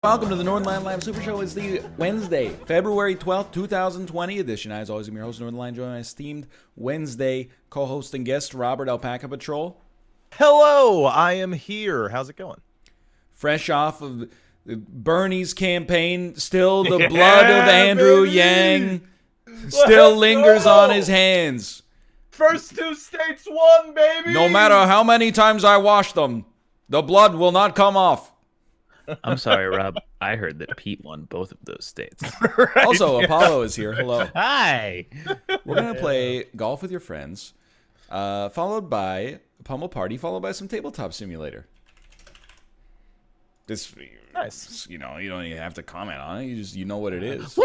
Welcome to the Northernlion Live Super Show. It's the Wednesday, February 12th, 2020 edition. As always, I'm your host, Northernlion, joined by my esteemed Wednesday co-host and guest, Robert Alpaca Patrol. Hello, I am here. How's it going? Fresh off of Bernie's campaign, still the blood of Andrew Yang still lingers on his hands. First two states won, baby! No matter how many times I wash them, the blood will not come off. I'm sorry, Rob. I heard that Pete won both of those states. Right, Also, Apollo is here. Hello. Hi. We're going to play golf with your friends, followed by a Pummel party, followed by some Tabletop Simulator. This, Nice. you know, you don't even have to comment on it. You know what it is. Woo!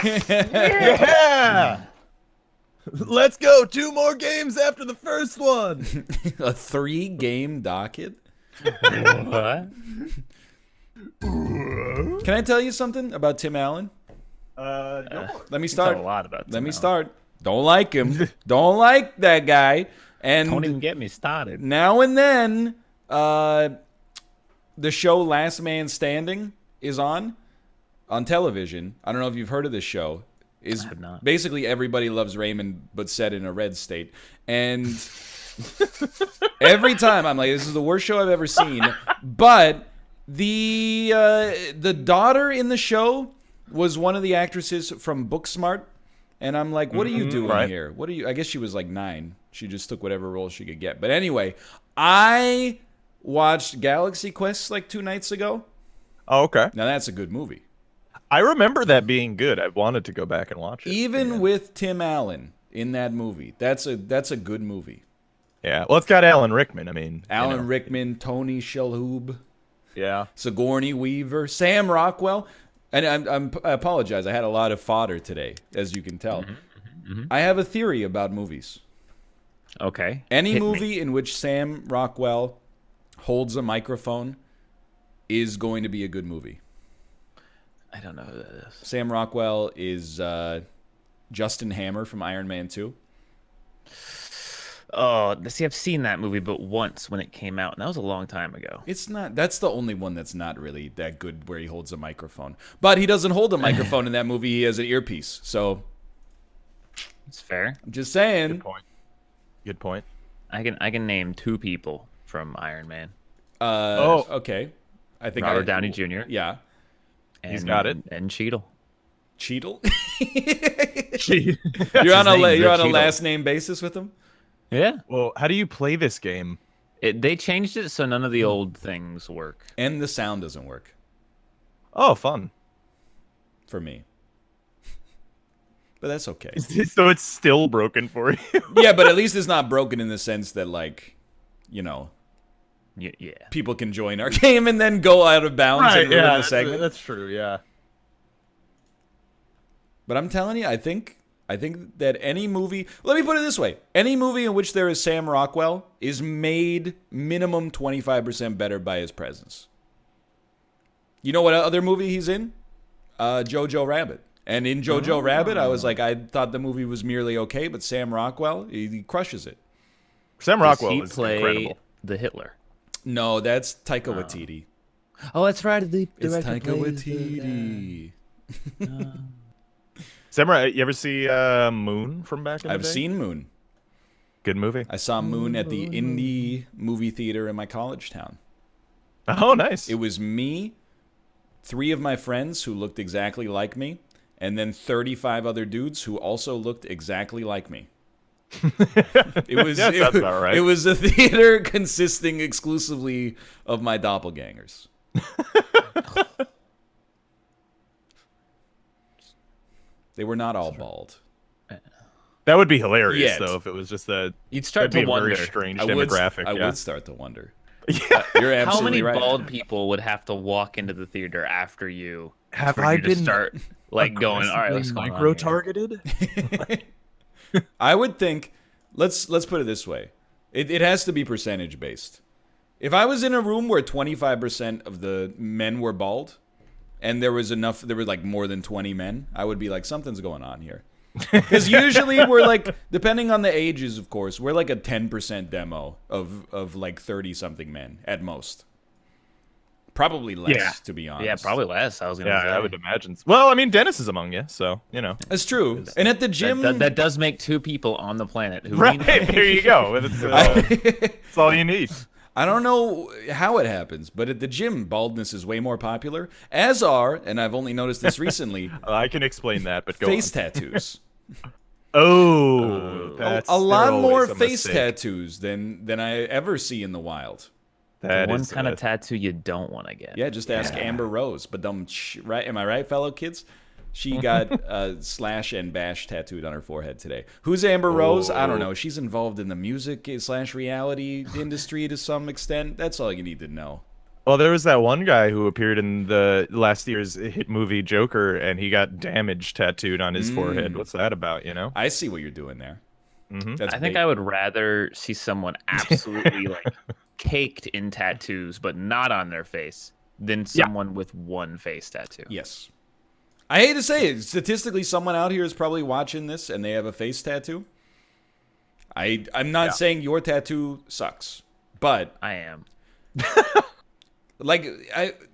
Yeah! Let's go. 2 more games after the first one. A 3-game docket. What? Can I tell you something about Tim Allen? Let me start. A lot about Let me Tim start. Don't like him. Don't like that guy. And Don't even get me started. now and then, the show Last Man Standing is on television. I don't know if you've heard of this show. I have not. Basically Everybody Loves Raymond, but set in a red state. And every time I'm like, this is the worst show I've ever seen. But the daughter in the show was one of the actresses from Booksmart. And I'm like, what are you doing here? What are you? I guess she was like 9. She just took whatever role she could get. But anyway, I watched Galaxy Quest like 2 nights ago. Oh, okay. Now that's a good movie. I remember that being good. I wanted to go back and watch it. Even with Tim Allen in that movie, that's a good movie. Yeah. Well, it's got Alan Rickman. I mean, Alan Rickman, Tony Shalhoub, Yeah. Sigourney Weaver, Sam Rockwell. And I apologize. I had a lot of fodder today, as you can tell. I have a theory about movies. Okay. Any Hit movie me. in which Sam Rockwell holds a microphone is going to be a good movie. I don't know who that is. Sam Rockwell is Justin Hammer from Iron Man 2. Oh, see, I've seen that movie, but once when it came out, and that was a long time ago. It's not. That's the only one that's not really that good where he holds a microphone. But he doesn't hold a microphone in that movie. He has an earpiece. So It's fair. I'm just saying. Good point. Good point. I can name 2 people from Iron Man. Okay. I think Robert Downey Jr. Yeah. And, He's got it. And Cheadle. Cheadle. Gee. You're on his name, a Cheadle. last name basis with him. Yeah. Well, how do you play this game? They changed it so none of the old things work. And the sound doesn't work Oh, fun. for me. But that's okay. So it's still broken for you. Yeah, but at least it's not broken in the sense that, like, you know, Yeah. people can join our game and then go out of bounds and ruin the segment. That's true. Yeah. But I'm telling you, I think that any movie, let me put it this way, any movie in which there is Sam Rockwell is made minimum 25% better by his presence. You know what other movie he's in? Jojo Rabbit. And in Jojo Rabbit, I was like, I thought the movie was merely okay, but Sam Rockwell, he crushes it. Sam Does Rockwell he is play incredible. the Hitler? No, that's Taika Waititi. Oh, that's right. The It's director Taika plays Waititi. Sam, you ever see Moon from back in the I've day? seen Moon. Good movie. I saw Moon at the indie movie theater in my college town. Oh, nice. It was me, 3 of my friends who looked exactly like me, and then 35 other dudes who also looked exactly like me. It was Yeah, sounds about right. It was a theater consisting exclusively of my doppelgangers. They were not all bald. That would be hilarious, Yet. though, if it was just a. You'd start That'd be to a wonder. very strange I demographic. would start to wonder. Yeah. You're How absolutely many right. bald people would have to walk into the theater after you Have for I you to been start like going? All right, let's go. micro targeted? I would think, let's put it this way. It has to be percentage based. If I was in a room where 25% of the men were bald, and there were like more than 20 men, I would be like, something's going on here. Because usually we're like, depending on the ages, of course, we're like a 10% demo of like 30-something men at most. Probably less, Yeah. to be honest. Yeah, probably less. I was gonna Yeah, say. I would imagine. Well, I mean, Dennis is among you, so you know. That's true. And at the gym, That does make 2 people on the planet who Right, we know. there you go. That's all you need. I don't know how it happens, but at the gym, baldness is way more popular. As are, and I've only noticed this recently, I can explain that, but go face on. tattoos. Oh, that's A lot they're more always a face mistake. tattoos than I ever see in the wild. That One is kind of tattoo you don't want to get. Yeah, just ask Amber Rose. But right? Am I right, fellow kids? She got slash and bash tattooed on her forehead today. Who's Amber Rose? I don't know. She's involved in the music / reality industry to some extent. That's all you need to know. Well, there was that one guy who appeared in the last year's hit movie Joker, and he got damage tattooed on his forehead. What's that about, you know? I see what you're doing there. That's I think big. I would rather see someone absolutely like caked in tattoos, but not on their face, than someone with one face tattoo. Yes. I hate to say it. Statistically, someone out here is probably watching this and they have a face tattoo. I'm not saying your tattoo sucks, but I am. like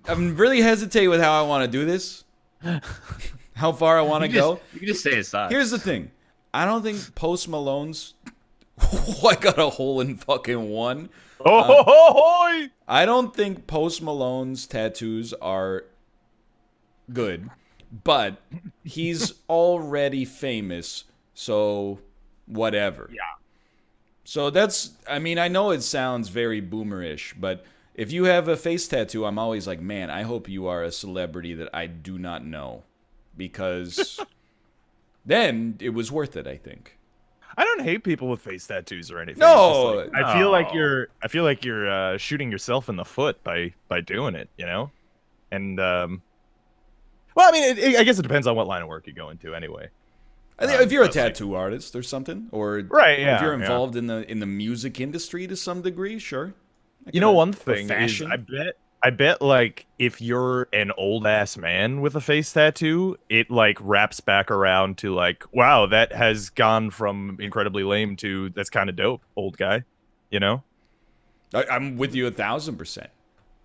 I'm really hesitating with how I want to do this. How far I want to go. You can just say it sucks. Here's the thing. I don't think Post Malone's I got a hole in fucking one. I don't think Post Malone's tattoos are good, but he's already famous, so whatever. Yeah. So I mean, I know it sounds very boomerish, but if you have a face tattoo, I'm always like, man, I hope you are a celebrity that I do not know, because then it was worth it, I think. I don't hate people with face tattoos or anything. No! It's just like, I feel like you're shooting yourself in the foot by doing it, you know? And well, I mean, I guess it depends on what line of work you go into anyway. I think if you're a tattoo artist or something, or Right, yeah, if you're yeah. involved in the music industry to some degree, sure. You know, one thing is, fashion. I bet, like, if you're an old ass man with a face tattoo, it like wraps back around to like, wow, that has gone from incredibly lame to that's kind of dope, old guy. You know, I'm with you 1,000%.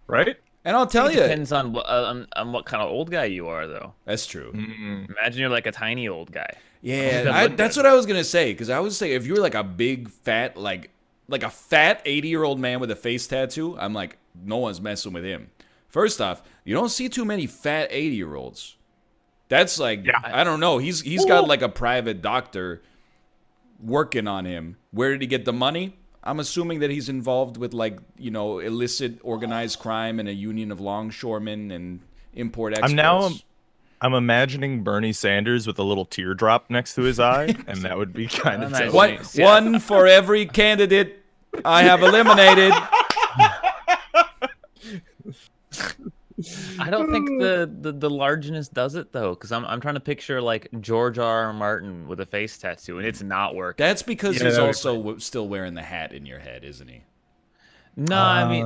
right? And I'll tell It you, depends on what kind of old guy you are, though. that's true. Imagine you're like a tiny old guy. Yeah, that's what I was gonna say. Because I would say if you're like a big fat like a fat 80-year-old man with a face tattoo, I'm like, no one's messing with him. First off, you don't see too many fat 80-year-olds. That's like, I don't know. He's got like a private doctor working on him. Where did he get the money? I'm assuming that he's involved with like, you know, illicit organized crime and a union of longshoremen and import exports. I'm imagining Bernie Sanders with a little teardrop next to his eye, and that would be kind of Imagine- dope. One for every candidate I have eliminated. I don't think the largeness does it though, because I'm trying to picture like George R. Martin with a face tattoo, and it's not working. That's because Yeah, he's that'd be also still wearing the hat in your head, isn't he? No, I mean,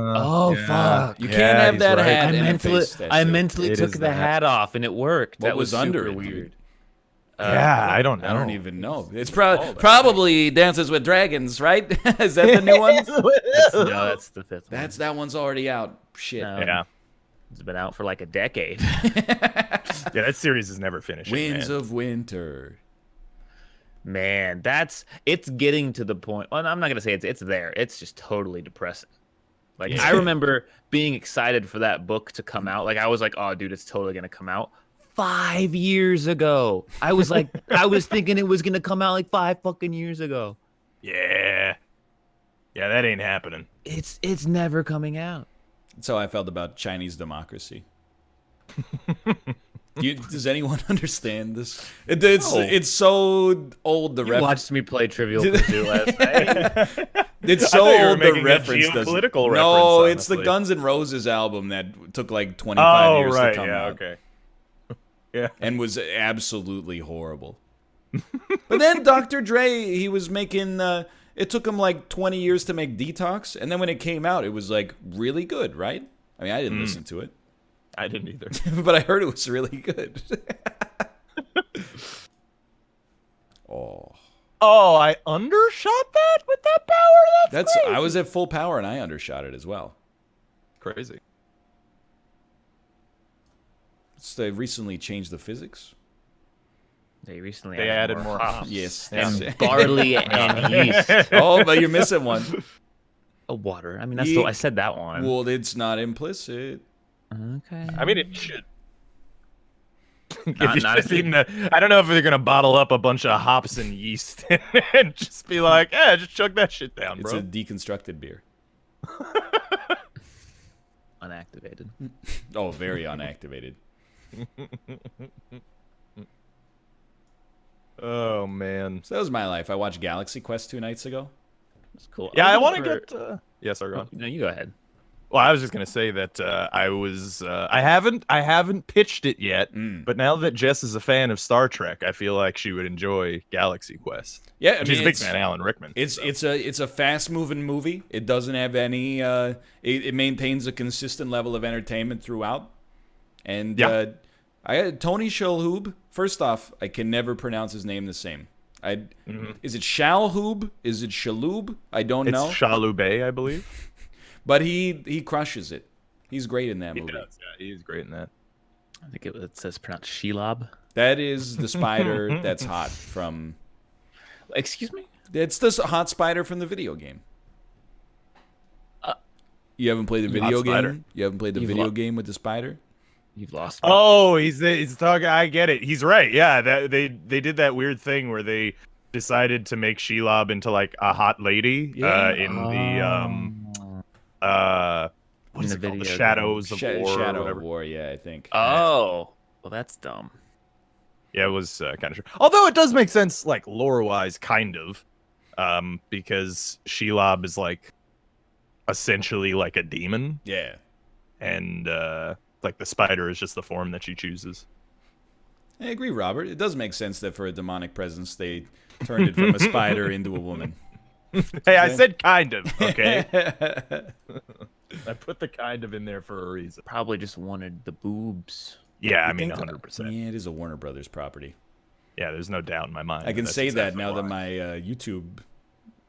fuck. You can't have he's that right. hat I and a mentally, face tattoo. I mentally It took is the the hat off, and it worked. What That was was under super it, weird. dude? Yeah, I don't know. I don't even know. It's probably Dances with Dragons, right? Is that the new one? No, that's the 5th one. That one's already out. Shit. No. Yeah, It's been out for like a decade. yeah, that series is never finishing. Winds man. of Winter. Man, it's getting to the point. Well, I'm not gonna say it's there. It's just totally depressing. Like I remember being excited for that book to come out. Like I was like, oh, dude, it's totally gonna come out. 5 years ago, I was like, I was thinking it was gonna come out like 5 fucking years ago. Yeah, that ain't happening. It's never coming out. That's how I felt about Chinese democracy. Does anyone understand this? It's so old. The You reference. watched me play Trivial Pursuit last night. It's I so thought you were old. The making a reference doesn't. geopolitical No, reference, it's the honestly. Guns N' Roses album that took like 25 Oh, years right. to come Yeah. out. Okay. Yeah. And was absolutely horrible. But then Dr. Dre, he was making. It took him like 20 years to make Detox, and then when it came out, it was like really good, right? I mean, I didn't listen to it, I didn't either. but I heard it was really good. Oh, I undershot that with that power. That's I was at full power, and I undershot it as well. crazy. They recently changed the physics. They recently They added more hops. Yes. and barley and yeast. Oh, but you're missing one. Water. I mean, that's Ye- I said that one. Well, it's not implicit. Okay. I mean, it should. Not if you- I don't know if they're gonna bottle up a bunch of hops and yeast and just be like, "Yeah, just chug that shit down, It's bro." a deconstructed beer. Unactivated. Oh, very unactivated. Oh man. So that was my life. I watched Galaxy Quest 2 nights ago. That's cool. Yeah, I was want to looking get. Yes, sir. Go on. No, you go ahead. Well, I was just gonna say that I haven't pitched it yet, but now that Jess is a fan of Star Trek, I feel like she would enjoy Galaxy Quest. Yeah, I mean, She's a big fan of Alan Rickman. It's a fast moving movie. It doesn't have any. It maintains a consistent level of entertainment throughout. And Yeah. I had Tony Shalhoub. First off, I can never pronounce his name the same. Is it Shalhoub? Is it Shalhoub? I don't know. It's Shalhoub, I believe. But he crushes it. He's great in that He movie. does. Yeah, he's great in that. I think it says pronounced Shelob. That is the spider that's hot from. Excuse me? It's the hot spider from the video game. You haven't played the video spider. game? You haven't played the You've video lo- game with the spider? You've lost me. Oh, he's talking. I get it. He's right. Yeah, that they did that weird thing where they decided to make Shelob into like a hot lady in what is In it the called? The video Shadows of War. or Shadow whatever. of War, yeah, I think. Oh. Well, that's dumb. Yeah, it was kind of true. Although it does make sense, like lore-wise, kind of, because Shelob is like essentially like a demon, Yeah. and like the spider is just the form that she chooses. I agree, Robert. It does make sense that for a demonic presence, they turned it from a spider into a woman. Hey, I said kind of, okay? I put the kind of in there for a reason. Probably just wanted the boobs. Yeah, I You mean, think- 100%. Yeah, it is a Warner Brothers property. Yeah, there's no doubt in my mind. I can that's say that exactly now that why. my YouTube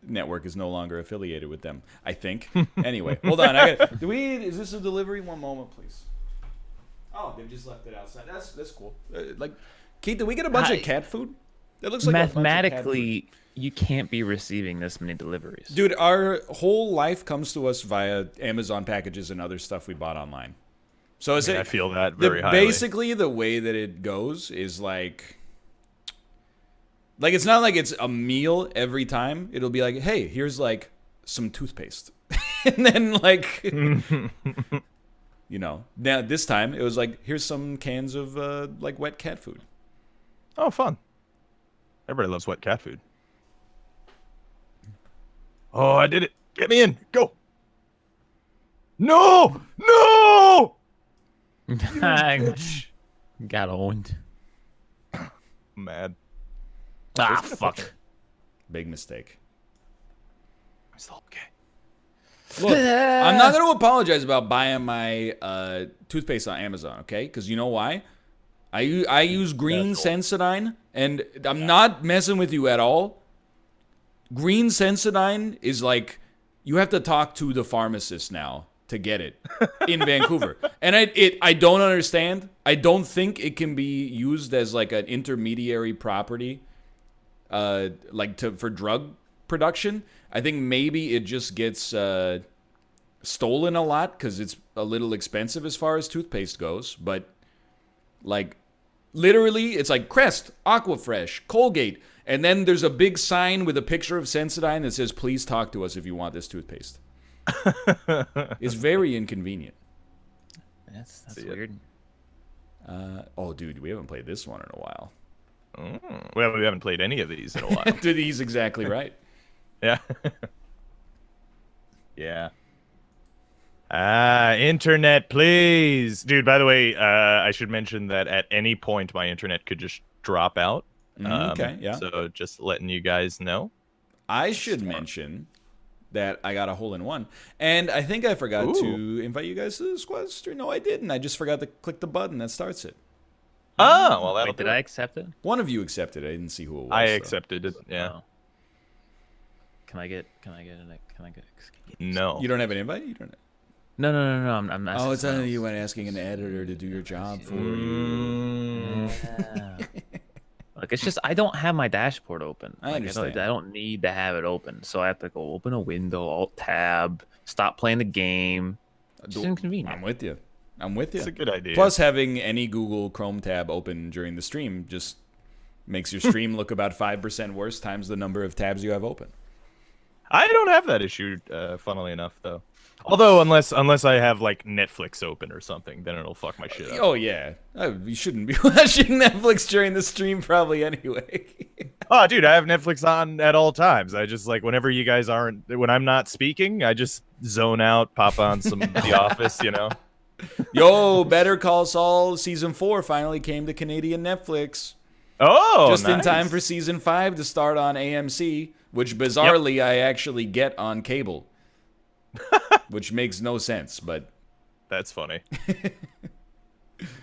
network is no longer affiliated with them. I think. Anyway, hold on. Is this a delivery? One moment, please. Oh, they've just left it outside. That's cool. Keith, did we get a bunch of cat food? It looks like a bunch of cat food. Mathematically, you can't be receiving this many deliveries. Dude, our whole life comes to us via Amazon packages and other stuff we bought online. So I feel that very highly. basically the way that it goes is like it's not like it's a meal every time. It'll be like, hey, here's like some toothpaste, and then like now this time it was like, here's some cans of like wet cat food. Oh, fun. Everybody loves wet cat food. Oh, I did it. Get me in. Go. No! No! Got owned. Mad. Ah, fuck. Big mistake. I'm still okay. Look, I'm not going to apologize about buying my toothpaste on Amazon, okay? Because you know why? I use green Sensodyne, and I'm not messing with you at all. Green Sensodyne is like, you have to talk to the pharmacist now to get it in Vancouver. And I don't understand. I don't think it can be used as like an intermediary property, for drug production. I think maybe it just gets stolen a lot because it's a little expensive as far as toothpaste goes. But like literally, it's like Crest, Aquafresh, Colgate, and then there's a big sign with a picture of Sensodyne that says, "Please talk to us if you want this toothpaste." It's very inconvenient. That's weird. Oh, dude, we haven't played this one in a while. Well, we haven't played any of these in a while. Dude, he's exactly right. Yeah. Yeah. Internet, please. Dude, by the way, I should mention that at any point my internet could just drop out. Okay, yeah. So just letting you guys know. I should mention that I got a hole-in-one. And I think I forgot to invite you guys to the squad stream. No, I didn't. I just forgot to click the button that starts it. Oh, well, that'll Wait, did do I it. accept it? One of you accepted. I didn't see who it was. I so. accepted it. Yeah. Oh. Can I get No. You don't have an invite? You don't. No. I'm asking Oh, it's someone only else. you went asking an editor to do your job for you. Yeah. Like, it's just I don't have my dashboard open. I Like, understand. I don't need to have it open, so I have to go open a window, Alt Tab, stop playing the game. It's just inconvenient. I'm with you. I'm with you. It's a good idea. Plus, having any Google Chrome tab open during the stream just makes your stream look about 5% worse times the number of tabs you have open. I don't have that issue, funnily enough, though. Although, unless I have like Netflix open or something, then it'll fuck my shit up. Oh yeah, you shouldn't be watching Netflix during the stream probably anyway. Oh, dude, I have Netflix on at all times. I just like whenever you guys aren't, when I'm not speaking, I just zone out, pop on some The Office, you know. Yo, Better Call Saul season 4 finally came to Canadian Netflix. Oh, Just in nice. time for season 5 to start on AMC, which bizarrely I actually get on cable. Which makes no sense, but That's funny.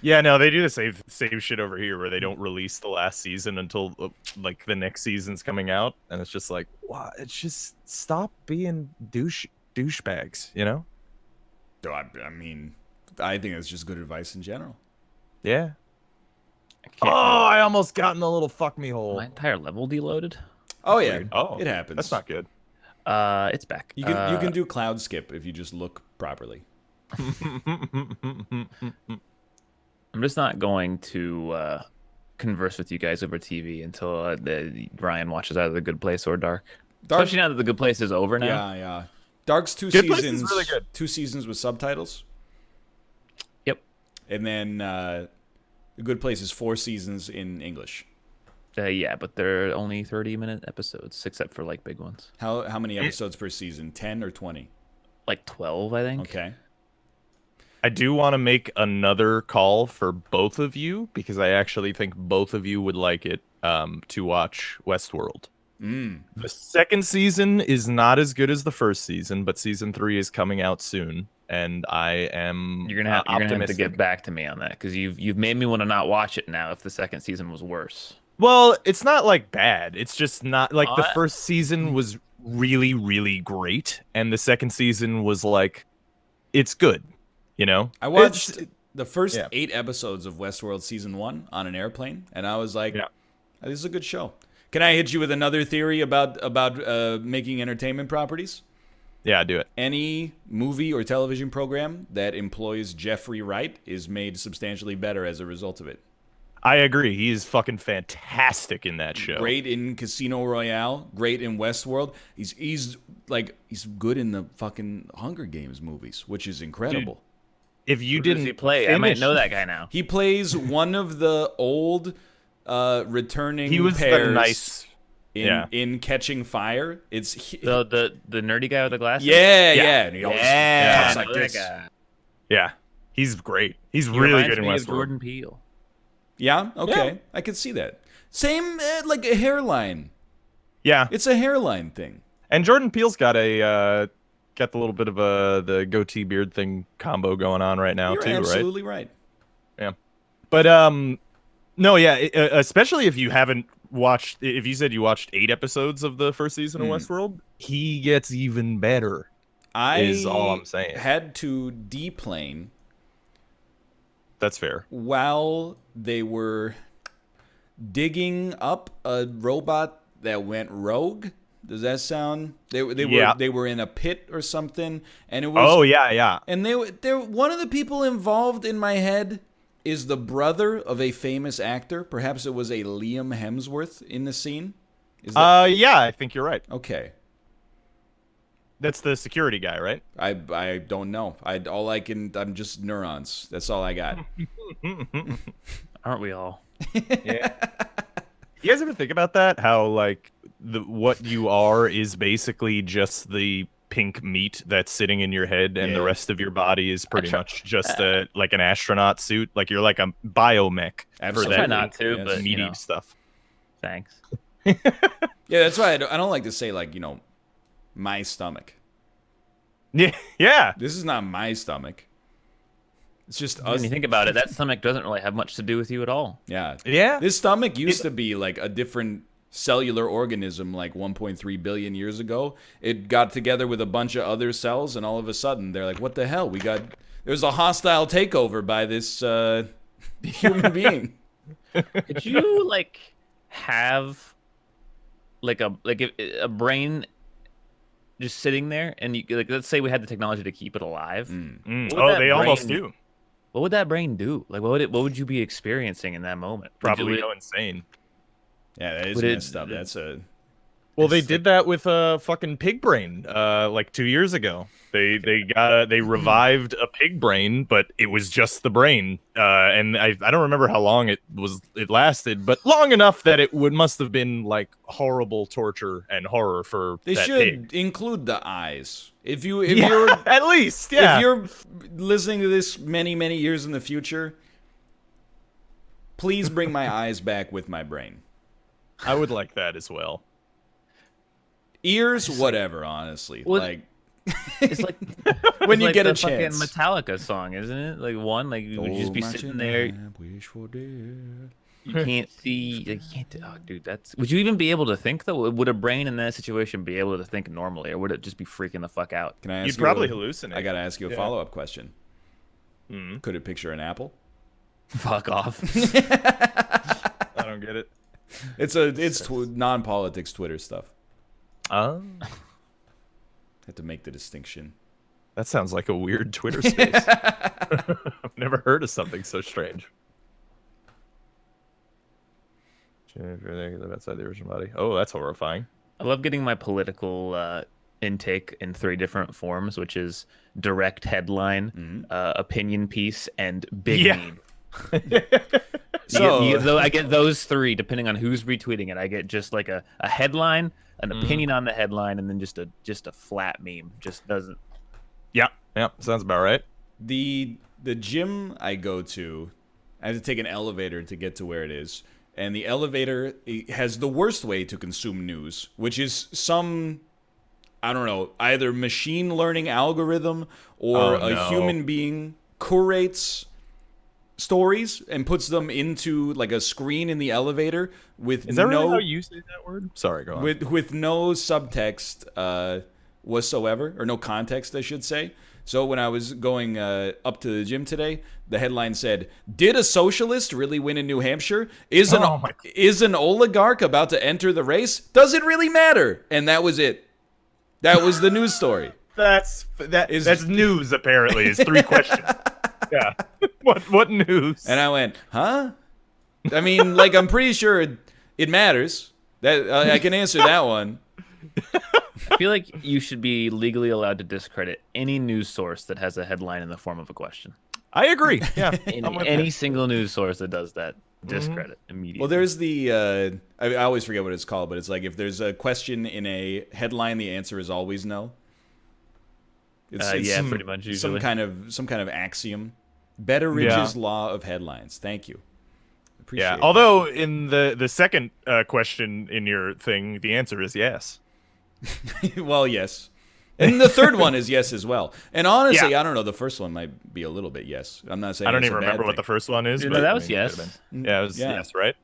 Yeah, no, they do the same shit over here where they don't release the last season until like the next season's coming out, and it's just like, what? It's just stop being douchebags, you know? I mean, I think that's just good advice in general. Yeah. I Oh, can't I almost got in the little fuck me hole. my entire level deloaded. Oh yeah, Weird. Oh, it happens. That's not good. It's back. You can do cloud skip if you just look properly. I'm just not going to converse with you guys over TV until Ryan watches either The Good Place or Dark. Especially now that The Good Place is over now. Yeah. Dark's two Good Place is seasons. really good. 2 seasons with subtitles, Yep. and then The Good Place is 4 seasons in English. Yeah, but they're only 30-minute episodes, except for like big ones. How many episodes per season? 10 or 20? Like 12, I think. Okay. I do want to make another call for both of you because I actually think both of you would like it to watch Westworld. The second season is not as good as the first season, but season 3 is coming out soon, and I am You're gonna have to optimistic. get back to me on that because you've made me want to not watch it now. If the second season was worse. Well, it's not like bad. It's just not like the Uh, first season was really, really great, and the second season was like, it's good, you know. I watched the first yeah. 8 episodes of Westworld season 1 on an airplane, and I was like, this is a good show. Can I hit you with another theory about making entertainment properties? Yeah, do it. Any movie or television program that employs Jeffrey Wright is made substantially better as a result of it. I agree. He's fucking fantastic in that show. Great in Casino Royale, great in Westworld. He's good in the fucking Hunger Games movies, which is incredible. If you Who does didn't he play? I might know that guy now. He plays one of the old returning he was pairs the nice. in Catching Fire. It's The nerdy guy with the glasses. yeah. And he always talks I like know that this. guy. Yeah, he's great. He's He really reminds good in me of Westworld. Jordan Peele. Yeah, okay, I could see that. Same like a hairline. Yeah, It's a hairline thing. and Jordan Peele's got the little bit of the goatee beard thing combo going on right now You're too, right? absolutely right. Yeah, but no, yeah, especially if you haven't watched. If you said you watched 8 episodes of the first season of Westworld, he gets even better. Is all I'm saying. Had to deplane That's fair. while they were digging up a robot that went rogue. Does that sound? They were in a pit or something, and it was. Oh yeah. And they one of the people involved in my head is the brother of a famous actor. Perhaps it was a Liam Hemsworth in the scene. Is that Yeah, I think you're right. okay? That's the security guy, right? I don't know. I'm just neurons. That's all I got. Aren't we all? Yeah. You guys ever think about that? How like what you are is basically just the pink meat that's sitting in your head, and the Yeah. rest of your body is pretty much just like an astronaut suit. Like you're like a biomech for Absolutely. Try that not to, Yes. but you meaty know, stuff. thanks. Yeah, that's why I don't like to say like my stomach. Yeah. This is not my stomach. It's just us. When you think about it, that stomach doesn't really have much to do with you at all. Yeah. Yeah. This stomach used to be like a different cellular organism like 1.3 billion years ago. It got together with a bunch of other cells, and all of a sudden they're like, what the hell? There's a hostile takeover by this human being. Could you like have like a brain just sitting there, and you like, let's say we had the technology to keep it alive? Oh, they almost do. What would that brain do? Like, what would you be experiencing in that moment? Probably go insane. Yeah, that is messed up. Well, they did that with a fucking pig brain, like 2 years ago. They revived a pig brain, but it was just the brain, and I don't remember how long it lasted, but long enough that it must have been like horrible torture and horror for They that should pig. include the eyes. If you're at least, yeah. If you're listening to this many years in the future, please bring my eyes back with my brain. I would like that as well. Ears, whatever. Honestly, Well, like It's like when you like get a the chance. fucking Metallica song, isn't it? Like one, like you would just be sitting there. Wish for death. You can't see. Like, you can't. Oh, dude, that's. Would you even be able to think though? Would a brain in that situation be able to think normally, or would it just be freaking the fuck out? Can I ask You'd you probably hallucinate. I gotta ask you a follow-up question. Mm-hmm. Could it picture an apple? Fuck off. I don't get it. It's non-politics Twitter stuff. Oh, Have to make the distinction. that sounds like a weird Twitter space. I've never heard of something so strange. Outside the original body. Oh, that's horrifying. I love getting my political intake in 3 different forms, which is direct headline, opinion piece, and big meme. So I get those 3 depending on who's retweeting it. I get just like a headline, an opinion on the headline, and then just a flat meme. Just doesn't. Yeah, sounds about right. The gym I go to, I have to take an elevator to get to where it is. And the elevator has the worst way to consume news, which is I don't know, either machine learning algorithm or a human being curates stories and puts them into like a screen in the elevator with Is that really how you say that word? Sorry, go on. with no subtext whatsoever, or no context, I should say. So when I was going up to the gym today, the headline said, "Did a socialist really win in New Hampshire? Is an oligarch about to enter the race? Does it really matter?" And that was it. That was the news story. That's news. Apparently, is 3 questions. Yeah. What news? And I went, huh? I mean, like, I'm pretty sure it matters. That I can answer that one. I feel like you should be legally allowed to discredit any news source that has a headline in the form of a question. I agree. Yeah. Any single news source that does that, discredit immediately. Well, there's the I always forget what it's called, but it's like if there's a question in a headline, the answer is always no. It's yeah, pretty much usually. some kind of axiom. Betteridge's law of headlines. Thank you. Appreciate Yeah. that. Although in the second question in your thing, the answer is yes. Well, yes. And the third one is yes as well. And honestly, Yeah. I don't know. The first one might be a little bit yes. I'm not saying I don't it's even a bad remember what thing. the first one is. Dude, But no, that I was mean, it yes. could've been. Yeah, it was yes, right?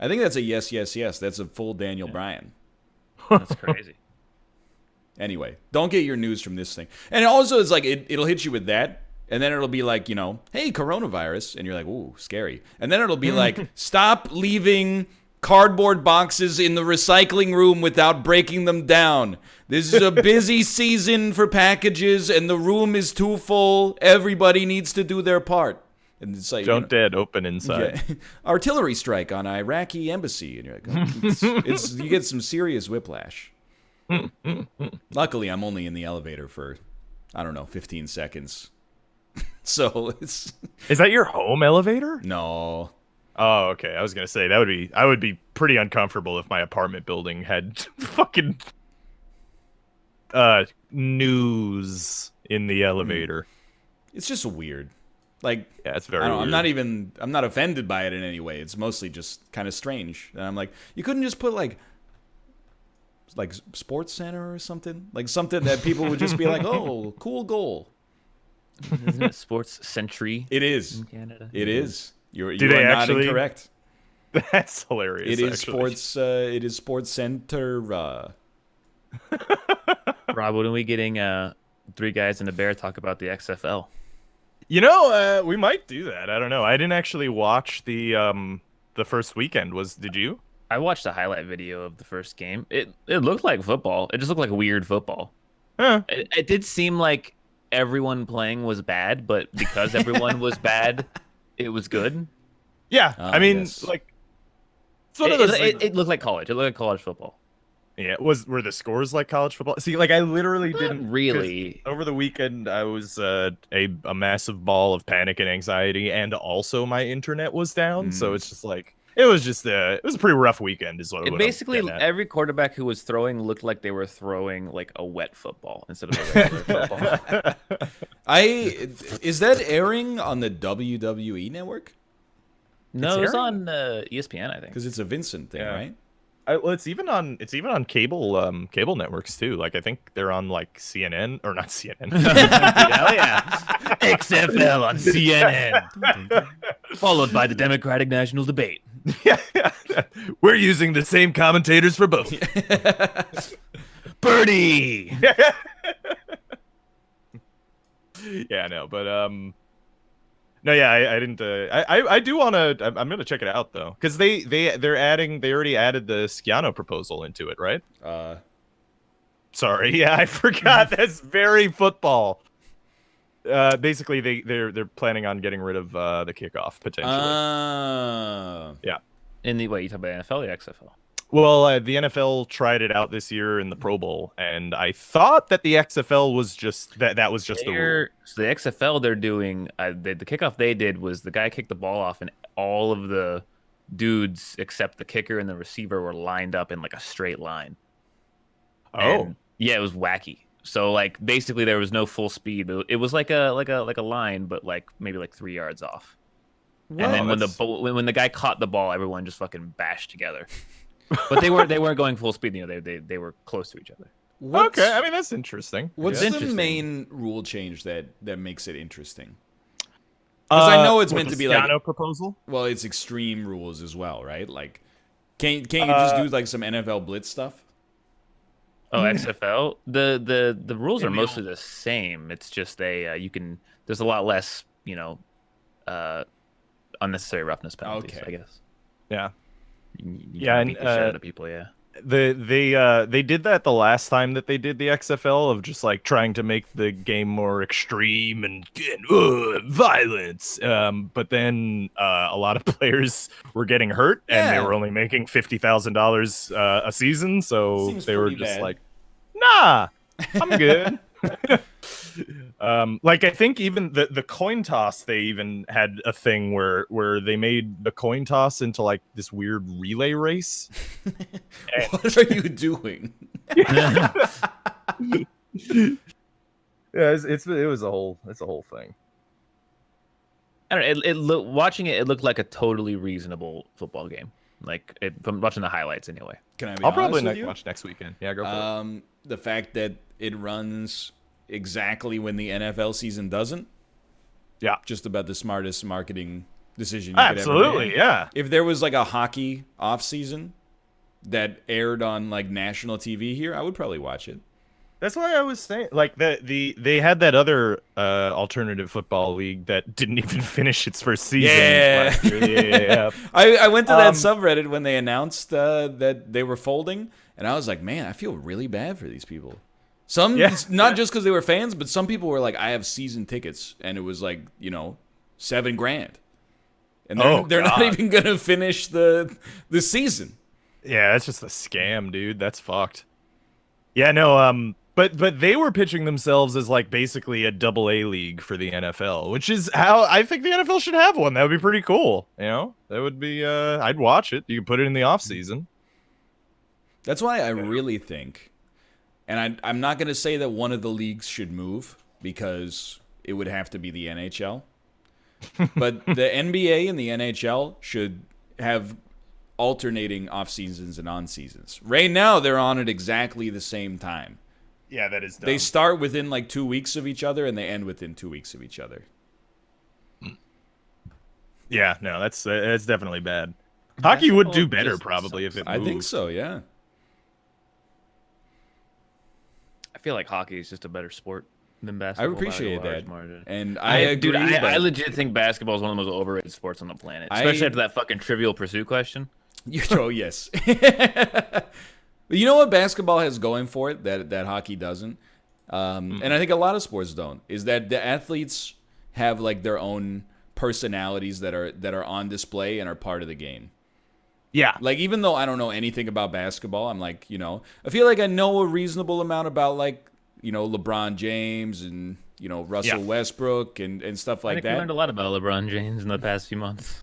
I think that's a yes. That's a full Daniel Bryan. That's crazy. Anyway, don't get your news from this thing. And also, it's like it'll hit you with that, and then it'll be like, hey, coronavirus, and you're like, ooh, scary. And then it'll be like, stop leaving cardboard boxes in the recycling room without breaking them down. This is a busy season for packages, and the room is too full. Everybody needs to do their part. And it's like, Don't dead open inside. yeah, artillery strike on Iraqi embassy, and you're like, oh, you get some serious whiplash. Luckily, I'm only in the elevator for, I don't know, 15 seconds. So it's Is that your home elevator? no. Oh, okay. I was gonna say I would be pretty uncomfortable if my apartment building had fucking news in the elevator. It's just weird. Like, Yeah, it's very I don't know, weird. I'm not offended by it in any way. It's mostly just kind of strange. And I'm like, you couldn't just put like Sports Center or something? Like something that people would just be like, "Oh, cool goal." Isn't it Sports Century It is. in Canada? It is. You Do they are not actually- incorrect. That's hilarious. It is actually. sports. It is Sports Center. Rob, when are we getting three guys and a bear talk about the XFL? You know, we might do that. I don't know. I didn't actually watch the first weekend. Did you? I watched a highlight video of the first game. It looked like football. It just looked like weird football. Huh. It did seem like everyone playing was bad, but because everyone was bad, it was good. Yeah, I mean, yes. like, it's one of those. It looked like college. It looked like college football. Yeah, were the scores like college football? See, like I literally didn't Really. Over the weekend, I was a massive ball of panic and anxiety, and also my internet was down. So it's just like it was a pretty rough weekend, is what. It I'm basically getting at. every quarterback who was throwing looked like they were throwing like a wet football instead of a regular football. Is that airing on the WWE network? No, it was airing? on ESPN, I think. Because it's a Vincent thing, Yeah. right? Well, it's even on cable networks too. Like I think they're on like CNN or not CNN. Hell yeah. XFL on CNN. Followed by the Democratic National Debate. Yeah, we're using the same commentators for both. Birdie. Yeah, no, but no, yeah, I didn't. I do want to. I'm gonna check it out though, because they already added the Schiano proposal into it, right? Sorry, yeah, I forgot. That's very football. Basically, they're planning on getting rid of the kickoff potentially. Yeah. In the you talk about NFL or XFL? Well, the NFL tried it out this year in the Pro Bowl, and I thought that the XFL was just that was just the rule. So the XFL, they're doing the kickoff they did was the guy kicked the ball off, and all of the dudes except the kicker and the receiver were lined up in like a straight line. Oh, And, yeah, it was wacky. So like basically there was no full speed. It was like a line, but like maybe like 3 yards off. Wow, And then when the guy caught the ball, everyone just fucking bashed together. But they weren't going full speed. You know, they were close to each other. okay. I mean, that's interesting. What's Yeah. the Interesting. main rule change that makes it interesting? Because I know it's meant to be like Schiano proposal. well, it's extreme rules as well, right? Like, can't you just do like some NFL blitz stuff? Oh, XFL. The rules In are the mostly the same. It's just there's a lot less unnecessary roughness penalties. Okay. I guess. Yeah. You Yeah, can and, beat the shit out of people. Yeah. They did that the last time that they did the XFL of just like trying to make the game more extreme and violence. But then a lot of players were getting hurt and they Yeah. were only making $50,000 a season, so Seems they were pretty just bad. like, nah, I'm good. Like I think even the coin toss, they even had a thing where they made the coin toss into like this weird relay race. What are you doing? Yeah, it was a whole thing. I don't know. Watching it looked like a totally reasonable football game. Like from watching the highlights anyway. Can I be I'll probably honest with you? watch next weekend. Yeah, go for it. The fact that it runs exactly when the NFL season doesn't. Yeah, Just about the smartest marketing decision you could ever absolutely. make. Yeah, If there was like a hockey off season that aired on like national TV here, I would probably watch it. that's why I was saying like they had that other alternative football league that didn't even finish its first season. Yeah. last year. Yeah. I went to that subreddit when they announced that they were folding, and I was like, man, I feel really bad for these people. Some, not just because they were fans, but some people were like, I have season tickets, and it was like, $7,000. And they're not even going to finish the season. Yeah, that's just a scam, dude. That's fucked. Yeah, no, but they were pitching themselves as like basically a AA league for the NFL, which is how I think the NFL should have one. That would be pretty cool. That would be I'd watch it. You can put it in the off season. That's why I really think, and I'm not going to say that one of the leagues should move because it would have to be the NHL. But the NBA and the NHL should have alternating off seasons and on seasons. Right now, they're on at exactly the same time. Yeah, that is dumb. They start within like 2 weeks of each other, and they end within 2 weeks of each other. Yeah, no, that's definitely bad. Hockey would do Basketball better just probably if sucks. it I moved. think so. Yeah. I feel like hockey is just a better sport than I basketball. appreciate by a large that, margin. and I agree. Dude, I but legit think basketball is one of the most overrated sports on the planet, especially after that fucking Trivial Pursuit question. Oh yes. But you know what basketball has going for it that hockey doesn't, and I think a lot of sports don't, is that the athletes have like their own personalities that are on display and are part of the game. Yeah. Like, even though I don't know anything about basketball, I'm like, I feel like I know a reasonable amount about, like, LeBron James and, Russell Westbrook and stuff like I think we that. learned a lot about LeBron James in the past few months.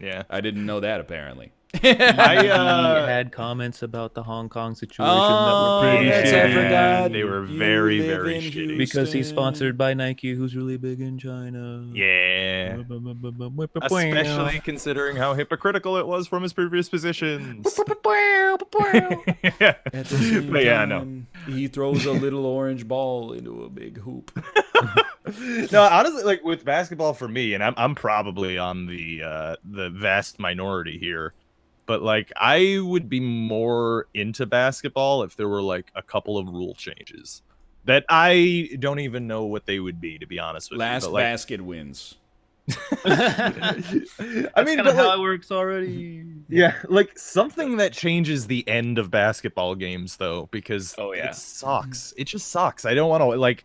Yeah. I didn't know that, apparently. He had comments about the Hong Kong situation that were pretty yes, shitty. I forgot. They were You very, live very in shitty. Because he's Houston. sponsored by Nike, who's really big in China. Yeah. Especially considering how hypocritical it was from his previous positions. Yeah. At the same But yeah, no. time, he throws a little orange ball into a big hoop. No, honestly, like with basketball for me, and I'm probably on the vast minority here, but like I would be more into basketball if there were like a couple of rule changes that I don't even know what they would be, to be honest with Last you. But, like, basket wins. I mean, That's but how like, it works already. yeah, like something that changes the end of basketball games, though, because Oh, yeah. it sucks. It just sucks. I don't want to like.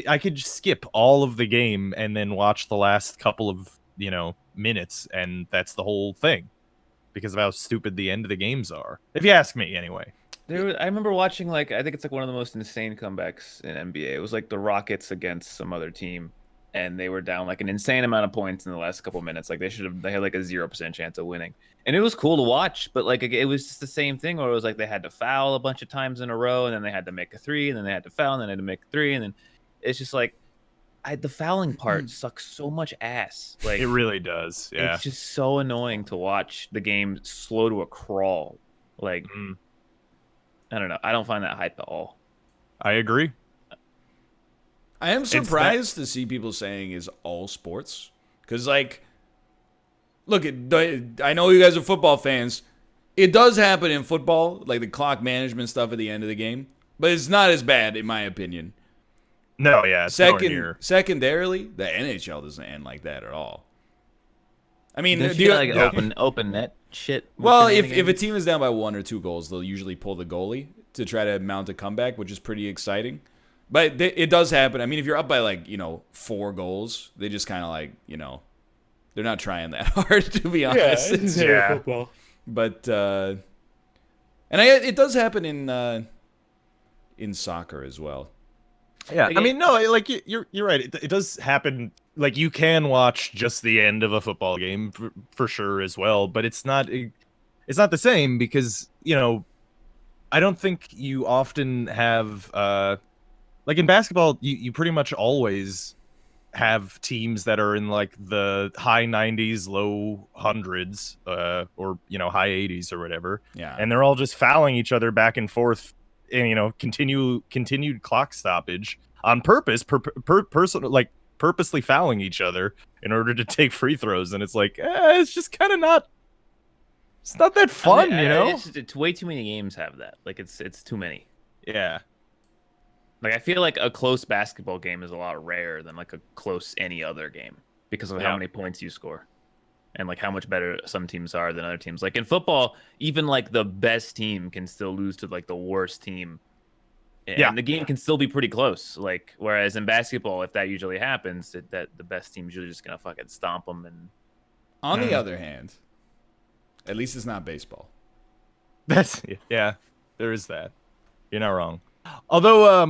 I could just skip all of the game and then watch the last couple of minutes, and that's the whole thing because of how stupid the end of the games are. If you ask me, anyway. I remember watching I think it's like one of the most insane comebacks in NBA. It was like the Rockets against some other team, and they were down like an insane amount of points in the last couple of minutes. Like they had like a 0% chance of winning, and it was cool to watch. But like it was just the same thing where it was like they had to foul a bunch of times in a row, and then they had to make a three, and then they had to foul, and then they had to make a three, and then it's just like the fouling part sucks so much ass. Like It really does. Yeah. it's just so annoying to watch the game slow to a crawl. Like I don't know. I don't find that hype at all. I agree. I am surprised to see people saying is all sports. Because, like, look, I know you guys are football fans. It does happen in football, like the clock management stuff at the end of the game. But it's not as bad, in my opinion. No, yeah. It's nowhere near. Secondarily, the NHL doesn't end like that at all. I mean, Don't you get, like open net shit? Well, if a team is down by 1 or 2 goals, they'll usually pull the goalie to try to mount a comeback, which is pretty exciting. But it does happen. I mean, if you're up by 4 goals, they just kind of they're not trying that hard, to be honest. Yeah. football. But it does happen in soccer as well. Yeah, I mean, no, like you're right. It does happen. Like you can watch just the end of a football game for sure as well, but it's not the same because I don't think you often have like in basketball you pretty much always have teams that are in like the high 90s, low hundreds, or high 80s or whatever. Yeah, and they're all just fouling each other back and forth. And continued clock stoppage on purpose, purposely fouling each other in order to take free throws, and it's like it's just kind of not. It's not that fun, It's way too many games have that. Like it's too many. Yeah. Like I feel like a close basketball game is a lot rarer than like a close any other game because of how many points you score. And like how much better some teams are than other teams. Like in football, even like the best team can still lose to like the worst team. And the game can still be pretty close. Like whereas in basketball, if that usually happens, that the best team's usually just gonna fucking stomp them. And on the other hand, at least it's not baseball. There is that. You're not wrong. Although,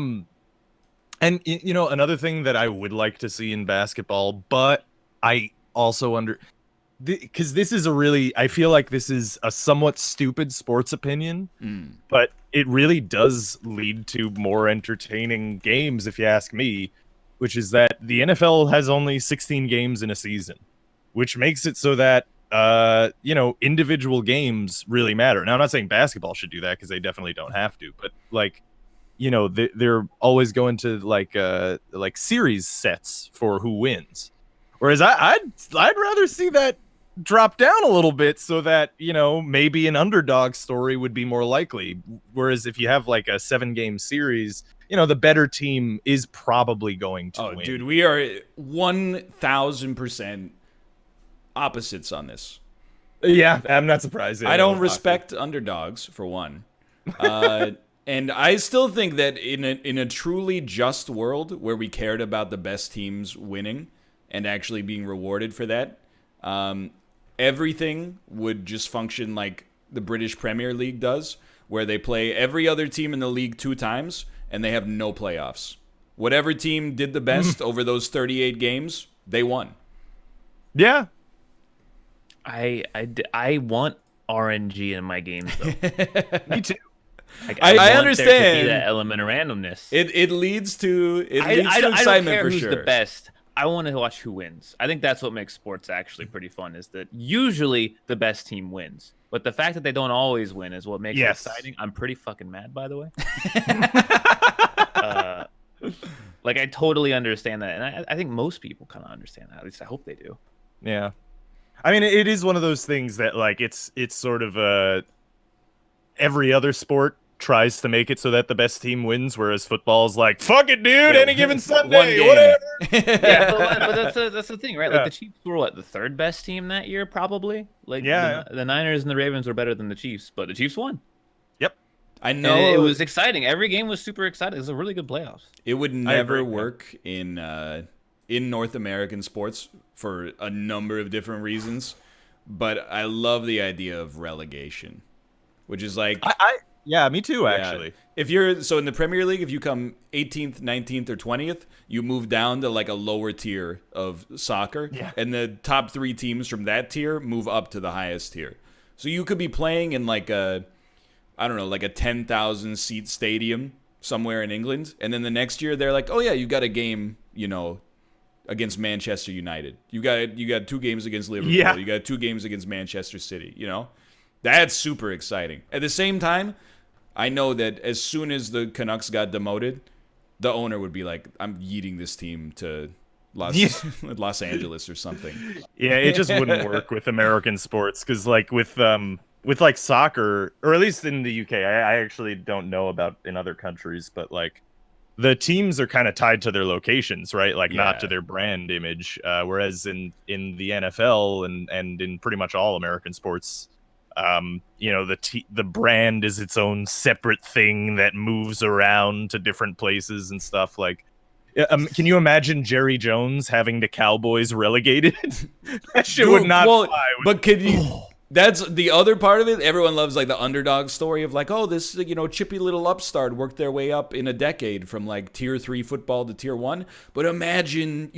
and another thing that I would like to see in basketball, but I also because this is I feel like this is a somewhat stupid sports opinion, but it really does lead to more entertaining games, if you ask me, which is that the NFL has only 16 games in a season, which makes it so that, individual games really matter. Now, I'm not saying basketball should do that because they definitely don't have to, but like, they're always going to like series sets for who wins. Whereas I'd rather see that drop down a little bit so that, maybe an underdog story would be more likely. Whereas if you have like a 7-game series, the better team is probably going to win. Dude, we are 1,000% opposites on this. Yeah, I'm not surprised. I don't respect underdogs, for one. And I still think that in a truly just world where we cared about the best teams winning and actually being rewarded for that, everything would just function like the British Premier League does, where they play every other team in the league 2 times and they have no playoffs. Whatever team did the best over those 38 games, they won. Yeah. I want RNG in my games, though. Me too. Like, I want understand there to be that element of randomness. It leads to I excitement don't care for who's sure. the best. I want to watch who wins. I think that's what makes sports actually pretty fun. Is that usually the best team wins, but the fact that they don't always win is what makes it exciting. I'm pretty fucking mad, by the way. Like, I totally understand that, and I think most people kind of understand that. At least I hope they do. Yeah. I mean, it is one of those things that, like, it's sort of every other sport tries to make it so that the best team wins, whereas football's like, fuck it, dude, any given Sunday, whatever. Yeah, but that's the thing, right? Like, the Chiefs were what, the 3rd best team that year, probably. Like, the Niners and the Ravens were better than the Chiefs, but the Chiefs won. Yep. I know And it was exciting. Every game was super exciting. It was a really good playoffs. It would never work in North American sports for a number of different reasons, but I love the idea of relegation, which is like yeah, me too, actually. If you're in the Premier League, if you come 18th, 19th, or 20th, you move down to like a lower tier of soccer, and the top 3 teams from that tier move up to the highest tier. So you could be playing in like a 10,000 seat stadium somewhere in England, and then the next year they're like, oh yeah, you got a game, against Manchester United. You got 2 games against Liverpool. Yeah. You got 2 games against Manchester City. That's super exciting. At the same time, I know that as soon as the Canucks got demoted, the owner would be like, I'm yeeting this team to Los Angeles or something. Yeah, it just wouldn't work with American sports, because like with like soccer, or at least in the UK, I actually don't know about in other countries, but like the teams are kind of tied to their locations, right? Like not to their brand image. Whereas in the NFL and in pretty much all American sports, the brand is its own separate thing that moves around to different places and stuff. Like, can you imagine Jerry Jones having the Cowboys relegated? That shit would not fly. But could you? That's the other part of it. Everyone loves like the underdog story of like, oh, this chippy little upstart worked their way up in a decade from like tier 3 football to tier 1. But imagine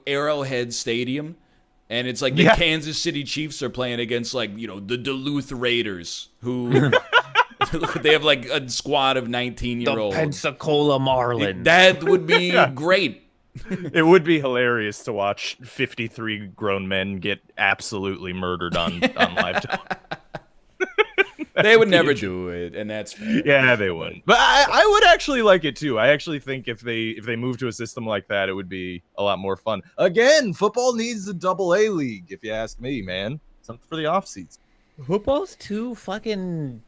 Arrowhead Stadium. And it's like the Kansas City Chiefs are playing against like, the Duluth Raiders, who they have like a squad of 19-year-olds. The Pensacola Marlins. That would be great. It would be hilarious to watch 53 grown men get absolutely murdered on live television. They would never do it, and that's fair. Yeah, they wouldn't. But I would actually like it too. I actually think if they move to a system like that, it would be a lot more fun. Again, football needs a AA league, if you ask me, man. Something for the off seats. Football's too fucking.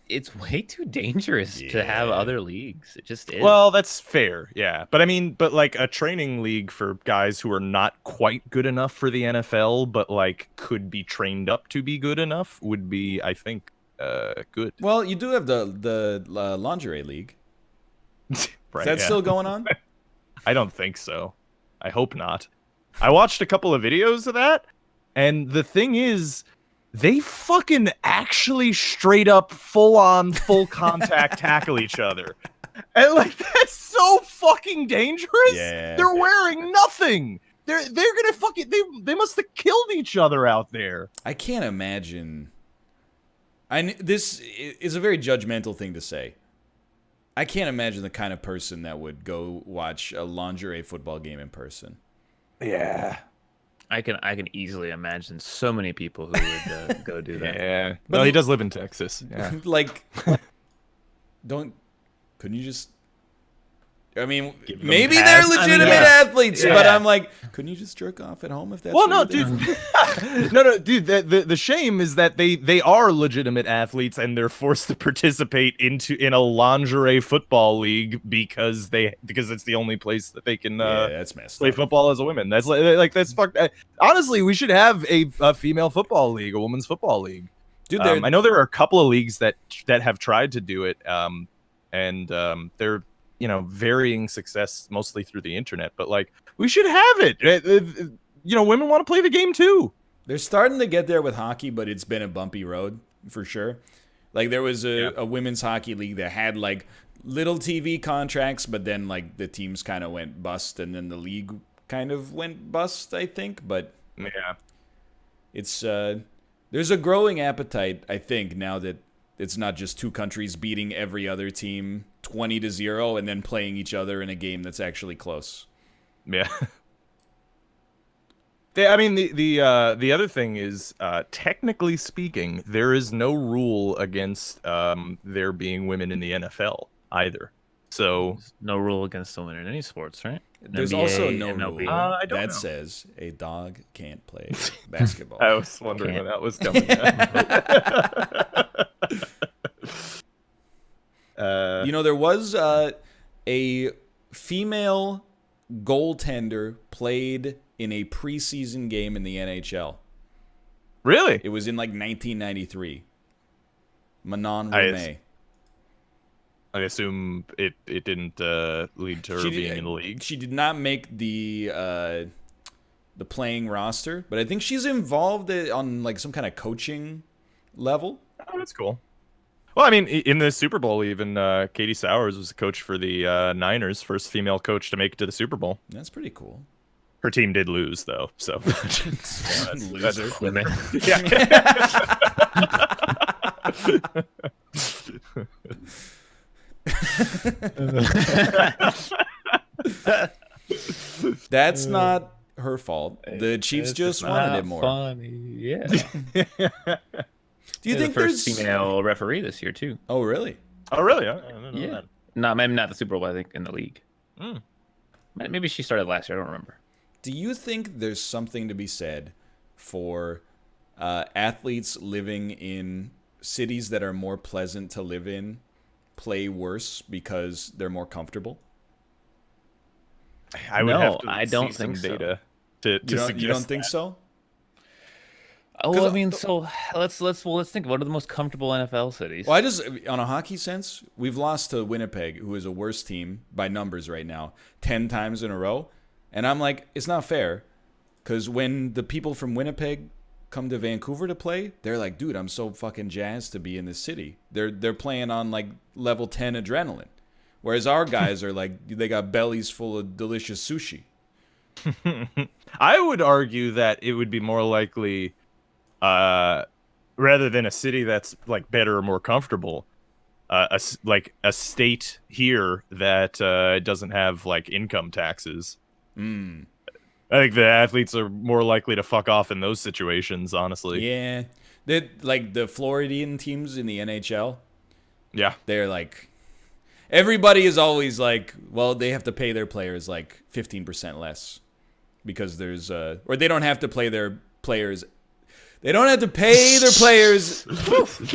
It's way too dangerous to have other leagues. It just is. Well, that's fair, yeah. But I mean, like a training league for guys who are not quite good enough for the NFL, but like could be trained up to be good enough would be, I think, good. Well, you do have the lingerie league. Right, Is that still going on? I don't think so. I hope not. I watched a couple of videos of that, and the thing is, they fucking actually straight up full contact tackle each other. And like, that's so fucking dangerous. Yeah. They're wearing nothing. They're gonna fucking they must have killed each other out there. I can't imagine. This is a very judgmental thing to say. I can't imagine the kind of person that would go watch a lingerie football game in person. Yeah. I can easily imagine so many people who would go do that. Yeah. Well, he does live in Texas. Yeah. Like, couldn't you just... I mean, Give them maybe pads. they're I mean, legitimate yeah. athletes, Yeah. but I'm like, couldn't you just jerk off at home if that's Well, what no, you did? dude. no, dude. The shame is that they are legitimate athletes and they're forced to participate in a lingerie football league because it's the only place that they can Yeah, that's messed play up. football as a woman. That's like that's fucked. Honestly, we should have a female football league, a women's football league. Dude, I know there are a couple of leagues that have tried to do it, and they're varying success mostly through the internet. But like, we should have it. Women want to play the game too. they're starting to get there with hockey, but it's been a bumpy road for sure. Like there was a women's hockey league that had like little TV contracts, but then like the teams kind of went bust, and then the league kind of went bust, I think. But Yeah. it's there's a growing appetite, I think, now that it's not just two countries beating every other team 20-0 and then playing each other in a game that's actually close. Yeah. I mean, the other thing is, technically speaking, there is no rule against there being women in the NFL either. So There's no rule against women in any sports, right? There's NBA, also no MLB. rule I don't that know. says a dog can't play basketball. I was wondering when that was coming. There was a female goaltender played in a preseason game in the NHL. Really? It was in like 1993. Manon Rome. I assume it didn't lead to her being in the league. She did not make the playing roster, but I think she's involved on like some kind of coaching level. Oh, that's cool. Well, I mean, in the Super Bowl, even Katie Sowers was a coach for the Niners, first female coach to make it to the Super Bowl. That's pretty cool. Her team did lose, though, so Loser. Women. That's not her fault. The Chiefs just wanted it more. Funny, yeah. Do you They're think the first there's female referee this year too? Oh, really? Oh, really? I don't know Yeah. that. No, maybe not the Super Bowl. I think in the league. Mm. Maybe she started last year. I don't remember. Do you think there's something to be said for athletes living in cities that are more pleasant to live in play worse because they're more comfortable? I would No, have to I don't see some think so. data to suggest You don't think that. so? Oh, 'Cause I mean, so let's think. What are the most comfortable NFL cities? Well, on a hockey sense, we've lost to Winnipeg, who is a worse team by numbers right now, 10 times in a row. And I'm like, it's not fair. Because when the people from Winnipeg come to Vancouver to play, they're like, dude, I'm so fucking jazzed to be in this city. They're playing on like level 10 adrenaline. Whereas our guys are like, they got bellies full of delicious sushi. I would argue that it would be more likely, rather than a city that's like better or more comfortable, a state here that doesn't have like income taxes. Mm. I think the athletes are more likely to fuck off in those situations, honestly. Yeah. Like the Floridian teams in the NHL, Yeah. they're like, everybody is always like, well, they have to pay their players like 15% less because there's or they don't have to play their players. They don't have to pay their players.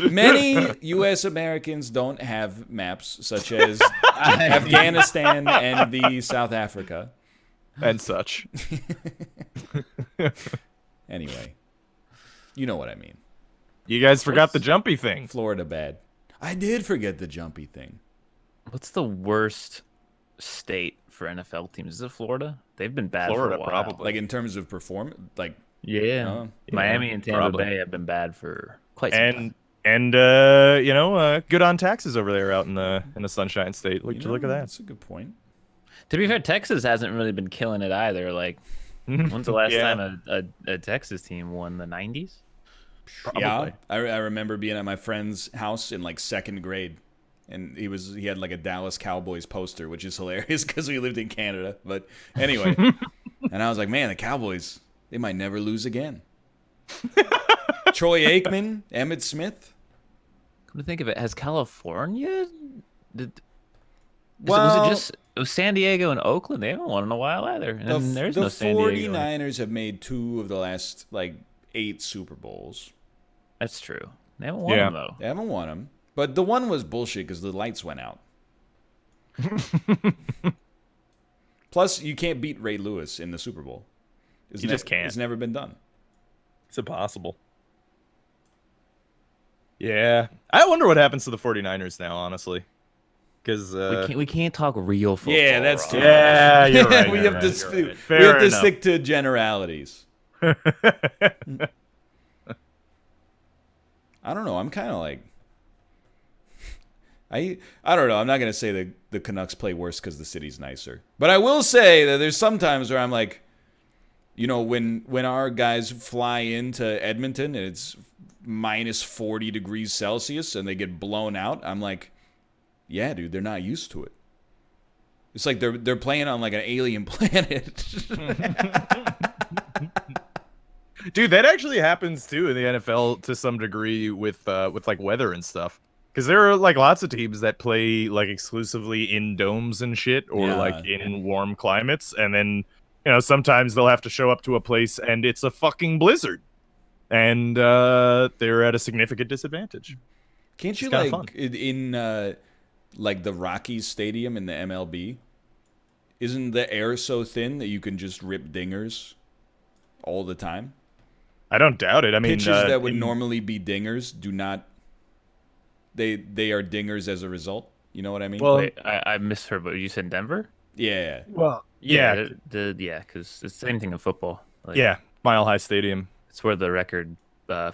Many U.S. Americans don't have maps such as Afghanistan and the South Africa. And such. Anyway, you know what I mean. You guys forgot the jumpy thing. Florida bad. I did forget the jumpy thing. What's the worst state for NFL teams? Is it Florida? They've been bad Florida, for a while. probably. Like in terms of perform, like Yeah. Oh, Miami and Tampa probably. Bay have been bad for quite some time. And good on taxes over there out in the Sunshine State. Look at that. That's a good point. To be fair, Texas hasn't really been killing it either. Like, when's the last Yeah. time a Texas team won? The 90s? Yeah, I remember being at my friend's house in like second grade, and he had like a Dallas Cowboys poster, which is hilarious because we lived in Canada. But anyway, and I was like, man, the Cowboys, they might never lose again. Troy Aikman, Emmitt Smith. Come to think of it, has California? Was Well, it just It was San Diego and Oakland. They haven't won in a while either. And then there's The no San Diego. 49ers have made 2 of the last, like, 8 Super Bowls. That's true. They haven't won them, though. They haven't won them. But the one was bullshit because the lights went out. Plus, you can't beat Ray Lewis in the Super Bowl. You just can't. It's never been done. It's impossible. Yeah. I wonder what happens to the 49ers now, honestly. Because we can't talk real football. Yeah, that's true. Yeah, you're right. we have to Fair stick to generalities. I don't know. I'm kind of like I don't know. I'm not gonna say the Canucks play worse because the city's nicer, but I will say that there's some times where I'm like, you know, when our guys fly into Edmonton and it's minus 40 degrees Celsius and they get blown out, I'm like, yeah, dude, they're not used to it. It's like they're playing on like an alien planet. Dude, that actually happens too in the NFL to some degree with like weather and stuff. Because there are like lots of teams that play like exclusively in domes and shit, or like in warm climates, and then sometimes they'll have to show up to a place and it's a fucking blizzard, and they're at a significant disadvantage. Can't you like in like the Rockies Stadium in the MLB? Isn't the air so thin that you can just rip dingers all the time? I don't doubt it. I mean, pitches that would normally be dingers do not. They are dingers as a result. You know what I mean? Well, wait, I misheard. But you said Denver? Yeah. Well, yeah, because it's the same thing in football. Like, yeah, Mile High Stadium. It's where the record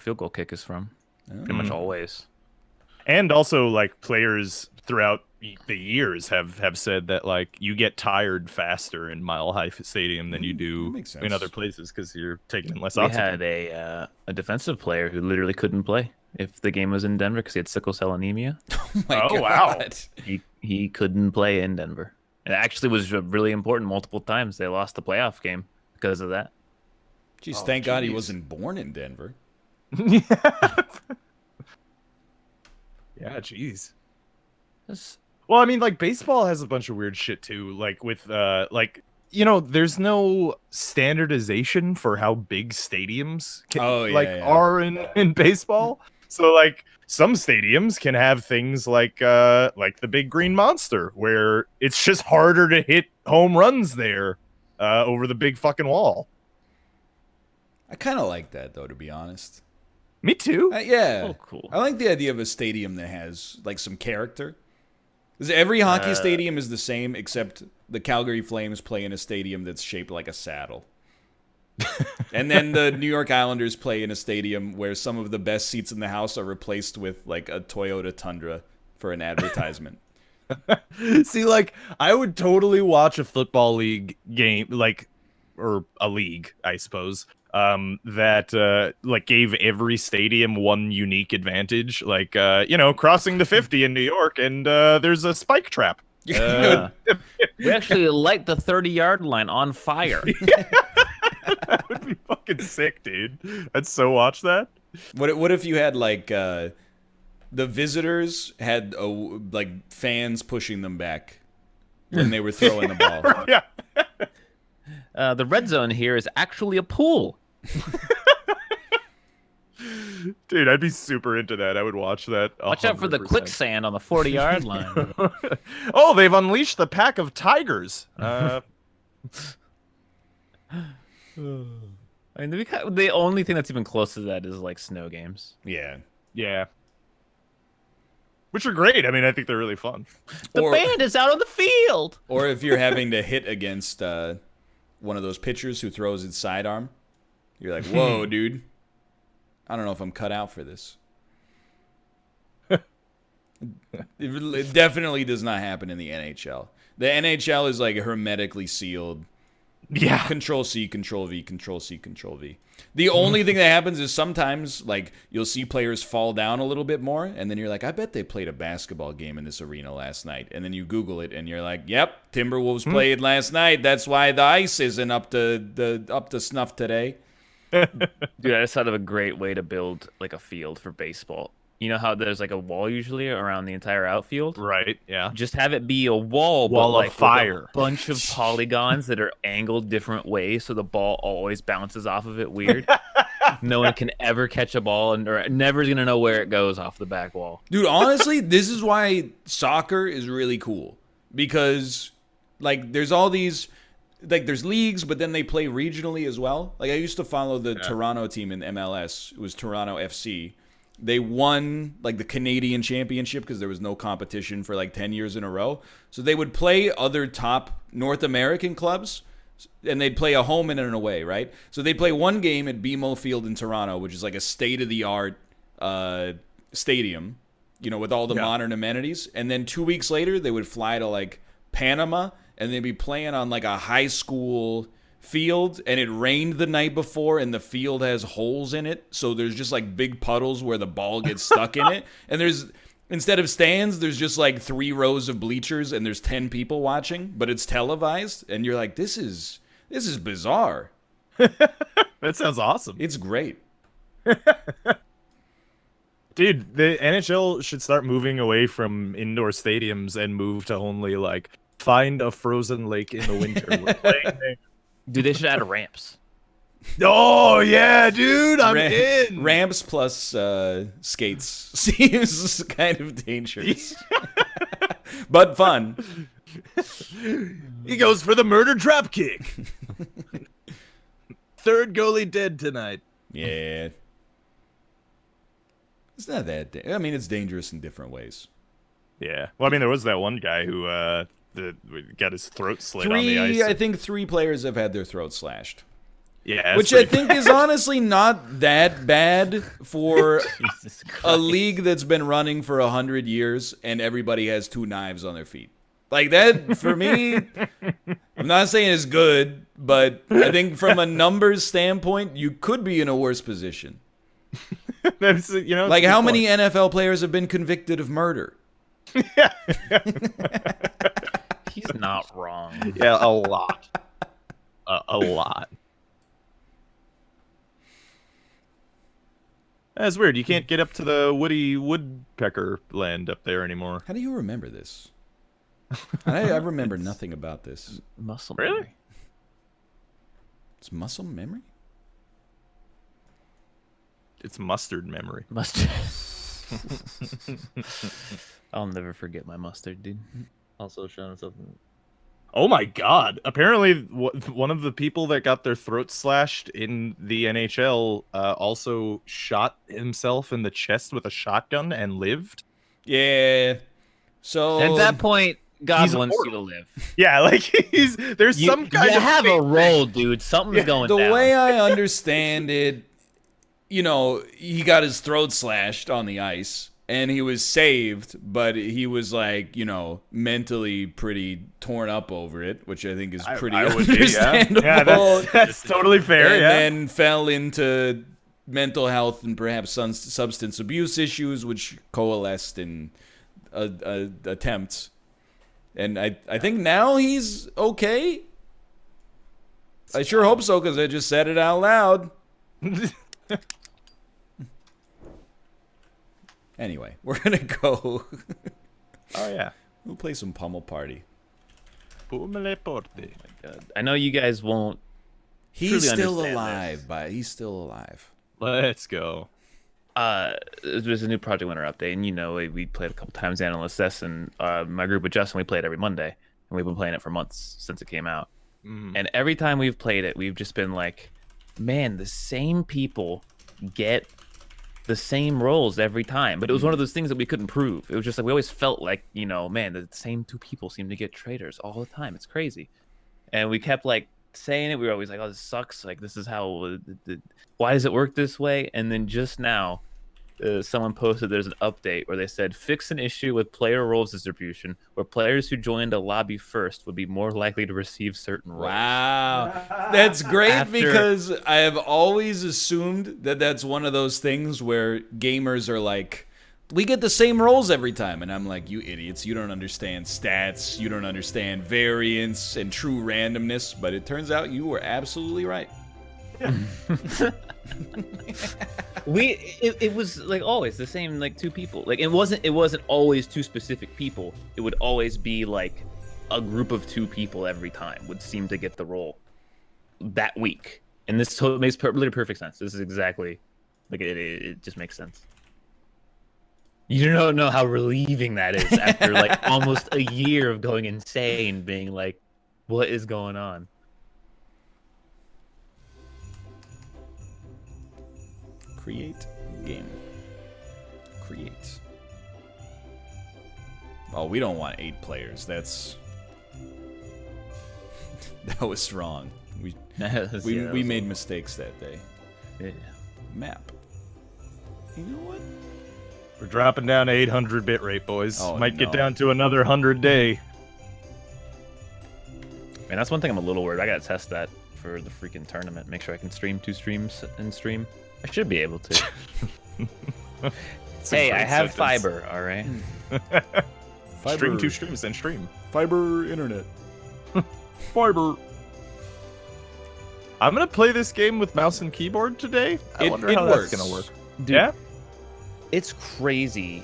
field goal kick is from. Pretty much always. And also, like, players throughout the years have said that like you get tired faster in Mile High Stadium than you do in other places because you're taking in less oxygen. We had a defensive player who literally couldn't play if the game was in Denver because he had sickle cell anemia. Oh my God. Wow! He couldn't play in Denver. It actually was really important multiple times. They lost the playoff game because of that. Jeez, thank God he wasn't born in Denver. Yeah, jeez. Well, I mean, like, baseball has a bunch of weird shit, too. Like, with, there's no standardization for how big stadiums are in baseball. So, like, some stadiums can have things like the Big Green Monster, where it's just harder to hit home runs there over the big fucking wall. I kind of like that, though, to be honest. Me too. Yeah. Oh, cool. I like the idea of a stadium that has, like, some character. Because every hockey stadium is the same, except the Calgary Flames play in a stadium that's shaped like a saddle. And then the New York Islanders play in a stadium where some of the best seats in the house are replaced with, like, a Toyota Tundra for an advertisement. See, like, I would totally watch a football league game, like, or a league, I suppose, that like gave every stadium one unique advantage, like crossing the 50 in New York, and there's a spike trap. We actually light the 30-yard line on fire. That would be fucking sick, dude. I'd so watch that. What if you had like the visitors had like fans pushing them back when they were throwing the ball? Yeah. The red zone here is actually a pool. Dude, I'd be super into that. I would watch that. 100%. Watch out for the quicksand on the 40-yard line. Oh, they've unleashed the pack of tigers. I mean, the only thing that's even close to that is like snow games. Yeah. Yeah. Which are great. I mean, I think they're really fun. The band is out on the field. Or if you're having to hit against one of those pitchers who throws his sidearm, you're like, whoa, dude. I don't know if I'm cut out for this. It definitely does not happen in the NHL. The NHL is like hermetically sealed. Yeah. Control C, Control V, Control C, Control V. The only thing that happens is sometimes like you'll see players fall down a little bit more, and then you're like, I bet they played a basketball game in this arena last night. And then you Google it, and you're like, yep, Timberwolves played last night. That's why the ice isn't up to snuff today. Dude, I just thought of a great way to build like a field for baseball. You know how there's like a wall usually around the entire outfield? Right. Yeah. Just have it be a wall, but Wall of like with fire. a bunch of polygons that are angled different ways, so the ball always bounces off of it weird. No one can ever catch a ball, and or never gonna know where it goes off the back wall. Dude, honestly, this is why soccer is really cool. Because, like, there's all these... Like, there's leagues, but then they play regionally as well. Like, I used to follow the Toronto team in MLS. It was Toronto FC. They won, like, the Canadian Championship because there was no competition for, like, 10 years in a row. So they would play other top North American clubs, and they'd play a home and an away, right? So they'd play one game at BMO Field in Toronto, which is, like, a state-of-the-art stadium, you know, with all the modern amenities. And then 2 weeks later, they would fly to, like, Panama, and they'd be playing on, like, a high school field, and it rained the night before, and the field has holes in it, so there's just, like, big puddles where the ball gets stuck in it. And there's, instead of stands, there's just, like, 3 rows of bleachers, and there's 10 people watching, but it's televised, and you're like, this is bizarre. That sounds awesome. It's great. Dude, the NHL should start moving away from indoor stadiums and move to only, like, find a frozen lake in the winter. We're playing there. Dude, they should add ramps. Oh, yeah, dude, I'm in. Ramps plus skates seems kind of dangerous. But fun. He goes for the murder drop kick. Third goalie dead tonight. Yeah. It's not that... I mean, it's dangerous in different ways. Yeah. Well, I mean, there was that one guy who got his throat slit on the ice. I think 3 players have had their throats slashed. Yeah, which I think is honestly not that bad for Jesus Christ. a league that's been running for 100 years and everybody has 2 knives on their feet. Like that, for me, I'm not saying it's good, but I think from a numbers standpoint, you could be in a worse position. That's, you know, Like how many NFL players have been convicted of murder? He's not wrong. Yeah, a lot. A lot. That's weird. You can't get up to the woody woodpecker land up there anymore. How do you remember this? I remember nothing about this. Muscle Really? memory. It's muscle memory? It's mustard memory. Mustard. I'll never forget my mustard, dude. Also showing us up. Oh my god. Apparently, one of the people that got their throat slashed in the NHL also shot himself in the chest with a shotgun and lived. Yeah. So At that point, God He's wants you to immortal. live. Yeah, like there's some kind you of have a fate. role, dude. Something's going the down. way I understand it, you know, he got his throat slashed on the ice and he was saved, but he was like, you know, mentally pretty torn up over it, which I think is pretty I would be, understandable. yeah, that's totally fair. And Yeah. then fell into mental health and perhaps substance abuse issues, which coalesced in attempts. And I think now he's okay. I sure hope so, because I just said it out loud. Anyway, we're going to go. Oh yeah. We'll play some Pummel Party. Pummel Party. God. I know you guys won't. He's Truly still understand alive, but he's still alive. Let's go. There's a new Project Winter update, and you know we played a couple times Analyst S, and my group with Justin, we played every Monday, and we've been playing it for months since it came out. And every time we've played it, we've just been like, man, the same people get the same roles every time. But it was one of those things that we couldn't prove. It was just like we always felt like, you know, man, the same 2 people seem to get traitors all the time. It's crazy. And we kept like saying it. We were always like, oh, this sucks. Like, this is how why does it work this way? And then just now someone posted there's an update where they said fix an issue with player roles distribution where players who joined a lobby first would be more likely to receive certain roles. Wow. That's great After- because I have always assumed that that's one of those things where gamers are like, we get the same roles every time. And I'm like, you idiots, you don't understand stats, you don't understand variance and true randomness. But it turns out you were absolutely right. It was like always the same, like 2 people. Like it wasn't always 2 specific people. It would always be like a group of 2 people every time would seem to get the role that week. And this makes literally perfect sense. This is exactly like it just makes sense. You don't know how relieving that is after like almost a year of going insane, being like, what is going on? Create game. Create. Oh, we don't want 8 players. That was wrong. We made mistakes that day. Yeah. Map. You know what? We're dropping down to 800 bitrate, boys. Oh, Might get no. down to another 100 day. Man, that's one thing I'm a little worried. I gotta test that for the freaking tournament. Make sure I can stream 2 streams in stream. I should be able to. Hey, I have fiber, all right? Stream 2 streams, then stream. Fiber internet. Fiber. I'm gonna play this game with mouse and keyboard today. I wonder how works. that's gonna work. Dude, Yeah? it's crazy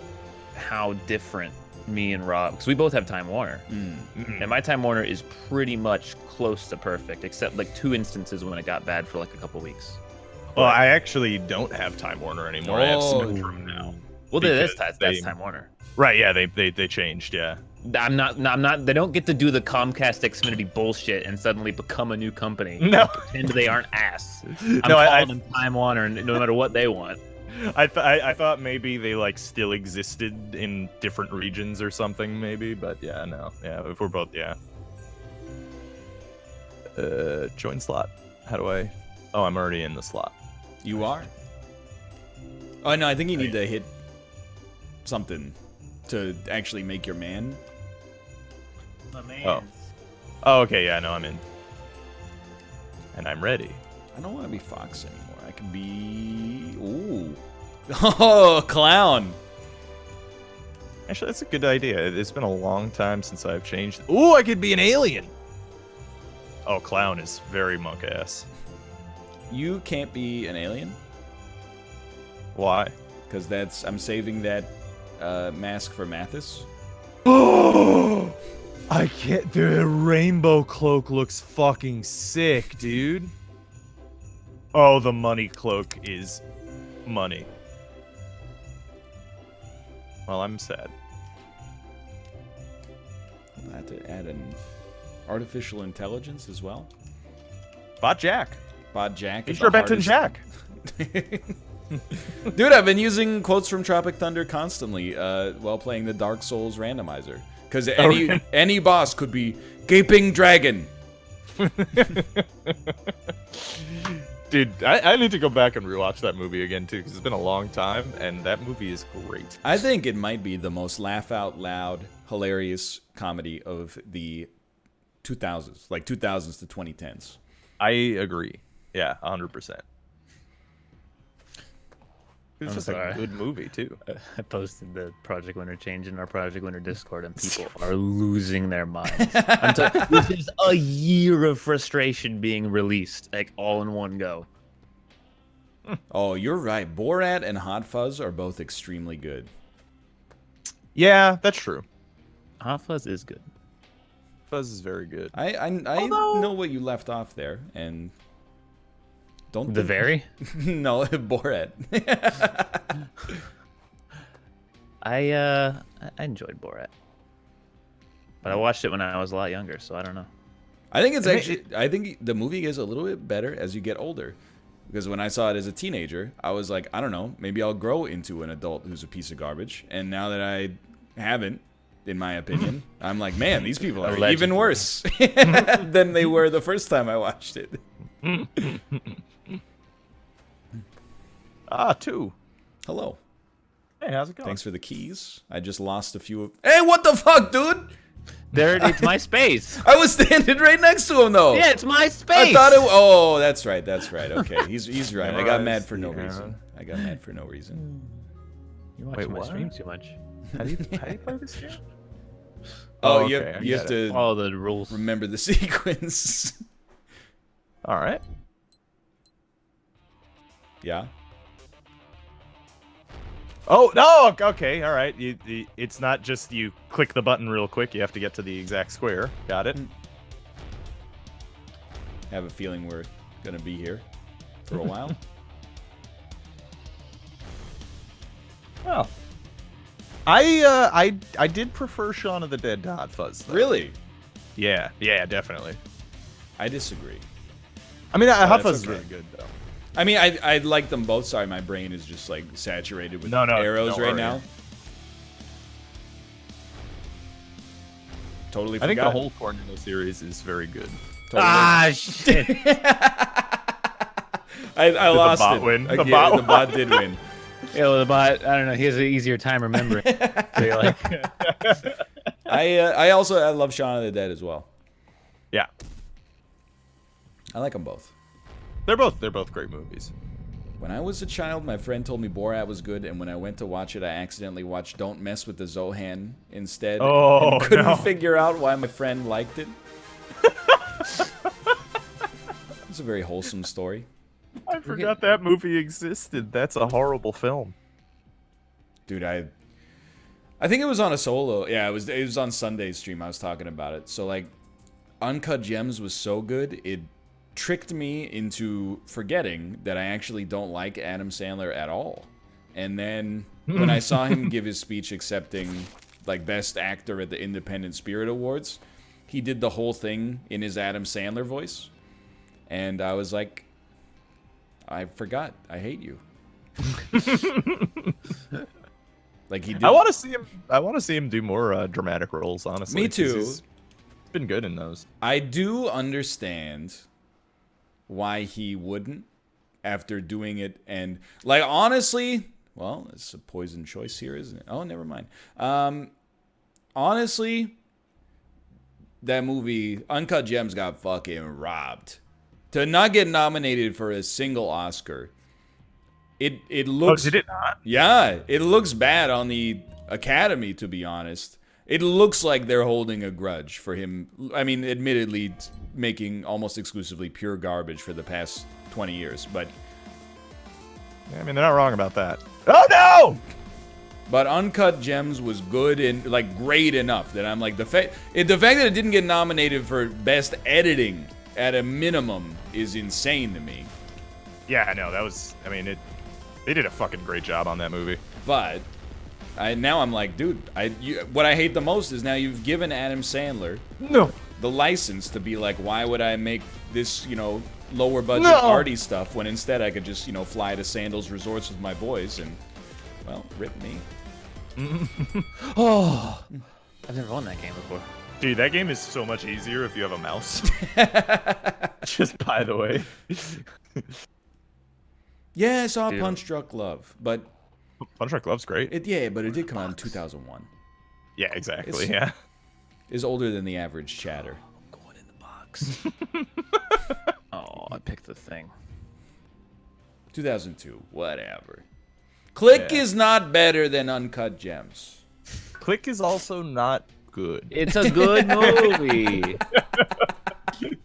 how different me and Rob, because we both have Time Warner, and my Time Warner is pretty much close to perfect, except like 2 instances when it got bad for like a couple weeks. Well, I actually don't have Time Warner anymore. I have Spectrum now. Well, Because that's they- Time Warner. Right, yeah, they changed, yeah. I'm not. They don't get to do the Comcast Xfinity bullshit and suddenly become a new company. No. Pretend they aren't ass. I'm No, calling them Time Warner, no matter what they want. I thought maybe they like still existed in different regions or something, maybe, but yeah, no, yeah, if we're both, yeah. Join slot. How do I? Oh, I'm already in the slot. You are? Oh, no, I think you need to hit something to actually make your man. Oh. Oh, okay, yeah, no, I'm in. And I'm ready. I don't want to be Fox anymore. I can be... Ooh. Oh, clown. Actually, that's a good idea. It's been a long time since I've changed. Ooh, I could be an alien. Oh, clown is very monk ass. You can't be an alien, Why? because that's... I'm saving that mask for Mathis. Oh, I can't. The rainbow cloak looks fucking sick, dude. Oh, the money cloak is money. Well, I'm sad. I'll have to add an artificial intelligence as well. Bot Jack. Bot Jack. is It's your the Benton hardest- Jack. Dude, I've been using quotes from Tropic Thunder constantly while playing the Dark Souls randomizer. Because any boss could be Gaping Dragon. Dude, I need to go back and rewatch that movie again, too, because it's been a long time, and that movie is great. I think it might be the most laugh-out-loud, hilarious comedy of the 2000s. Like 2000s to 2010s. I agree. Yeah, 100%. It's I'm just sorry. a good movie, too. I posted the Project Winter change in our Project Winter Discord, and people are losing their minds. This is a year of frustration being released, like all in one go. Oh, you're right. Borat and Hot Fuzz are both extremely good. Yeah, that's true. Hot Fuzz is good. Fuzz is very good. I know what you left off there, and don't The think- Very? No, Borat. I enjoyed Borat, but I watched it when I was a lot younger, so I don't know. I think it's actually. I think the movie gets a little bit better as you get older, because when I saw it as a teenager, I was like, I don't know, maybe I'll grow into an adult who's a piece of garbage. And now that I haven't, in my opinion, I'm like, man, these people are even Allegedly. worse than they were the first time I watched it. Ah, 2. Hello. Hey, how's it going? Thanks for the keys. I just lost a few of. Hey, what the fuck, dude? There, it's my space. I was standing right next to him, though. Yeah, it's my space. I thought it. Oh, that's right. That's right. Okay, he's right. I got mad for no Yeah. reason. I got mad for no reason. You watch Wait, my what? stream too much. How do you play this game? Oh, Oh, you okay, have, I you have get it. to Follow the rules. remember the sequence. All right. Yeah. Oh no! Okay, all right. It's not just you click the button real quick. You have to get to the exact square. Got it. I have a feeling we're gonna be here for a while. Well, I did prefer Shaun of the Dead to Hot Fuzz. Though. Really? Yeah, definitely. I disagree. I mean, Hot Fuzz is okay. really good though. I mean, I like them both. Sorry, my brain is just like saturated with arrows right now. Totally forgot. I think the whole Cornetto series is very good. Totally. Ah, shit. I lost the bot it. win? The bot bot did win. Yeah, well, the bot, I don't know. He has an easier time remembering. So like, I love Shaun of the Dead as well. Yeah, I like them both. they're both great movies. When I was a child, my friend told me Borat was good, and when I went to watch it, I accidentally watched Don't Mess with the Zohan instead. Oh, and couldn't no. figure out why my friend liked it. It's a very wholesome story. I forgot that movie existed. That's a horrible film. Dude, I think it was on a solo. Yeah, it was on Sunday's stream. I was talking about it. So like, Uncut Gems was so good, it tricked me into forgetting that I actually don't like Adam Sandler at all. And then when I saw him give his speech accepting like Best Actor at the Independent Spirit Awards, he did the whole thing in his Adam Sandler voice. And I was like, I forgot. I hate you. Like he did. I want to see him do more dramatic roles. Honestly, Me too. He's been good in those. I do understand why he wouldn't after doing it, and like honestly, well, it's a poison choice here, isn't it? Oh, never mind. Honestly, that movie Uncut Gems got fucking robbed. To not get nominated for a single Oscar. It looks. Oh, did it not? Yeah, it looks bad on the Academy, to be honest. It looks like they're holding a grudge for him. I mean, admittedly, making almost exclusively pure garbage for the past 20 years, but... Yeah, I mean, they're not wrong about that. Oh, no! But Uncut Gems was good and, like, great enough that I'm like, the fact that it didn't get nominated for Best Editing, at a minimum, is insane to me. Yeah, I know. That was... I mean, they did a fucking great job on that movie. But... now I'm like, dude, what I hate the most is now you've given Adam Sandler the license to be like, why would I make this, lower budget arty stuff when instead I could just, fly to Sandals Resorts with my boys and, well, rip me. oh, I've never won that game before. Dude, that game is so much easier if you have a mouse. Just by the way. Yeah, I saw Punch Drunk Love, but... Punch Drunk Love's great. But it did come out in 2001. Yeah, exactly, yeah. It's older than the average chatter. I'm going in the box. Oh, I picked the thing. 2002, whatever. Click is not better than Uncut Gems. Click is also not good. It's a good movie.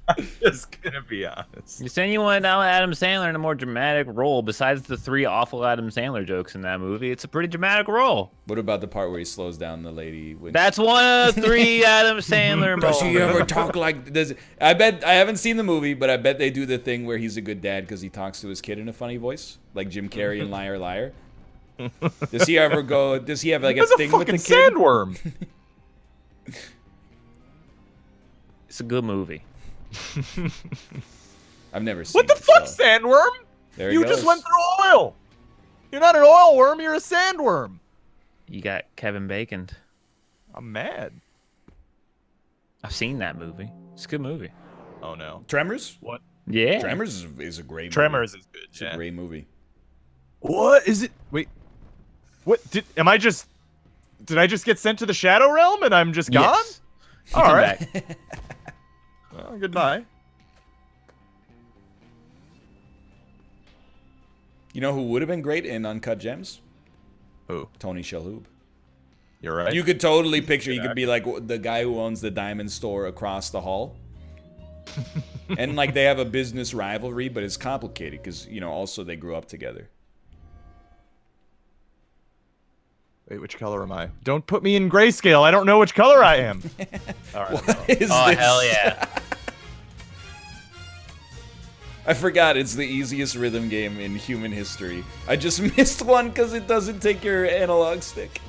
I'm just gonna be honest. You saying you wanted Adam Sandler in a more dramatic role besides the 3 awful Adam Sandler jokes in that movie? It's a pretty dramatic role. What about the part where he slows down the lady? That's one of the 3 Adam Sandler moments. Does she ever talk like... I haven't seen the movie, but I bet they do the thing where he's a good dad because he talks to his kid in a funny voice, like Jim Carrey in Liar Liar. Does he ever go... Does he have like a thing with the kid? Sandworm. It's a good movie. I've never seen What the it, fuck, so. sandworm? There You he goes. just went through oil. You're not an oil worm, you're a sandworm. You got Kevin Bacon. I'm mad. I've seen that movie. It's a good movie. Oh no. Tremors? What? Yeah. Tremors is a great movie. Tremors is good. It's a great movie. What is it? Wait. What did I just get sent to the Shadow Realm and I'm just gone? Yes. All Come right. back. Well, goodbye. You know who would have been great in Uncut Gems? Who? Tony Shalhoub. You're right. You could totally picture, you could be like the guy who owns the diamond store across the hall. And like they have a business rivalry, but it's complicated because also they grew up together. Wait, which color am I? Don't put me in grayscale. I don't know which color I am. All right. What is Oh, this? hell yeah. I forgot it's the easiest rhythm game in human history. I just missed one because it doesn't take your analog stick.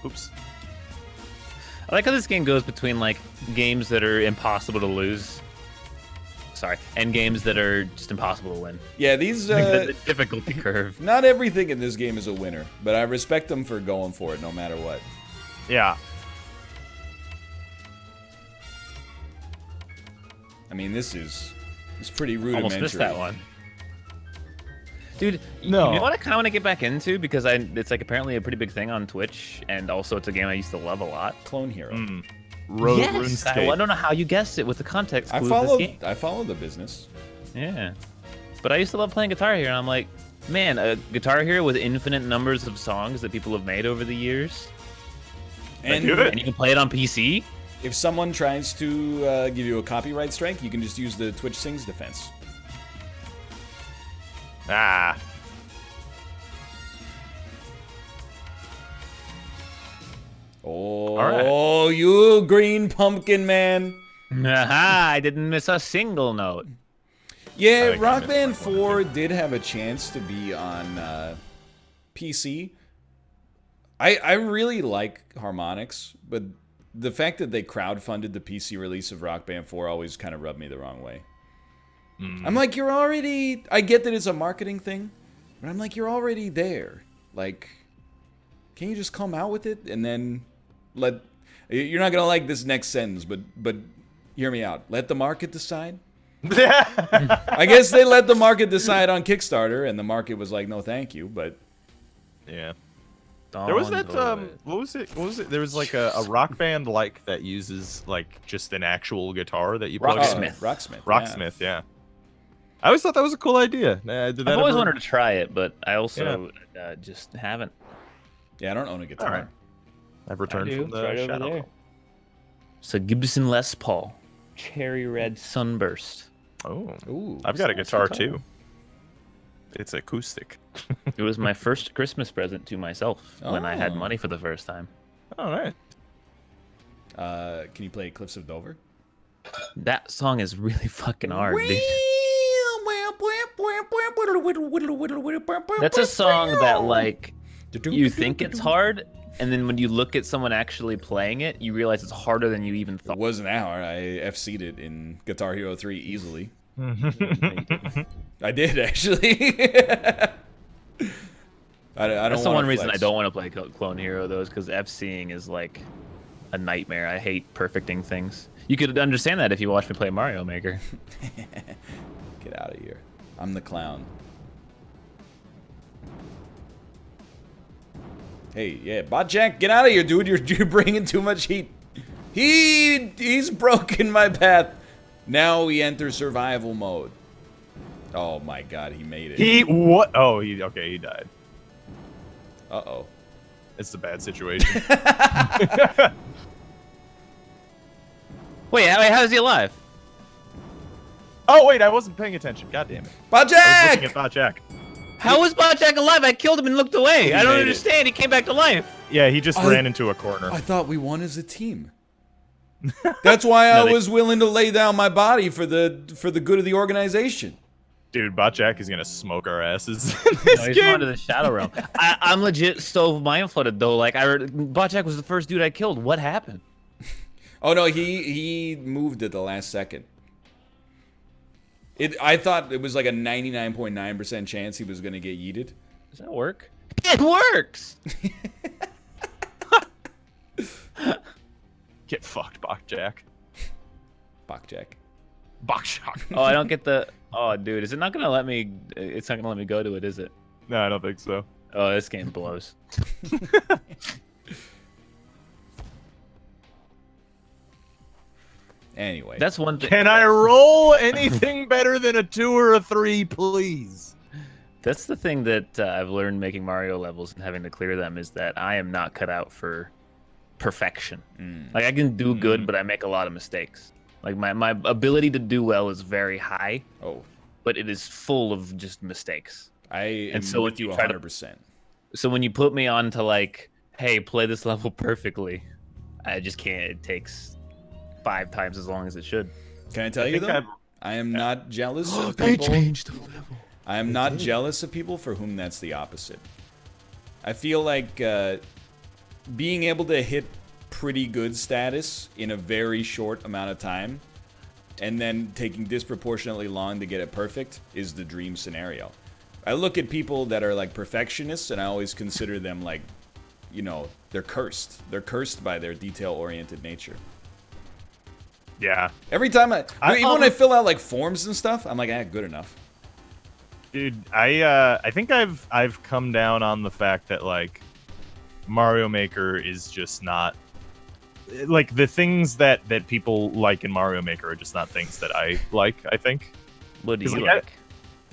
Oops. I like how this game goes between like games that are impossible to lose. Sorry, and games that are just impossible to win. Yeah, these The difficulty curve. not everything in this game is a winner, but I respect them for going for it no matter what. Yeah. I mean, it's pretty rudimentary. Almost missed that one. Dude, No. you know what I kind of want to get back into because it's like apparently a pretty big thing on Twitch, and also it's a game I used to love a lot. Clone Hero. Yes, I don't know how you guessed it with the context clue of this game. I follow the business. Yeah, but I used to love playing Guitar Hero, and I'm like, man, a Guitar Hero with infinite numbers of songs that people have made over the years, And do it. and you can play it on PC. if someone tries to give you a copyright strike, you can just use the Twitch Sings defense. Ah. Oh, right. you green pumpkin man. Aha, I didn't miss a single note. Yeah, think I Rock missed Band that one, 4 did have a chance to be on PC. I really like harmonics, but the fact that they crowdfunded the PC release of Rock Band 4 always kind of rubbed me the wrong way. I'm like, you're already... I get that it's a marketing thing, but I'm like, you're already there. Like, can you just come out with it and then let... You're not going to like this next sentence, but hear me out. Let the market decide. I guess they let the market decide on Kickstarter, and the market was like, no, thank you, but... Yeah. There was that what was it? There was like a rock band like that uses like just an actual guitar that you plug in. Rocksmith. Rocksmith, yeah. I always thought that was a cool idea. Did that I've always ever- wanted to try it, but I also just haven't. Yeah, I don't own a guitar. All right. I've returned from the shadow. So Gibson Les Paul, Cherry Red Sunburst. Oh, Ooh, I've got a nice guitar guitar. too. It's acoustic. It was my first Christmas present to myself when I had Oh. money for the first time. All right. Can you play Cliffs of Dover? That song is really fucking hard, dude. That's a song that like you think it's hard, and then when you look at someone actually playing it, you realize it's harder than you even It thought. wasn't that hard. I FC'd it in Guitar Hero 3 easily. I did, actually. I don't That's the wanna one reason I flex. don't want to play Clone Hero, though, is because FCing is like a nightmare. I hate perfecting things. You could understand that if you watched me play Mario Maker. Get out of here. I'm the clown. Hey, yeah, Bot Jack, get out of here, dude. You're bringing too much heat. He's broken my path. Now we enter survival mode. Oh my god, he made it. He what? Oh, he died. Uh-oh. It's a bad situation. Wait, how is he alive? Oh wait, I wasn't paying attention. God damn it. Bot I was looking Jack! at Thought Jack. How was Botjack alive? I killed him and looked away. I don't made it. understand. He came back to life. Yeah, he just I- ran into a corner. I thought we won as a team. That's why I was willing to lay down my body for the good of the organization. Dude, Bot Jack is gonna smoke our asses in this No, he's game. going to the Shadow Realm. I'm legit so mind-flooded, though. Like, Botjack was the first dude I killed. What happened? Oh no, he moved at the last second. I thought it was like a 99.9% chance he was gonna get yeeted. Does that work? It works! Get fucked, Bot Jack. Bot Jack. Bot Jack. Oh, I don't get the... Oh, dude, is it not going to let me... It's not going to let me go to it, is it? No, I don't think so. Oh, this game blows. Anyway, That's one thing. Can I roll anything better than a 2 or a 3, please? That's the thing that I've learned making Mario levels and having to clear them is that I am not cut out for perfection. Like I can do good, but I make a lot of mistakes. Like my ability to do well is very high. Oh, but it is full of just mistakes. I am and so with you 100%. So when you put me on to like, hey, play this level perfectly, I just can't. It takes 5 times as long as it should. Can I tell you though? I am not jealous of people. They changed the level. I am not jealous of people for whom that's the opposite. I feel like being able to hit pretty good status in a very short amount of time and then taking disproportionately long to get it perfect is the dream scenario. I look at people that are like perfectionists and I always consider them like, you know, they're cursed. They're cursed by their detail-oriented nature. Yeah. Every time even when I fill out like forms and stuff, I'm like, good enough. Dude, I think I've come down on the fact that like Mario Maker is just not like the things that people like in Mario Maker are just not things that I like. I think. What do you like? like?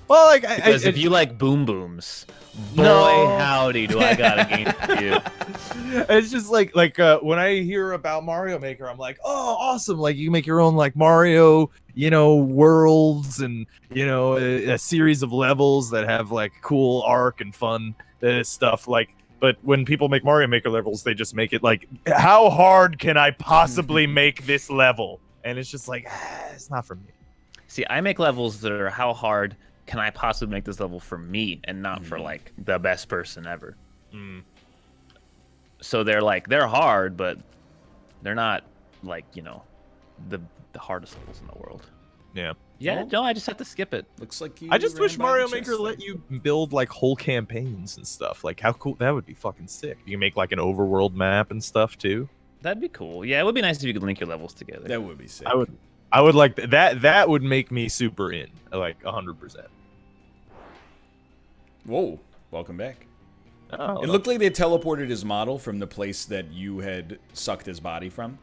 Well, like because if you like boom booms, boy howdy, do I got a game for you. It's just like when I hear about Mario Maker, I'm like, oh, awesome! Like you make your own like Mario, you know, worlds and you know a series of levels that have like cool arc and fun stuff. Like, but when people make Mario Maker levels, they just make it like, how hard can I possibly make this level? And it's just like, it's not for me. See, I make levels that are how hard can I possibly make this level for me and not for like the best person ever. So they're hard, but they're not like, you know, the hardest levels in the world. Yeah. Yeah, no, I just have to skip it. Looks like you I just ran wish by Mario the Maker chest let there. you build like whole campaigns and stuff. Like how cool that would be fucking sick. You can make like an overworld map and stuff too. That'd be cool. Yeah, it would be nice if you could link your levels together. That would be sick. I would like that. That would make me super in, like 100%. Whoa, welcome back. Oh, It looked like they teleported his model from the place that you had sucked his body from.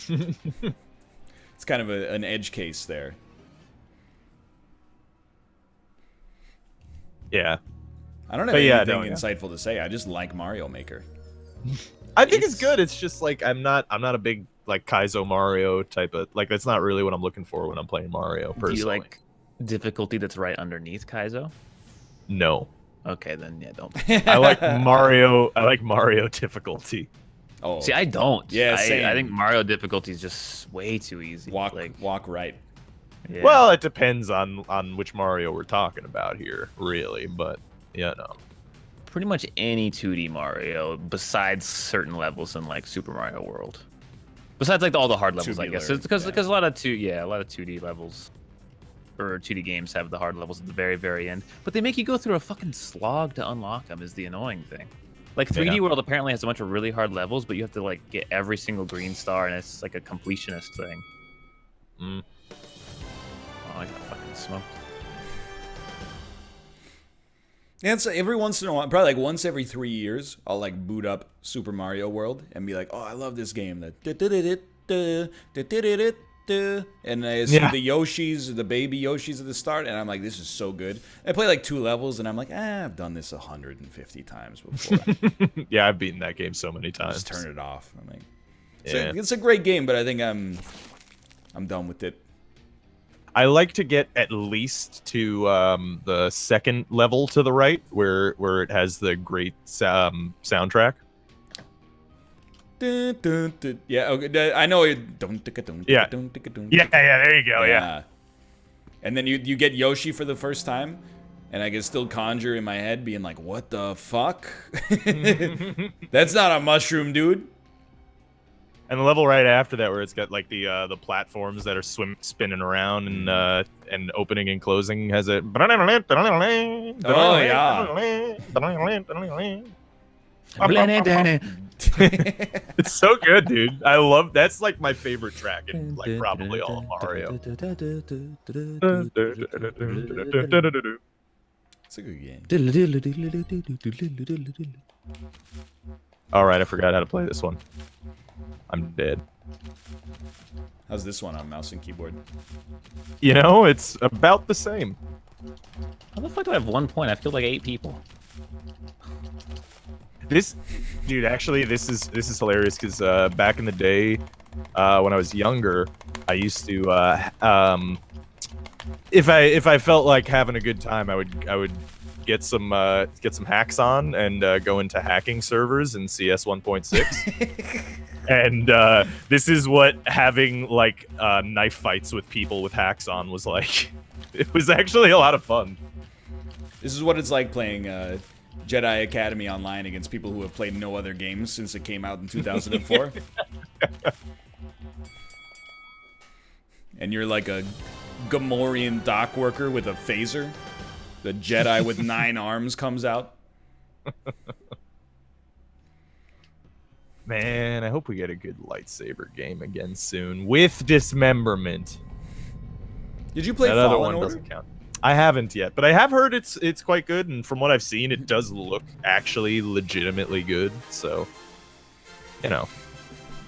It's kind of an edge case there. yeah. I don't have But yeah, anything no, yeah. insightful to say. I just like Mario Maker. I think it's good. It's just like I'm not a big like Kaizo Mario type of like. That's not really what I'm looking for when I'm playing Mario. Personally, Do you like difficulty that's right underneath Kaizo? No. Okay, then yeah, don't. I like Mario. I like Mario difficulty. Oh, See, I don't. Yeah, I same. think Mario difficulty is just way too easy. walk like, right. yeah. Well, it depends on which Mario we're talking about here, really. But yeah, no. pretty much any 2D Mario besides certain levels in like Super Mario World. Besides like all the hard levels, I guess, Tubular, because a lot of 2D levels or 2D games have the hard levels at the very, very end. But they make you go through a fucking slog to unlock them is the annoying thing. Like 3D Yeah. World apparently has a bunch of really hard levels, but you have to like get every single green star, and it's like a completionist thing. Mm. Oh, I got fucking smoked. Yeah, it's every once in a while, probably like once every 3 years, I'll like boot up Super Mario World and be like, "Oh, I love this game." And I see the Yoshis, the baby Yoshis at the start, and I'm like, "This is so good." I play like 2 levels, and I'm like, "I've done this 150 times before." Yeah, I've beaten that game so many times. Just turn it off. I'm like, Yeah. it's a great game, but I think I'm done with it. I like to get at least to the second level to the right, where it has the great soundtrack. Dun, dun, dun. Yeah, okay, I know. Yeah, there you go. Yeah. And then you get Yoshi for the first time, and I can still conjure in my head being like, "What the fuck? That's not a mushroom, dude." And the level right after that, where it's got like the platforms that are spinning around and opening and closing, has a It's so good, dude. I love that's like my favorite track in like probably all of Mario. It's a good game. All right, I forgot how to play this one. I'm dead. How's this one on mouse and keyboard? You know, it's about the same. How the fuck do I have 1 point? I feel like 8 people. This Dude, actually, this is hilarious because back in the day, when I was younger, I used to if I felt like having a good time, I would get some hacks on and go into hacking servers in CS 1.6. And this is what having like knife fights with people with hacks on was like. It was actually a lot of fun. This is what it's like playing Jedi Academy online against people who have played no other games since it came out in 2004. And you're like a Gamorrean dock worker with a phaser. The Jedi with 9 arms comes out. Man, I hope we get a good lightsaber game again soon with dismemberment. Did you play that other Fallen one Order? doesn't count. I haven't yet, but I have heard it's quite good, and from what I've seen, it does look actually legitimately good. So, you know,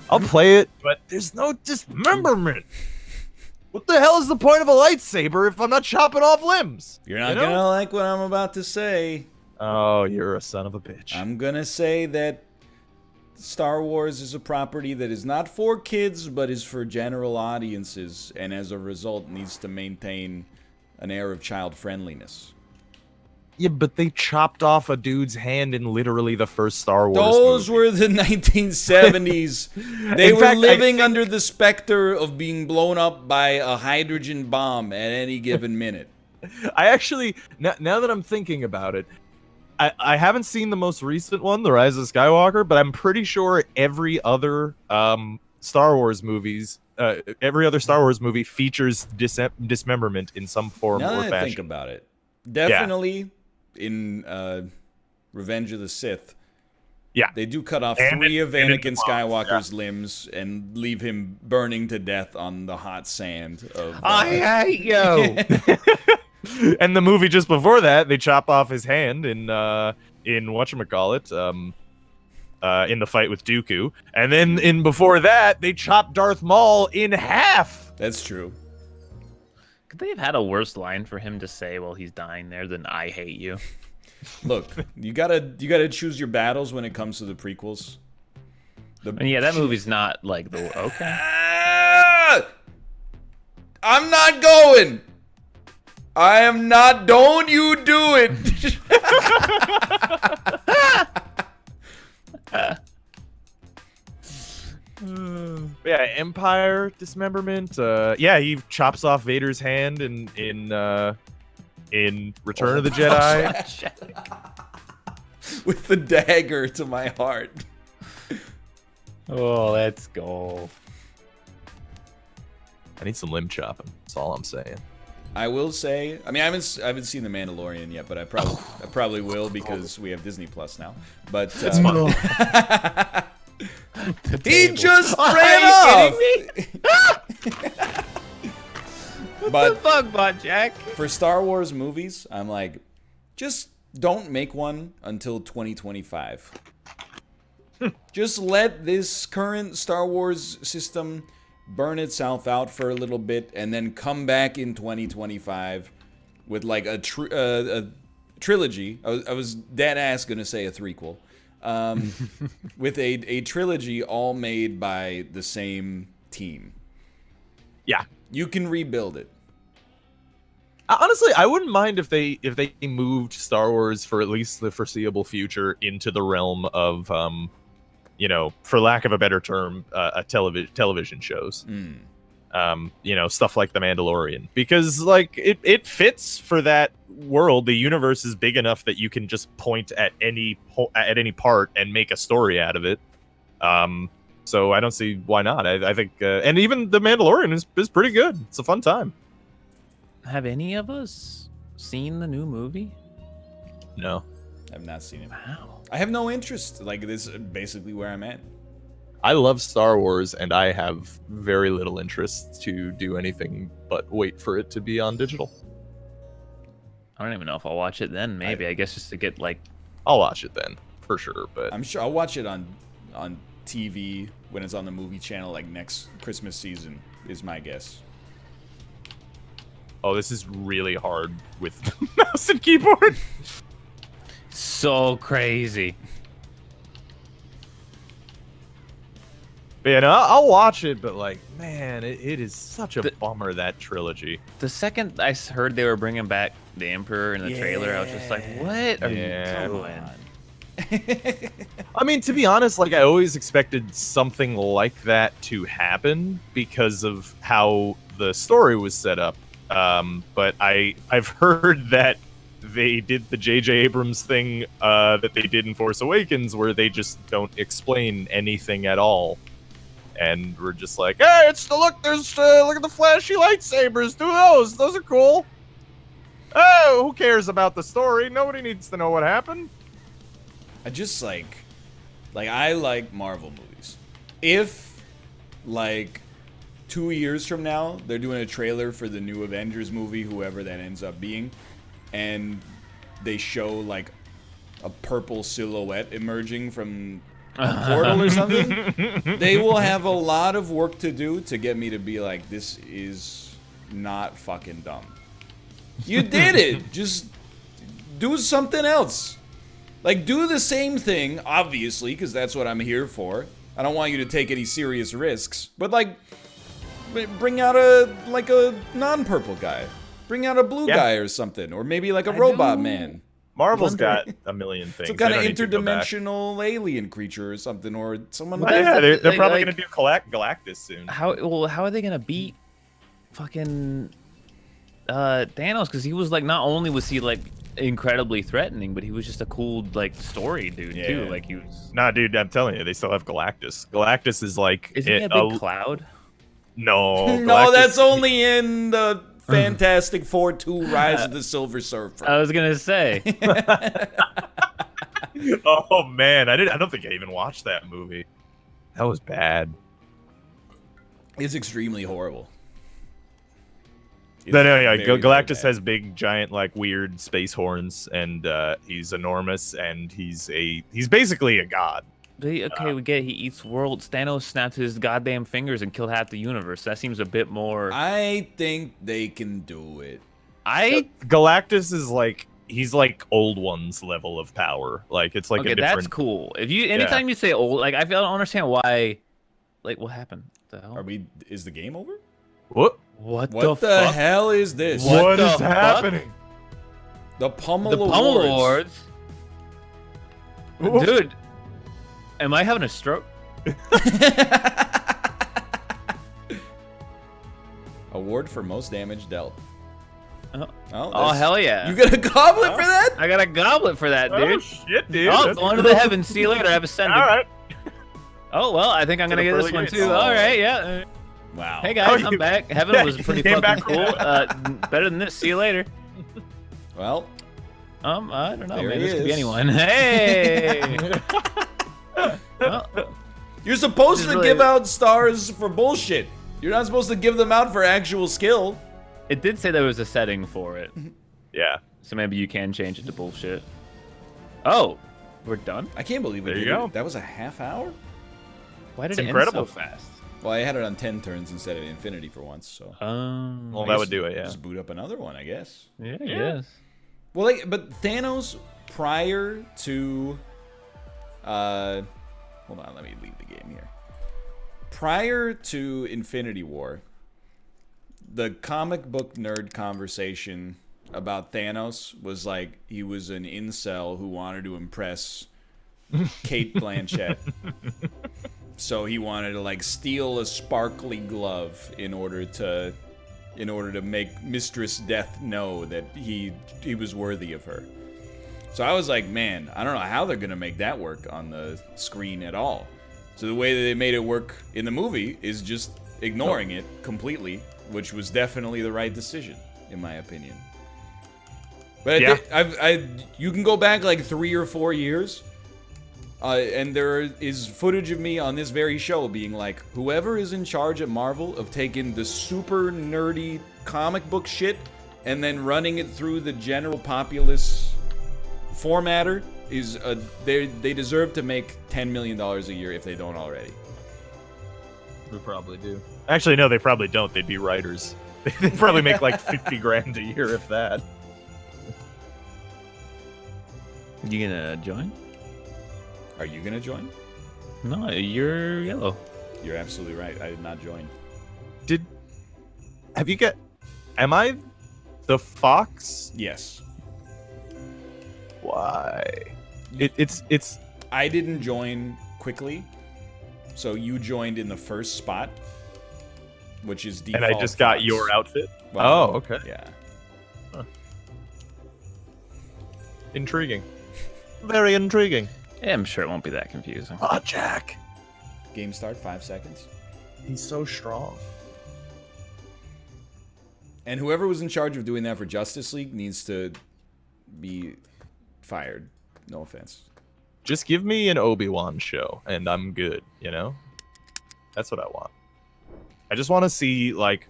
I'll play it, but there's no dismemberment. What the hell is the point of a lightsaber if I'm not chopping off limbs? You're not gonna like what I'm about to say. Oh, you're a son of a bitch. I'm gonna say that Star Wars is a property that is not for kids, but is for general audiences, and as a result needs to maintain an air of child friendliness. Yeah, but they chopped off a dude's hand in literally the first Star Wars Those movie. were the 1970s. They In were fact, living under the specter of being blown up by a hydrogen bomb at any given minute. I actually, now that I'm thinking about it, I haven't seen the most recent one, The Rise of Skywalker, but I'm pretty sure every other Star Wars movie features dismemberment in some form Now or that I think fashion. about it, definitely in Revenge of the Sith, Yeah, they do cut off And 3 of and Anakin Skywalker's limbs and leave him burning to death on the hot sand of... I hate you. And the movie just before that, they chop off his hand in whatchamacallit, in the fight with Dooku, and then before that, they chop Darth Maul in half. That's true. Could they have had a worse line for him to say while he's dying there than "I hate you"? Look, you gotta choose your battles when it comes to the prequels. And yeah, that movie's not like the okay. Ah! I'm not going. I am not. Don't you do it. Yeah, Empire dismemberment. Yeah, he chops off Vader's hand in Return of the Jedi. With the dagger to my heart. Oh, let's go. I need some limb chopping. That's all I'm saying. I will say, I mean, I haven't seen The Mandalorian yet, but I probably will because we have Disney Plus now. But It's fun. He just Are ran you off. kidding What But the fuck, Bot Jack? for Star Wars movies, I'm like, just don't make one until 2025. Just let this current Star Wars system burn itself out for a little bit, and then come back in 2025 with like a trilogy. I was dead ass gonna say a threequel, with a trilogy all made by the same team. Yeah. You can rebuild it. Honestly, I wouldn't mind if they moved Star Wars for at least the foreseeable future into the realm of, you know, for lack of a better term, television shows. You know, stuff like The Mandalorian, because like it fits for that world. The universe is big enough that you can just point at any part and make a story out of it. So I don't see why not. I think, and even The Mandalorian is pretty good. It's a fun time. Have any of us seen the new movie? No. I've not seen it. Wow. I have no interest. Like, this is basically where I'm at. I love Star Wars, and I have very little interest to do anything but wait for it to be on digital. I don't even know if I'll watch it then. Maybe I guess just to get like. I'll watch it then, for sure. But I'm sure I'll watch it on TV when it's on the movie channel, like next Christmas season, is my guess. oh, this is really hard with mouse and keyboard. So crazy. But yeah, no, I'll watch it, but like, man, it is such a bummer, that trilogy. The second I heard they were bringing back the Emperor in the trailer, I was just like, what are you doing? I mean, to be honest, like, I always expected something like that to happen because of how the story was set up. But I've heard that they did the J.J. Abrams thing that they did in Force Awakens, where they just don't explain anything at all. And we're just like, hey, it's the look at the flashy lightsabers. Do those. Those are cool. Oh, who cares about the story? Nobody needs to know what happened. I just I like Marvel movies. If, like, 2 years from now, they're doing a trailer for the new Avengers movie, whoever that ends up being, and they show, like, a purple silhouette emerging from a portal or something, they will have a lot of work to do to get me to be like, this is not fucking dumb. You did it! Just do something else. Like, do the same thing, obviously, because that's what I'm here for. I don't want you to take any serious risks. But, like, bring out a non-purple guy. Bring out a blue guy or something. Or maybe, like, a robot man. Marvel's got a million things. Some kind of interdimensional alien creature or something. Or someone... Well, yeah, they're probably going to do Galactus soon. How are they going to beat fucking Thanos? Because he was, like, not only was he, like, incredibly threatening, but he was just a cool, like, story dude too. Like, he was... Nah, dude, I'm telling you, they still have Galactus. Galactus is like... Isn't he a big cloud? No. No, that's only in the Fantastic Four 2 Rise of the Silver Surfer. I was gonna say. Oh man, I don't think I even watched that movie. That was bad. It's extremely horrible. No, Galactus has big, giant, like, weird space horns, and he's enormous, and he's basically a god. We get it. He eats worlds. Thanos snapped his goddamn fingers and killed half the universe. That seems a bit more... I think they can do it. Galactus is like... He's like Old One's level of power. Like, it's like a different... that's cool. Anytime you say old, like, I don't understand why... Like, what happened? What the hell? Is the game over? What? What the fuck? hell is this? What is happening? The Pummel Awards. Dude, am I having a stroke? Award for most damage dealt. Oh, hell yeah. You got a goblet for that? I got a goblet for that, dude. Oh, shit, dude. Oh, going to the heavens. See you later. I've ascended. All right. Oh, well, I think I'm going to get this one, too. All right, yeah. Wow. Hey, guys, I'm back. Heaven was pretty fucking cool. Better than this. See you later. Well. I don't know, man. This could be anyone. Hey! Well, you're supposed to give out stars for bullshit. You're not supposed to give them out for actual skill. It did say there was a setting for it. Yeah. So maybe you can change it to bullshit. Oh, we're done? I can't believe we did it. That was a half hour? Why did it end so fast? Well, I had it on 10 turns instead of infinity for once, so... well, that would do it, yeah. Just boot up another one, I guess. Yeah, I guess. Well, like, but Thanos, prior to... hold on, let me leave the game here. Prior to Infinity War, the comic book nerd conversation about Thanos was like he was an incel who wanted to impress Kate Blanchett. So he wanted to, like, steal a sparkly glove in order to make Mistress Death know that he was worthy of her. So I was like, man, I don't know how they're gonna make that work on the screen at all. So the way that they made it work in the movie is just ignoring it completely, which was definitely the right decision, in my opinion. But you can go back like 3 or 4 years, and there is footage of me on this very show being like, whoever is in charge at Marvel of taking the super nerdy comic book shit and then running it through the general populace formatter is they deserve to make $10 million a year if they don't already. We probably do. Actually, no, they probably don't. They'd be writers. They probably make like 50 grand a year, if that. You gonna join? Are you gonna join? No, you're yellow. You're absolutely right. I did not join. Am I the fox? Yes. Why? It's. I didn't join quickly, so you joined in the first spot, which is default. And I just got fox. your outfit. Well, Oh, okay. Yeah. Intriguing. Very intriguing. Yeah, I'm sure it won't be that confusing. Ah, Jack. Game start, 5 seconds. He's so strong. And whoever was in charge of doing that for Justice League needs to be fired. No offense. Just give me an Obi-Wan show, and I'm good, you know? That's what I want. I just want to see, like,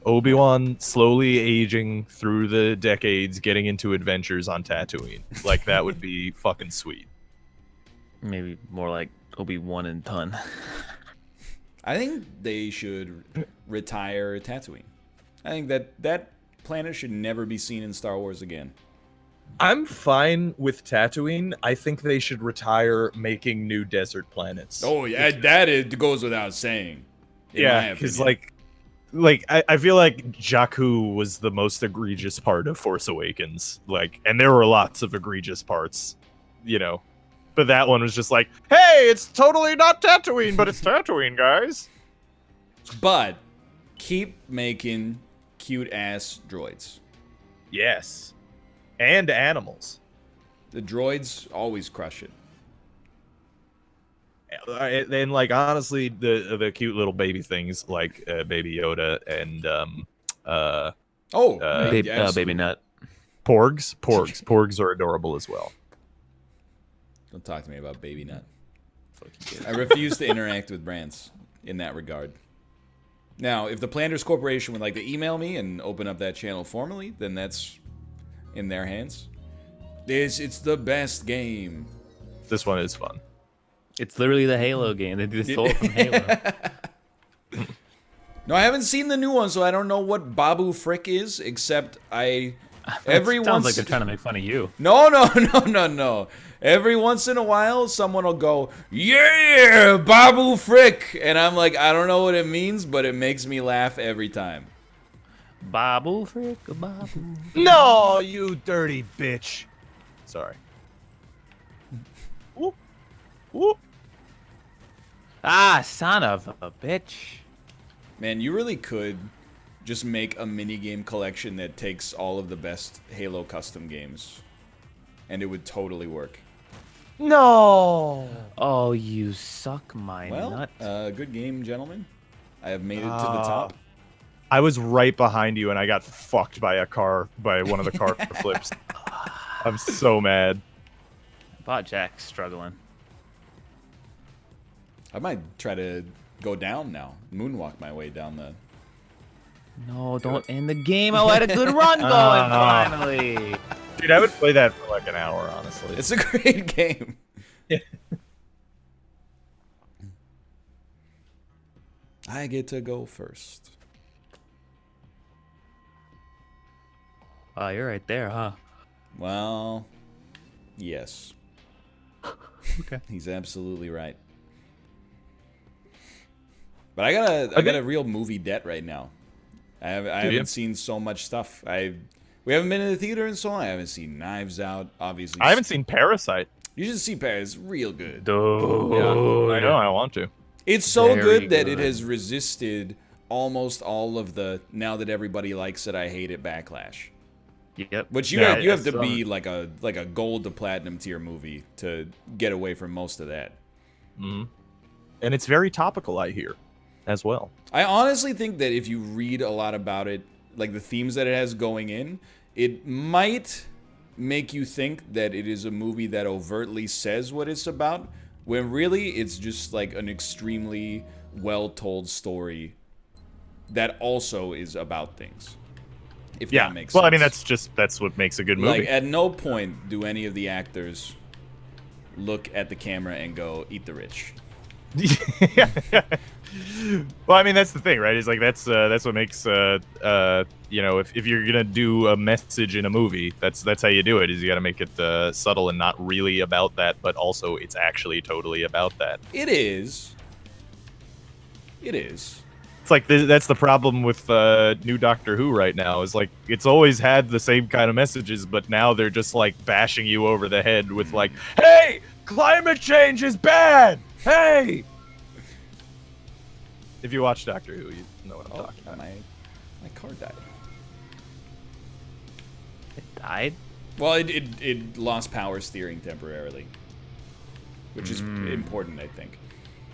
Obi-Wan slowly aging through the decades, getting into adventures on Tatooine. Like, that would be fucking sweet. Maybe more like Obi-Wan and Ton. I think they should retire Tatooine. I think that planet should never be seen in Star Wars again. I'm fine with Tatooine. I think they should retire making new desert planets. Oh, yeah, that goes without saying. Yeah, because, I feel like Jakku was the most egregious part of Force Awakens. Like, and there were lots of egregious parts, you know. But that one was just like, hey, it's totally not Tatooine, but it's Tatooine, guys. But keep making cute-ass droids. Yes. And animals. The droids always crush it. And, like, honestly, the cute little baby things, like Baby Yoda and, Baby Nut. Porgs. Porgs are adorable as well. Don't talk to me about Baby Nut. I refuse to interact with brands in that regard. Now, if the Planters Corporation would like to email me and open up that channel formally, then that's in their hands. It's the best game. This one is fun. It's literally the Halo game. They stole it from Halo. No, I haven't seen the new one, so I don't know what Babu Frick is, except Sounds like they're trying to make fun of you. No. Every once in a while, someone will go, yeah, Babu Frick. And I'm like, I don't know what it means, but it makes me laugh every time. Babu Frick, Babu. No, you dirty bitch. Sorry. Whoop. Whoop. Ah, son of a bitch. Man, you really could just make a minigame collection that takes all of the best Halo custom games. And it would totally work. No. Oh, you suck my nut. Good game, gentlemen. I have made it to the top. I was right behind you, and I got fucked by one of the car flips. I'm so mad. Bot Jack's struggling. I might try to go down now. Moonwalk my way down the... No, don't end the game. I had a good run going finally. Dude, I would play that for like an hour, honestly. It's a great game. Yeah. I get to go first. Oh, you're right there, huh? Well, yes. Okay. He's absolutely right. But I got a real movie debt right now. I haven't seen so much stuff. We haven't been in the theater in so long. I haven't seen Knives Out, obviously. I haven't seen Parasite. You should see Parasite. It's real good. Yeah, I know. I want to. It's so good that it has resisted almost all of the now that everybody likes it, I hate it backlash. Yep. Which you have to be like a gold to platinum tier movie to get away from most of that. Mm-hmm. And it's very topical, I hear, as well. I honestly think that if you read a lot about it, like the themes that it has going in, it might make you think that it is a movie that overtly says what it's about, when really it's just like an extremely well-told story that also is about things. If that makes sense. Well, I mean, that's what makes a good movie. Like, at no point do any of the actors look at the camera and go, eat the rich. Well, I mean, that's the thing, right? Is like that's what makes you know, if you're gonna do a message in a movie, that's how you do it. Is you got to make it subtle and not really about that, but also it's actually totally about that. It is, It is. It's like that's the problem with new Doctor Who right now. Is like it's always had the same kind of messages, but now they're just like bashing you over the head with like, "Hey, climate change is bad. Hey." If you watch Doctor Who, you know what I'm talking about. My car died. It died? Well, it lost power steering temporarily, which is important, I think.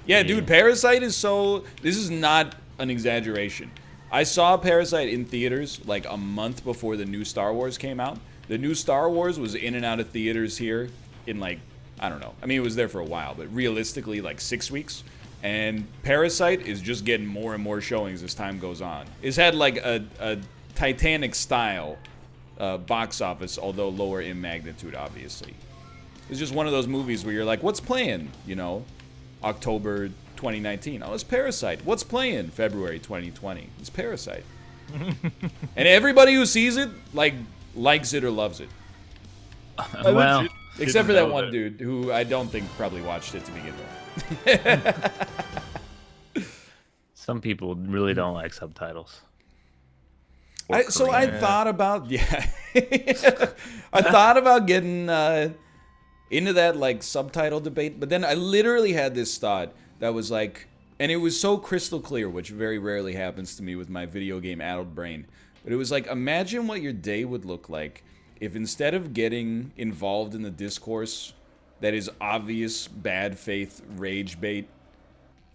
Yeah, dude, Parasite is so... This is not an exaggeration. I saw Parasite in theaters like a month before the new Star Wars came out. The new Star Wars was in and out of theaters here in like, I don't know. I mean, it was there for a while, but realistically like 6 weeks. And Parasite is just getting more and more showings as time goes on. It's had like a Titanic-style box office, although lower in magnitude, obviously. It's just one of those movies where you're like, what's playing? You know, October 2019. Oh, it's Parasite. What's playing? February 2020. It's Parasite. And everybody who sees it, like, likes it or loves it. Well, Except for that one dude who I don't think probably watched it to begin with. some people really don't like subtitles. I thought about I thought about getting into that like subtitle debate, but then I literally had this thought that was like, and it was so crystal clear, which very rarely happens to me with my video game addled brain, but it was like, imagine what your day would look like if instead of getting involved in the discourse that is obvious bad faith rage bait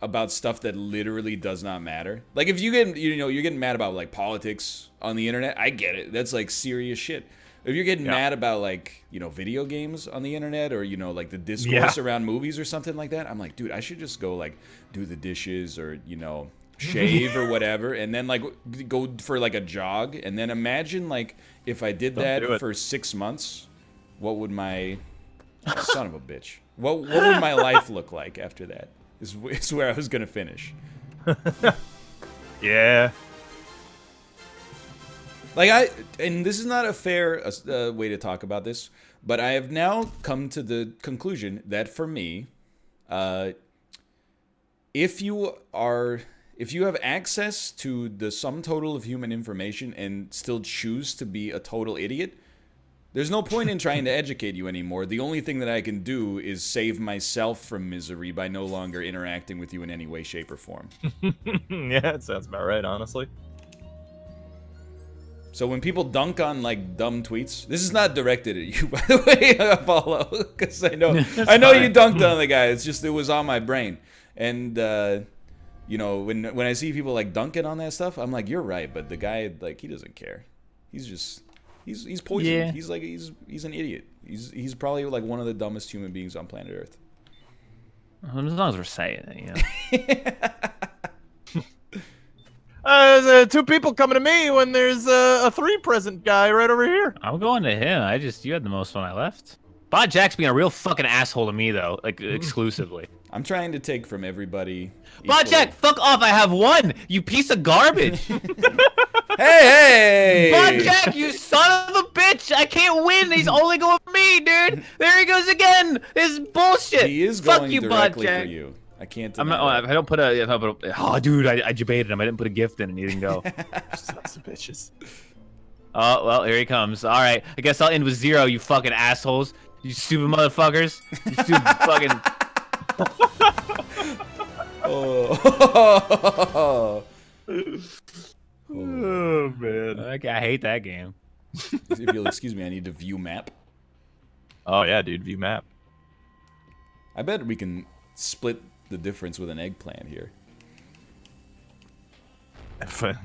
about stuff that literally does not matter. Like if you get, you know, you're getting mad about like politics on the internet, I get it. That's like serious shit. If you're getting mad about like, you know, video games on the internet or, you know, like the discourse around movies or something like that, I'm like, dude, I should just go like do the dishes or, you know, shave or whatever, and then like go for like a jog, and then imagine like if I did that for 6 months, what would my son of a bitch? What would my life look like after that? Is where I was gonna finish. Yeah. Like and this is not a fair way to talk about this, but I have now come to the conclusion that for me, if you have access to the sum total of human information and still choose to be a total idiot, there's no point in trying to educate you anymore. The only thing that I can do is save myself from misery by no longer interacting with you in any way, shape, or form. Yeah, it sounds about right, honestly. So when people dunk on like dumb tweets, this is not directed at you, by the way, Apollo, because I know you dunked on the guy. It's just it was on my brain, and you know when I see people like dunking on that stuff, I'm like, you're right, but the guy like he doesn't care. He's just he's poisoned. Yeah. He's like he's an idiot. He's probably like one of the dumbest human beings on planet Earth. As long as we're saying it, you know. There's 2 people coming to me when there's a 3 present guy right over here. I'm going to him. You had the most when I left. Bot Jack's being a real fucking asshole to me though, like exclusively. I'm trying to take from everybody. Bot Jack, fuck off! I have 1. You piece of garbage. Hey! Bot Jack, you son of a bitch! I can't win. He's only going for me, dude. There he goes again. This is bullshit. He is fuck going you, directly Bot Jack. for you. I can't. I'm not, I don't put a. Oh, dude, I debated him. I didn't put a gift in, and he didn't go. Sons of bitches. Oh well, here he comes. All right, I guess I'll end with 0. You fucking assholes. You stupid motherfuckers. You stupid fucking. Oh. Oh man. I hate that game. If you'll excuse me, I need to view map. Oh yeah, dude, view map. I bet we can split the difference with an eggplant here. If I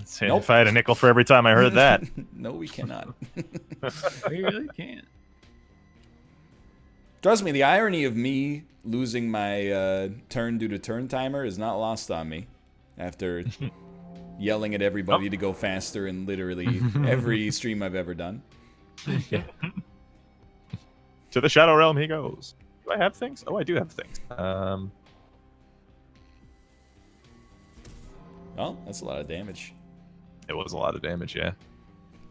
had a nickel for every time I heard that. No, we cannot. We really can't. Trust me, the irony of me losing my turn due to turn timer is not lost on me. After yelling at everybody to go faster in literally every stream I've ever done. Yeah. To the Shadow Realm he goes. Do I have things? Oh, I do have things. Well, that's a lot of damage. It was a lot of damage, yeah.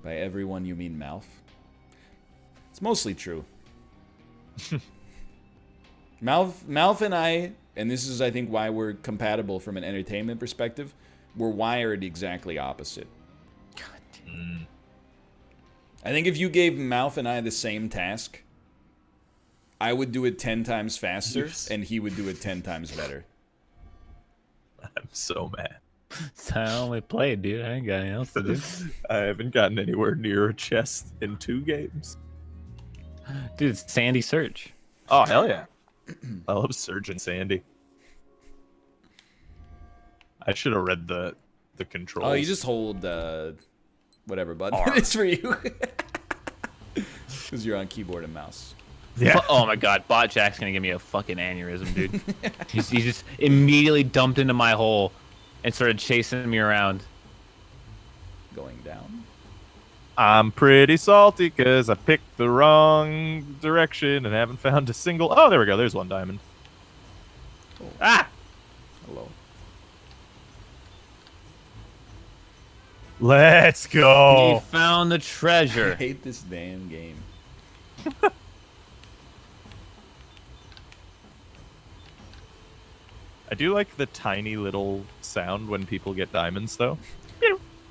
By everyone, you mean Malf? It's mostly true. Malf and I and this is, I think, why we're compatible from an entertainment perspective. We're wired exactly opposite. God damn. I think if you gave Mouth and I the same task, I would do it 10 times faster, and he would do it 10 times better. I'm so mad. So I only played, dude. I ain't got anything else to do. I haven't gotten anywhere near a chest in 2 games. Dude, it's Sandy Search. Oh, hell yeah. I love Surge and Sandy. I should have read the controls. Oh, you just hold whatever button it is for you. Because you're on keyboard and mouse. Yeah. Oh my god, Bot Jack's gonna give me a fucking aneurysm, dude. He just immediately dumped into my hole and started chasing me around. Going down. I'm pretty salty because I picked the wrong direction and haven't found a single... Oh, there we go. There's 1 diamond. Oh. Ah! Hello. Let's He go. found the I treasure. hate this damn game. I do like the tiny little sound when people get diamonds, though.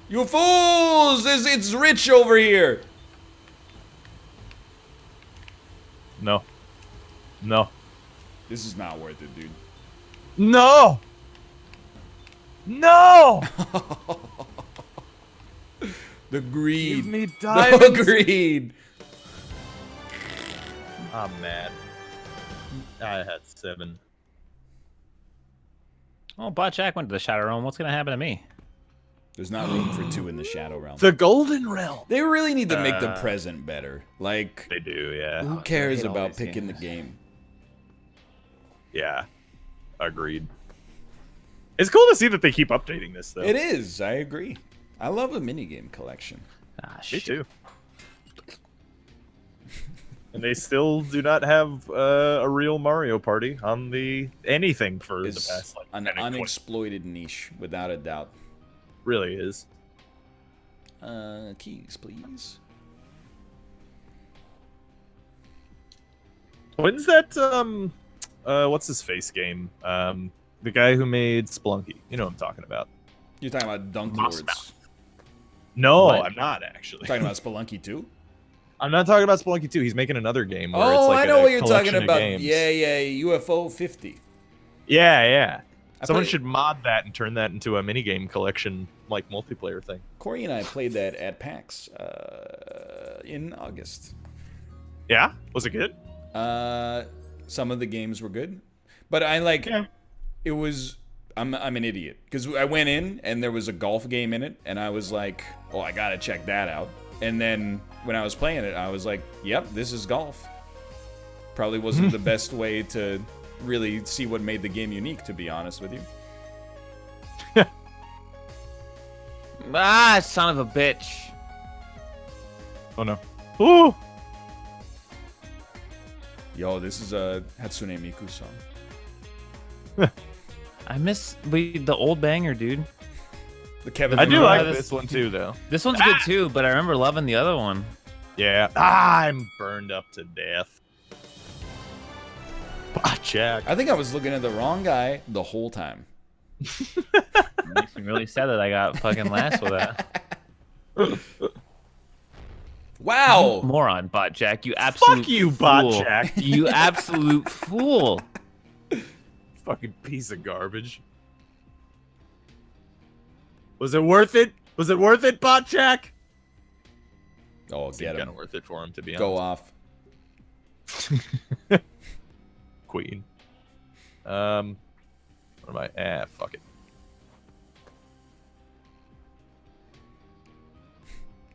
You fools! It's rich over here! No. No. This is not worth it, dude. No! No! The greed. Give me The diamonds! greed. I'm mad. I had 7. Oh, Bot Jack went to the Shadow Realm. What's gonna happen to me? There's not room for 2 in the Shadow Realm. The Golden Realm! They really need to make the present better. Like, They do, yeah. who I cares hate all about these picking the games. game? Yeah. Agreed. It's cool to see that they keep updating this, though. It is. I agree. I love a minigame collection. Ah, Me shit. too. And they still do not have a real Mario Party on the anything for It's the past, like, an 10 or 20. unexploited niche, without a doubt. Really is. Keys, please. When's that, what's his face game? The guy who made Spelunky. You know what I'm talking about. You're talking about Dunk Moss Lords. No, What? I'm not, actually. Talking about Spelunky 2? I'm not talking about Spelunky 2. He's making another game where it's Oh, like I know a what you're collection talking of about. games. Yeah, UFO 50. Yeah, yeah. I Someone played- should mod that and turn that into a minigame collection, like, multiplayer thing. Corey and I played that at PAX in August. Yeah? Was it good? Some of the games were good, but I like Yeah. it was. I'm an idiot because I went in and there was a golf game in it, and I was like, "Oh, I gotta check that out." And then when I was playing it, I was like, "Yep, this is golf." Probably wasn't the best way to really see what made the game unique, to be honest with you. Ah, son of a bitch. Oh, no. Ooh! Yo, this is a Hatsune Miku song. I miss the old banger, dude. The Kevin. I do Yeah, like this- this one, too, though. This one's good too, but I remember loving the other one. Yeah. Ah, I'm burned up to death. Jack. I think I was looking at the wrong guy the whole time. Makes me really sad that I got fucking last with that. Wow. Moron, Bot Jack. You absolute Fuck you, fool. Bot Jack. You absolute fool. Fucking piece of garbage. Was it worth it? Was it worth it, Bot Jack? Oh, Seemed get kind him. of worth it for him, to be Go honest. off. Queen. What am I? Ah, fuck it.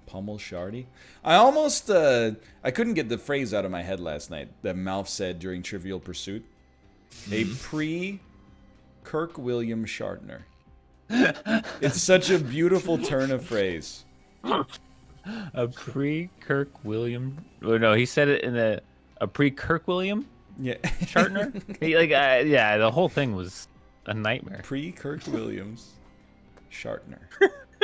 Pummel Shardy. I almost I couldn't get the phrase out of my head last night that Malf said during Trivial Pursuit. A pre-Kirk William Shartner. It's such a beautiful turn of phrase. A pre-Kirk William. Oh, no, he said it in a pre-Kirk William Yeah. Shartner. Yeah, the whole thing was a nightmare. Pre-Kirk Williams Shartner.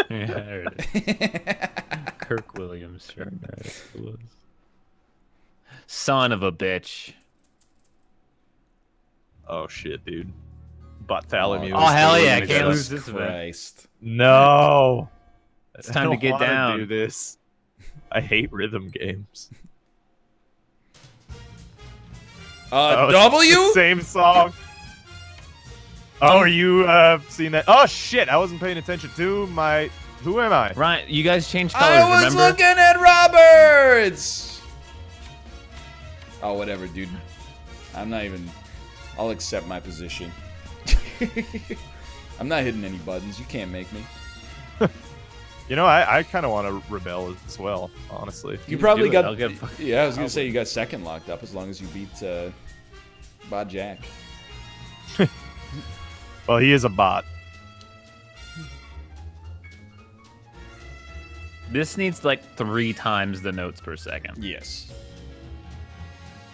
Yeah, there it is. Kirk Williams Shartner. That's what it was. Son of a bitch. Oh shit, dude. Bartholomew. Oh, hell yeah, I can't lose this event. Christ. No. It's time to get I don't wanna down. do this. I hate rhythm games. Oh, it's W? the same song. Oh, are you seen that? Oh shit! I wasn't paying attention to my. Who am I? Ryan, you guys changed colors, I was remember? looking at Roberts! Oh, whatever, dude. I'm not even... I'll accept my position. I'm not hitting any buttons. You can't make me. You know, I kind of want to rebel as well, honestly. You probably do it. got... I'll get- Yeah, I was going to say you got second locked up as long as you beat Bot Jack. Well, he is a bot. This needs like 3 times the notes per second. Yes.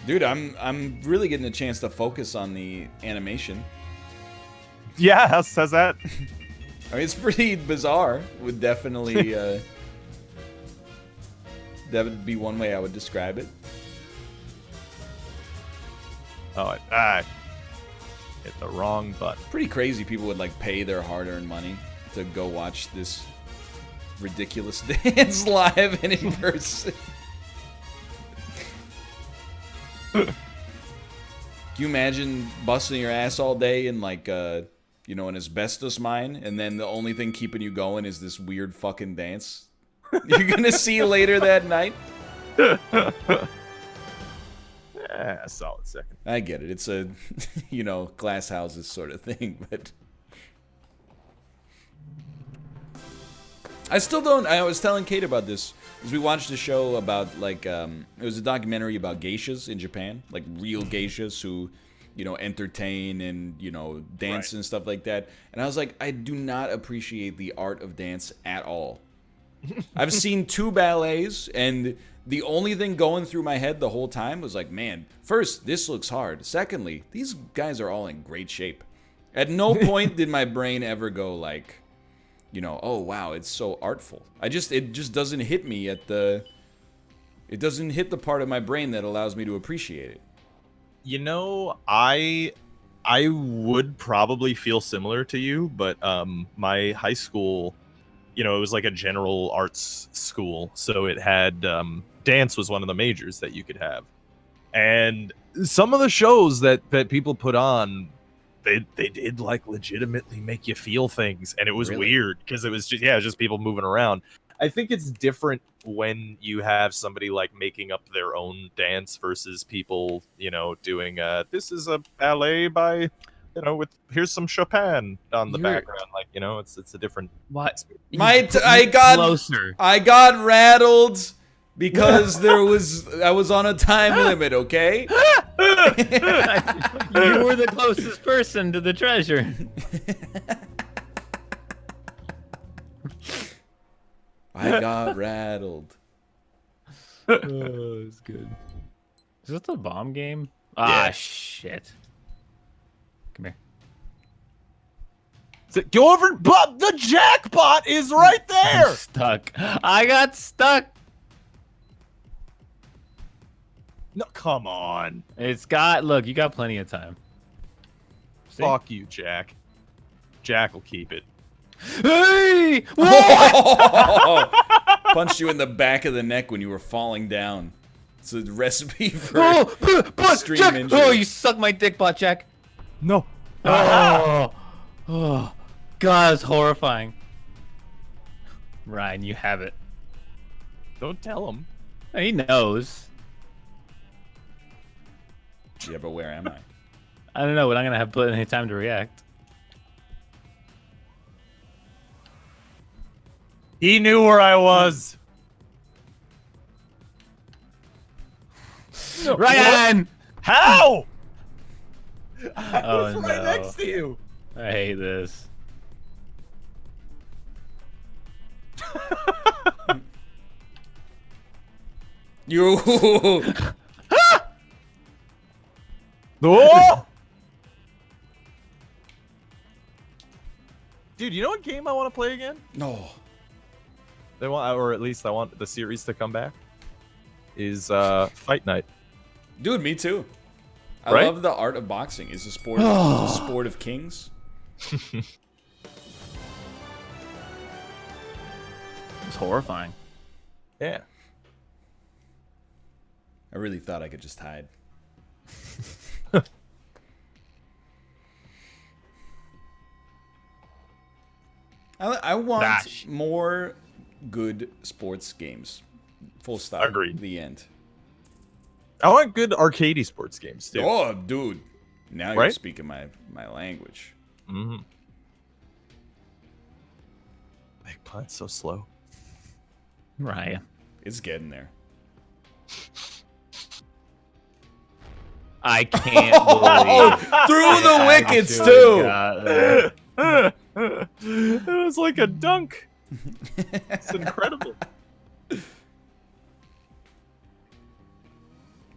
Dude, I'm really getting a chance to focus on the animation. Yeah, how's that? I mean, it's pretty bizarre. Would definitely that would be one way I would describe it. Oh, I hit the wrong button. Pretty crazy. People would like pay their hard-earned money to go watch this ridiculous dance live and in person. Can you imagine busting your ass all day in like you know, an asbestos mine, and then the only thing keeping you going is this weird fucking dance you're gonna see later that night? Yeah, a solid second. I get it. It's a, you know, glass houses sort of thing, but I still don't. I was telling Kate about this because we watched a show about like it was a documentary about geishas in Japan, like real geishas who, you know, entertain and, you know, dance and stuff like that. And I was like, I do not appreciate the art of dance at all. I've seen 2 ballets, and the only thing going through my head the whole time was like, man, first, this looks hard. Secondly, these guys are all in great shape. At no point did my brain ever go like, you know, oh wow, it's so artful. It just doesn't hit me at the, it doesn't hit the part of my brain that allows me to appreciate it. You know, I would probably feel similar to you, but my high school, you know, it was like a general arts school, so it had dance was one of the majors that you could have. And some of the shows that people put on, they did like legitimately make you feel things, and it was Really? weird because it was just people moving around. I think it's different when you have somebody like making up their own dance versus people, you know, doing this is a ballet by, you know, with here's some Chopin on the background, like, you know, it's a different. What? I got rattled because I was on a time limit, okay? You were the closest person to the treasure. I got rattled. Oh, it's good. Is this the bomb game? Ah, shit. Come here. Go over, but the jackpot is right there. I'm stuck. I got stuck. No, come on. It's got. Look, you got plenty of time. See? Fuck you, Jack. Jack will keep it. Hey! What? Punched you in the back of the neck when you were falling down. It's a recipe for extreme Jack! injury. Oh, you suck my dick, butt, Jack. No. Oh, oh, God, it's horrifying. Ryan, you have it. Don't tell him. He knows. Yeah, but where am I? I don't know, but I'm gonna have plenty of time to react. He knew where I was. Ryan! How? I Oh, was right no. next to you. I hate this. You. Oh! Dude, you know what game I want to play again? No. They want, or at least I want the series to come back. Is Fight Night. Dude, me too. I Right? love the art of boxing. It's a sport. It's a sport of kings. It's horrifying. Yeah. I really thought I could just hide. I want Gosh. more good sports games. Full stop. Agreed. The end. I want good arcadey sports games too. Oh, dude. Now you're Right? speaking my language. Mm-hmm. Eggplant's so slow. Right. It's getting there. I can't believe. Through the I wickets, actually too. got that. It was like a dunk. It's incredible.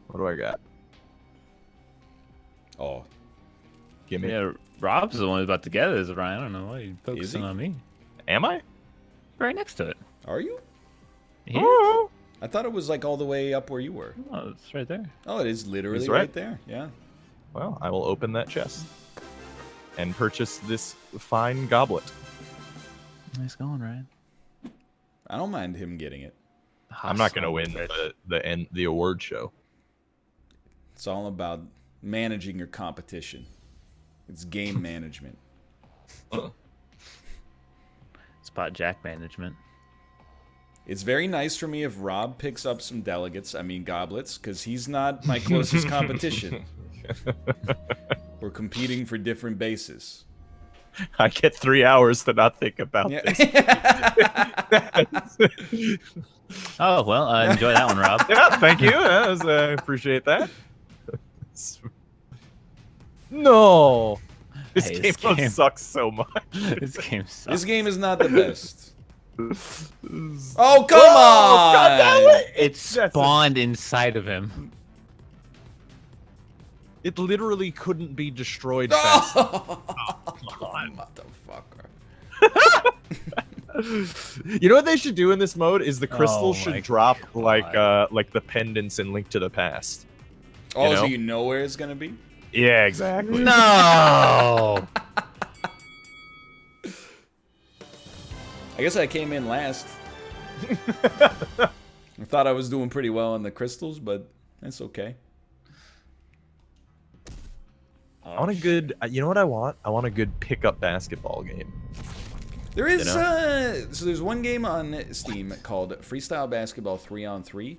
What do I got? Oh, Give me. Yeah, Rob's the one who's about to get it, is Ryan. I don't know why you're focusing he? on me. Am I? Right next to it. are you? Yeah. Oh. I thought it was like all the way up where you were. Oh, it's right there. Oh, it is literally He's right right. there. Yeah. Well, I will open that chest and purchase this fine goblet. Nice going, Ryan. I don't mind him getting it. I'm not gonna win the award show. It's all about managing your competition. It's game management. Spot Jack management. It's very nice for me if Rob picks up some goblets, because he's not my closest competition. We're competing for different bases. I get 3 hours to not think about Yeah. this. Oh, well, enjoy that one, Rob. Yeah, thank you. I appreciate that. No. This Hey, game, this game- sucks so much. This game sucks. This game is not the best. Oh, come on! God damn it! It spawned inside of him. It literally couldn't be destroyed fast. Oh, Come on. motherfucker. You know what they should do in this mode is the crystals Oh my should drop God. like the pendants in Link to the Past. Oh, You so know? you know where it's gonna be? Yeah, exactly. No! I guess I came in last. I thought I was doing pretty well on the crystals, but that's okay. I want a good. You know what I want? I want a good pickup basketball game. There is You know? so there's one game on Steam called Freestyle Basketball 3-on-3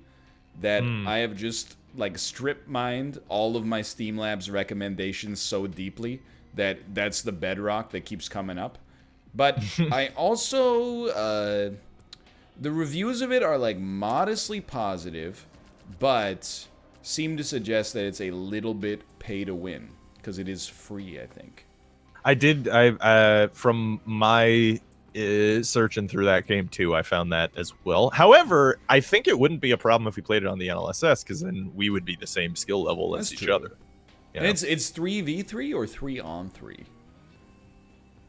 that I have just like strip mined all of my Steam Labs recommendations so deeply that that's the bedrock that keeps coming up. But I also the reviews of it are like modestly positive, but seem to suggest that it's a little bit pay to win because it is free, I think. I did. I from my searching through that game too, I found that as well. However, I think it wouldn't be a problem if we played it on the NLSS because then we would be the same skill level as That's each true. other. You And know? it's 3v3 or 3-on-3?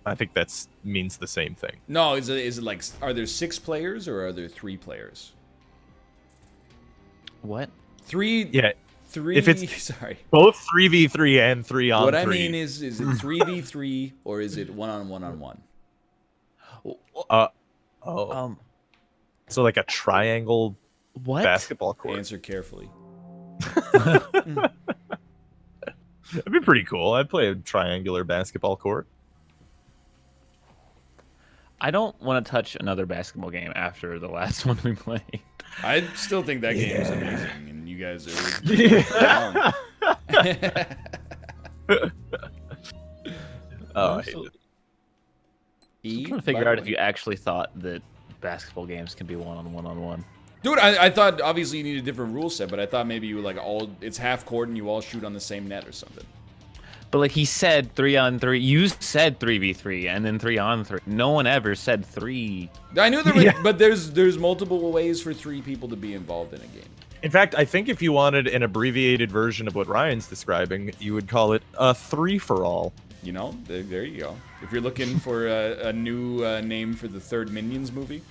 I think that's means the same thing. No, is it like, are there 6 players or are there 3 players? What? 3. Yeah, 3. if it's- Sorry. both 3v3 and 3-on-3. What I mean is it 3v3 or is it 1-on-1-on-1? So like a triangle What? basketball court. Answer carefully. That'd be pretty cool. I'd play a triangular basketball court. I don't want to touch another basketball game after the last one we played. I still think that game is amazing, and you guys are wrong. Oh, I hate it. I'm trying to figure out if you actually thought that basketball games can be one-on-one. Dude, I thought obviously you need a different rule set, but I thought maybe you like it's half court and you all shoot on the same net or something. But like he said 3-on-3. You said 3v3 and then 3-on-3. No one ever said 3. I knew there was, but there's multiple ways for 3 people to be involved in a game. In fact, I think if you wanted an abbreviated version of what Ryan's describing, you would call it a 3-for-all. You know, there you go. If you're looking for a new name for the third Minions movie.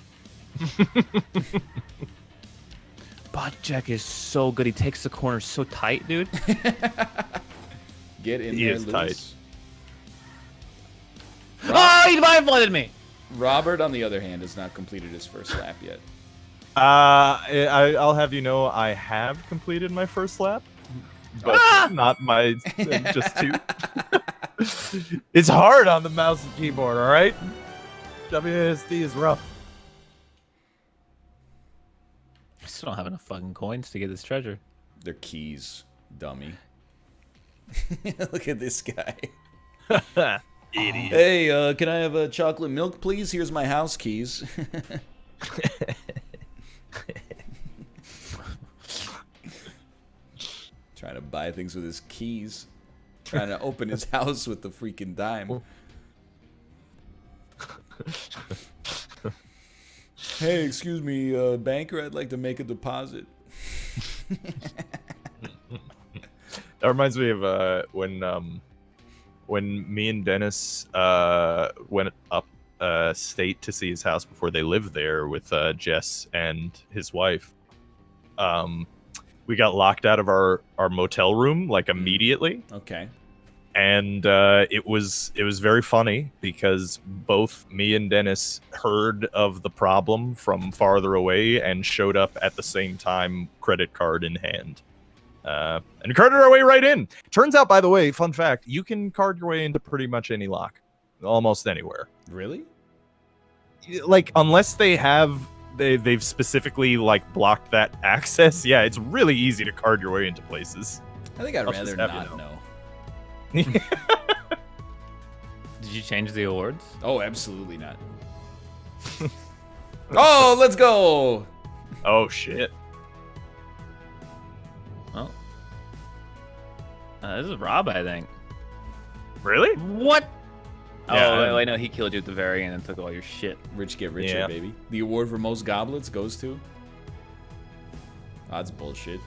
Butt Jack is so good. He takes the corner so tight, dude. Get in He there, is Lewis. Oh, he blindfolded me. Robert, on the other hand, has not completed his first lap yet. I'll have you know I have completed my first lap, but not my just two. It's hard on the mouse and keyboard, all right? WASD is rough. I still don't have enough fucking coins to get this treasure. They're keys, dummy. Look at this guy. Idiot. Hey, can I have a chocolate milk, please? Here's my house keys. Trying to buy things with his keys. Trying to open his house with the freaking dime. Hey, excuse me, banker, I'd like to make a deposit. That reminds me of when me and Dennis went up state to see his house before they lived there with Jess and his wife. We got locked out of our motel room like immediately. Okay. And it was very funny because both me and Dennis heard of the problem from farther away and showed up at the same time, credit card in hand. And carded our way right in. Turns out, by the way, fun fact, you can card your way into pretty much any lock. Almost anywhere. Really? Like, unless they've specifically, like, blocked that access, yeah, it's really easy to card your way into places. I think I'd I'll rather just have not you know. Did you change the awards? Oh, absolutely not. Oh, let's go! Oh, shit. Oh. This is Rob, I think. Really? What? Yeah, Oh, wait, no, he killed you at the very end and took all your shit. Rich get richer, Yeah. baby. The award for most goblets goes to... Oh, that's bullshit.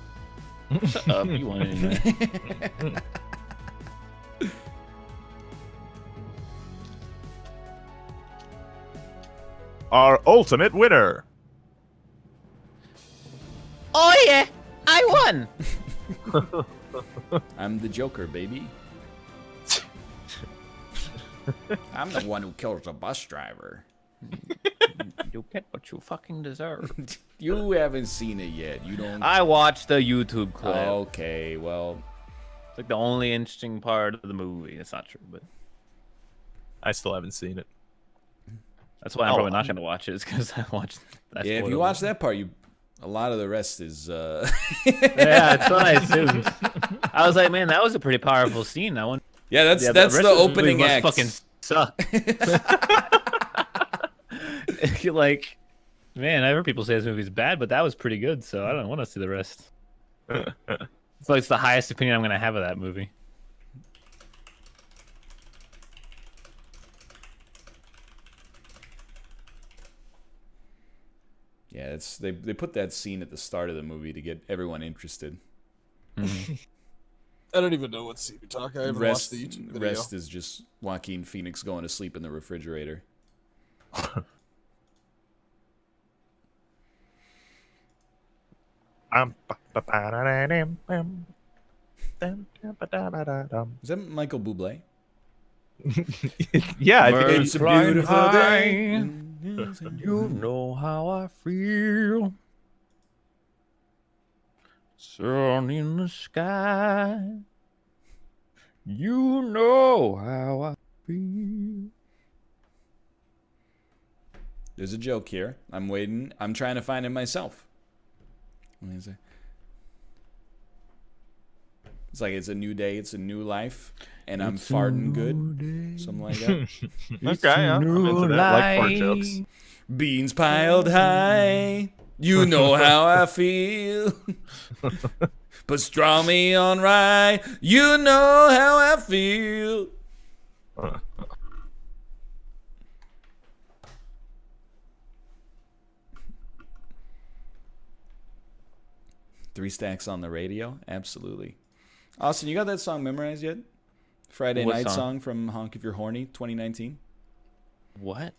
Shut up, you won anyway. Our ultimate winner. Oh yeah, I won. I'm the Joker, baby. I'm the one who kills the bus driver. You get what you fucking deserve. You haven't seen it yet. You don't... I watched the YouTube clip. Okay, well... It's like the only interesting part of the movie. It's not true, but I still haven't seen it. that's why I'm probably not going to watch it. Is because I watched that. Yeah, if you watch that part, a lot of the rest is... Yeah, that's what I assumed. I was like, man, that was a pretty powerful scene. I want... Yeah, that's rest the of movie opening must act. fucking suck. You're like, man, I heard people say this movie's bad, but that was pretty good, so I don't want to see the rest. It's like it's the highest opinion I'm going to have of that movie. Yeah, it's they put that scene at the start of the movie to get everyone interested. I don't even know what scene you're talking. I haven't watched the YouTube video. Rest is just Joaquin Phoenix going to sleep in the refrigerator. Is that Michael Bublé? Yeah, I think Birds it's a flying beautiful high. day. You know how I feel. Sun in the sky. You know how I feel. There's a joke here. I'm waiting. I'm trying to find it myself. What is it? It's like it's a new day. It's a new life. And I'm farting good. Something like that. Okay, yeah, I'm into that. Like fart jokes. Beans piled high. You know how I feel. Pastrami on rye. You know how I feel. Three Stacks on the radio? Absolutely. Austin, you got that song memorized yet? Friday What Night song? song from Honk If You're Horny 2019? What?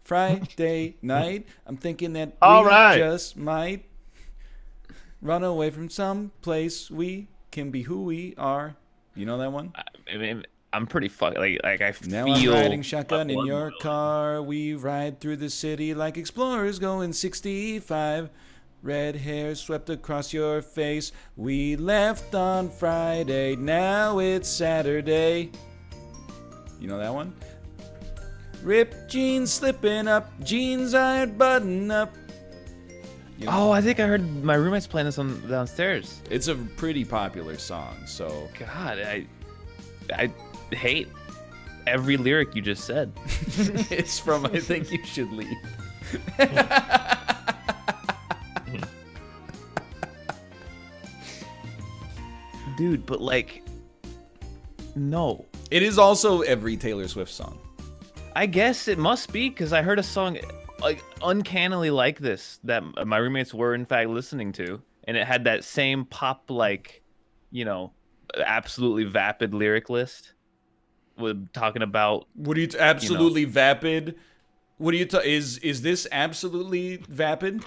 Friday night, I'm thinking that All we right. just might run away from some place we can be who we are. You know that one? I mean, I'm pretty like I Now feel. I'm riding shotgun a in blood your boiling. car. We ride through the city like explorers going 65. Red hair swept across your face. We left on Friday. Now it's Saturday. You know that one? Ripped jeans slipping up. Jeans ironed button up. You know, Oh, I think I heard my roommates playing this on downstairs. it's a pretty popular song, so God, I hate every lyric you just said. it's from I Think You Should Leave. Dude, but like, no. It is also every Taylor Swift song. I guess it must be because I heard a song like uncannily like this that my roommates were in fact listening to, and it had that same pop like, you know, absolutely vapid lyric list with talking about. What are you absolutely vapid? What are you is this absolutely vapid?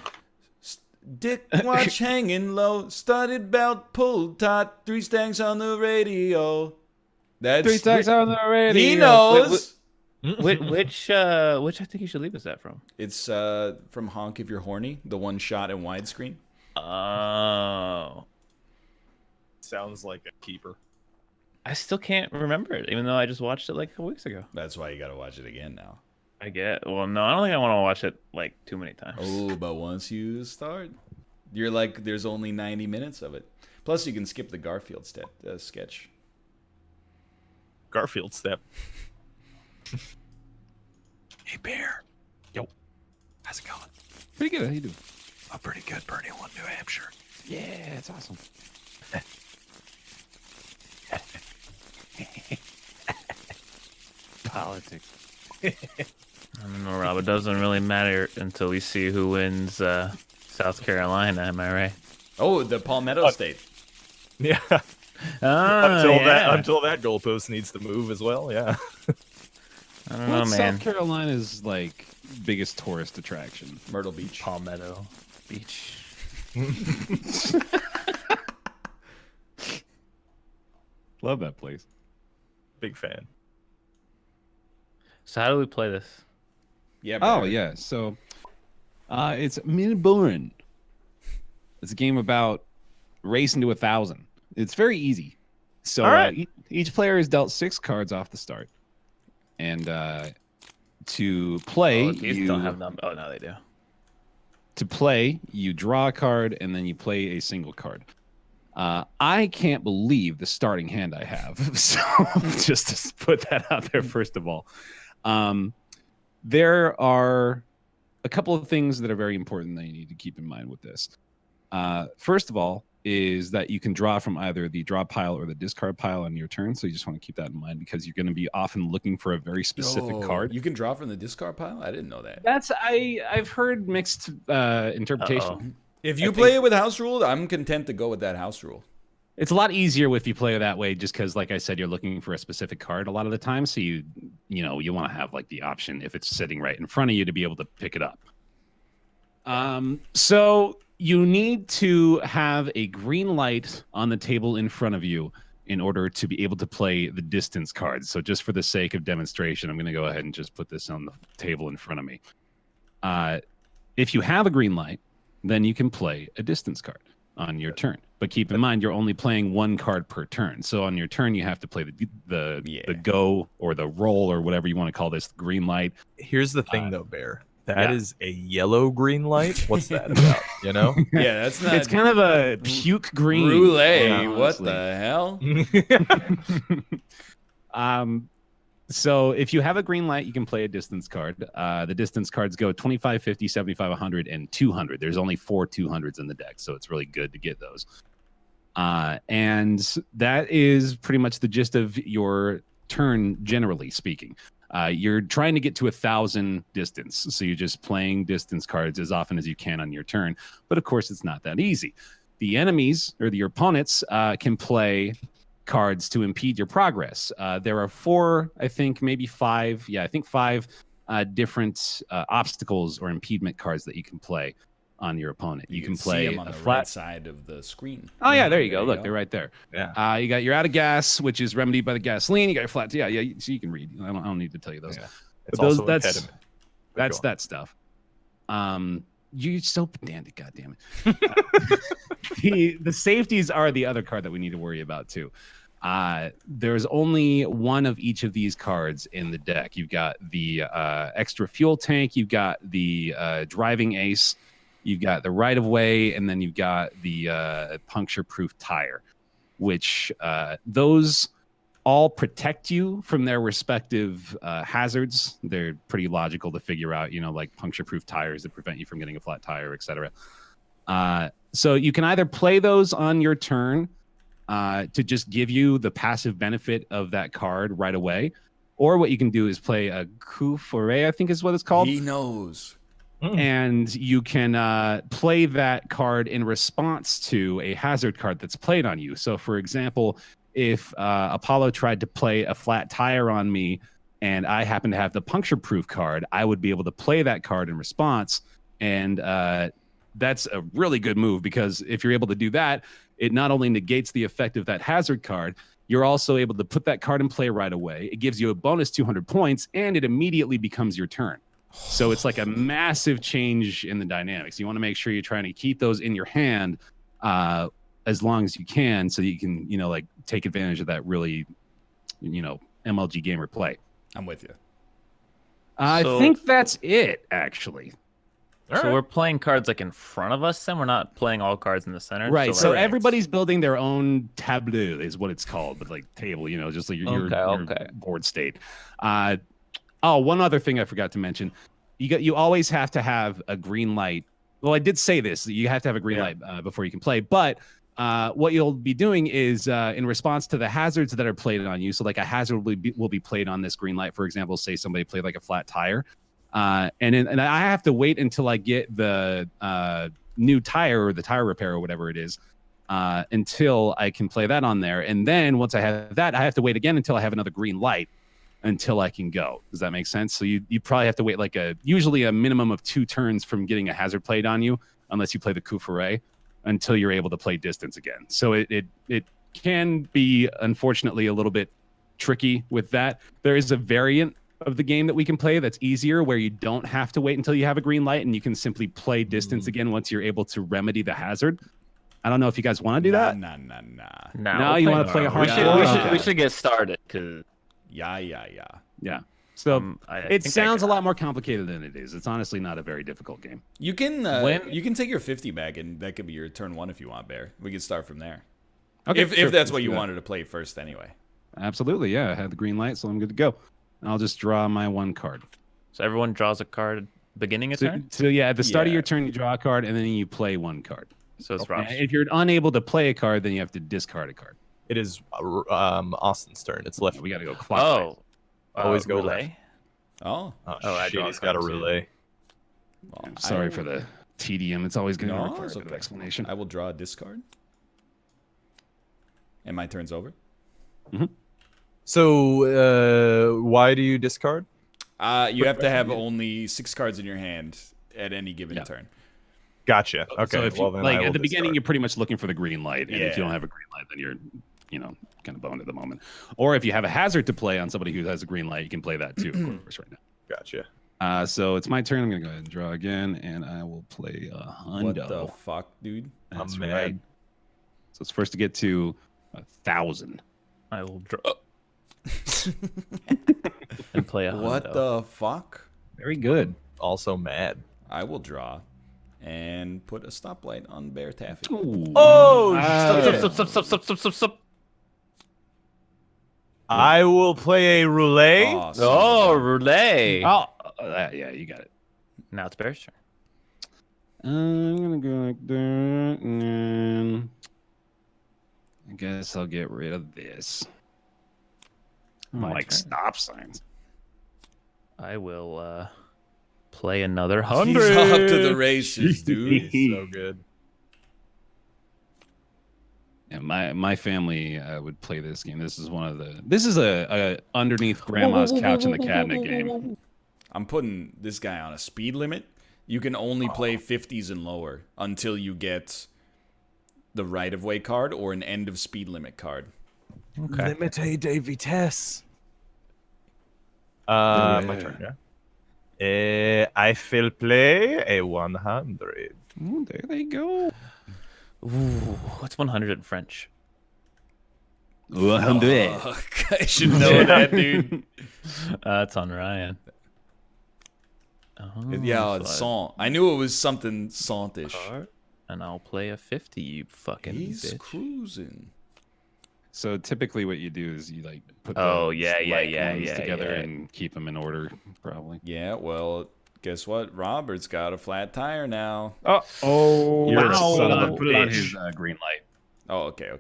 Dick watch hanging low, studded belt pulled taut, 3 stacks on the radio. That's 3 stacks on the radio. He knows. Which I think you should leave us that from. It's from Honk If You're Horny, the one shot in widescreen. Oh, Sounds like a keeper. I still can't remember it, even though I just watched it like a couple weeks ago. That's why you gotta watch it again now. Well, no, I don't think I want to watch it like too many times. Oh, but once you start, you're like, there's only 90 minutes of it. Plus, you can skip the Garfield sketch. Garfield step. Hey, Bear. Yo. How's it going? Pretty good. How you doing? Oh, pretty good, Bernie. One New Hampshire. Yeah, it's awesome. Politics. I don't know, Rob. It doesn't really matter until we see who wins South Carolina. Am I right? Oh, the Palmetto State. Yeah. Until that goalpost needs to move as well. Yeah. I don't know, What's man. South Carolina's like biggest tourist attraction? Myrtle Beach. Palmetto Beach. Love that place. Big fan. So how do we play this? Yeah. Oh Barry. yeah, so it's Midborn. It's a game about racing to 1,000. It's very easy. So All right. each player is dealt 6 cards off the start, and to play, Oh, these don't have numbers. Oh no, they do. to play, you draw a card and then you play a single card. I can't believe the starting hand I have. So just to put that out there, first of all, there are a couple of things that are very important that you need to keep in mind with this. First of all, is that you can draw from either the draw pile or the discard pile on your turn. So you just want to keep that in mind because you're going to be often looking for a very specific card. You can draw from the discard pile? I didn't know that. I've heard mixed interpretation. If you play it with house rule, I'm content to go with that house rule. It's a lot easier if you play it that way, just because, like I said, you're looking for a specific card a lot of the time. So you want to have like the option if it's sitting right in front of you to be able to pick it up. So you need to have a green light on the table in front of you in order to be able to play the distance cards. So just for the sake of demonstration, I'm going to go ahead and just put this on the table in front of me. If you have a green light, then you can play a distance card on your turn. But keep in mind, you're only playing 1 card per turn. So on your turn, you have to play the go or the roll or whatever you want to call this, green light. Here's the thing, though, Bear. That is a yellow green light. What's that about? You know? Yeah, that's not. It's kind of a puke green. Roulette. What honestly. the hell? So if you have a green light, you can play a distance card. The distance cards go 25, 50, 75, 100, and 200. There's only 4 200s in the deck, so it's really good to get those. And that is pretty much the gist of your turn, generally speaking. You're trying to get to 1,000 distance, so you're just playing distance cards as often as you can on your turn. But of course, it's not that easy. The enemies or your opponents can play cards to impede your progress. There are 4, I think, maybe 5. Yeah, I think 5 different obstacles or impediment cards that you can play on your opponent. You can see play them on a the flat right side of the screen. Oh yeah, there you go. Look, they're right there. Yeah. You got your out of gas, which is remedied by the gasoline. You got your flat. Yeah, yeah. So you can read. I don't need to tell you those. Yeah. But It's also that's impediment. that's Go on. that stuff. You so pedantic, goddamn it. The safeties are the other card that we need to worry about too. There's only one of each of these cards in the deck. You've got the extra fuel tank. You've got the driving ace. You've got the right of way, and then you've got the puncture-proof tire, which those all protect you from their respective hazards. They're pretty logical to figure out, like puncture-proof tires that prevent you from getting a flat tire, etc. So you can either play those on your turn to just give you the passive benefit of that card right away, or what you can do is play a coup foray, I think is what it's called. He knows. And you can play that card in response to a hazard card that's played on you. So, for example, if Apollo tried to play a flat tire on me and I happen to have the puncture-proof card, I would be able to play that card in response. And that's a really good move, because if you're able to do that, it not only negates the effect of that hazard card, you're also able to put that card in play right away. It gives you a bonus 200 points, and it immediately becomes your turn. So it's like a massive change in the dynamics. You want to make sure you're trying to keep those in your hand as long as you can, so that you can, like take advantage of that really, MLG gamer play. I'm with you. I think that's it, actually. So we're playing cards like in front of us, then we're not playing all cards in the center. Right. So everybody's building their own tableau, is what it's called, but like table, just like your board state. One other thing I forgot to mention. You always have to have a green light. Well, I did say this. You have to have a green light before you can play. But what you'll be doing is in response to the hazards that are played on you. So like a hazard will be played on this green light. For example, say somebody played like a flat tire. And I have to wait until I get the new tire or the tire repair or whatever it is until I can play that on there. And then once I have that, I have to wait again until I have another green light until I can go. Does that make sense? So you probably have to wait like usually a minimum of 2 turns from getting a hazard played on you, unless you play the coup foray, until you're able to play distance again. So it can be, unfortunately, a little bit tricky with that. There is a variant of the game that we can play that's easier, where you don't have to wait until you have a green light and you can simply play distance again once you're able to remedy the hazard. I don't know if you guys want to do that. No, you want to play a hard we should get started, because Yeah. So it sounds a lot more complicated than it is. It's honestly not a very difficult game. You can you can take your 50 back, and that could be your turn 1 if you want, Bear. We can start from there. Okay, if that's what you wanted to play first anyway. Absolutely, yeah. I had the green light, so I'm good to go. I'll just draw my 1 card. So everyone draws a card beginning a turn? So yeah, at the start of your turn, you draw a card, and then you play 1 card. So it's Rob's. If you're unable to play a card, then you have to discard a card. It is Austin's turn. It's left. We got to go clockwise. Always go relay? left. Oh, shit, he's got a relay. well, I'm sorry for the tedium. It's always going to require it's a bit of okay. explanation. I will draw a discard. And my turn's over. So, why do you discard? You have to have only 6 cards in your hand at any given turn. Gotcha. Okay. So if well, then like I will at the beginning, discard. you're pretty much looking for the green light, and if you don't have a green light, then you're, kind of boned at the moment. Or if you have a hazard to play on somebody who has a green light, you can play that too, of course, right now. Gotcha. So it's my turn. I'm gonna go ahead and draw again, and I will play a hundo. What the fuck, dude? That's I'm right. mad. So it's first to get to 1,000. I will draw and play a What hundo. the fuck? Very good. Also mad. I will draw and put a stoplight on Bear Taffy. Ooh. Oh, Stop. I will play a roulette. Oh, son Oh, of a- roulette. Yeah, you got it. Now it's Bear's turn. I'm gonna go like that, and then I guess I'll get rid of this. My Like turn. stop signs. I will play another He's 100. off to the races, dude. He's so good. Yeah, my family would play this game. This is a underneath grandma's couch in the cabinet game. I'm putting this guy on a speed limit. You can only play 50s and lower until you get the right-of-way card or an end of speed limit card. Okay. Limite de vitesse. My turn, yeah. I will play a 100. Ooh, there they go. Ooh, what's 100 in French? 100. Fuck, I should know that, dude. It's on Ryan. Oh, Yeah, it's cent. I knew it was something centish. And I'll play a 50, you fucking He's bitch. cruising. So typically what you do is you like put the yeah, ones together and keep them in order, probably. Yeah, well, guess what? Robert's got a flat tire now. Oh, You're a son of a bitch. put it on his green light. Oh, okay.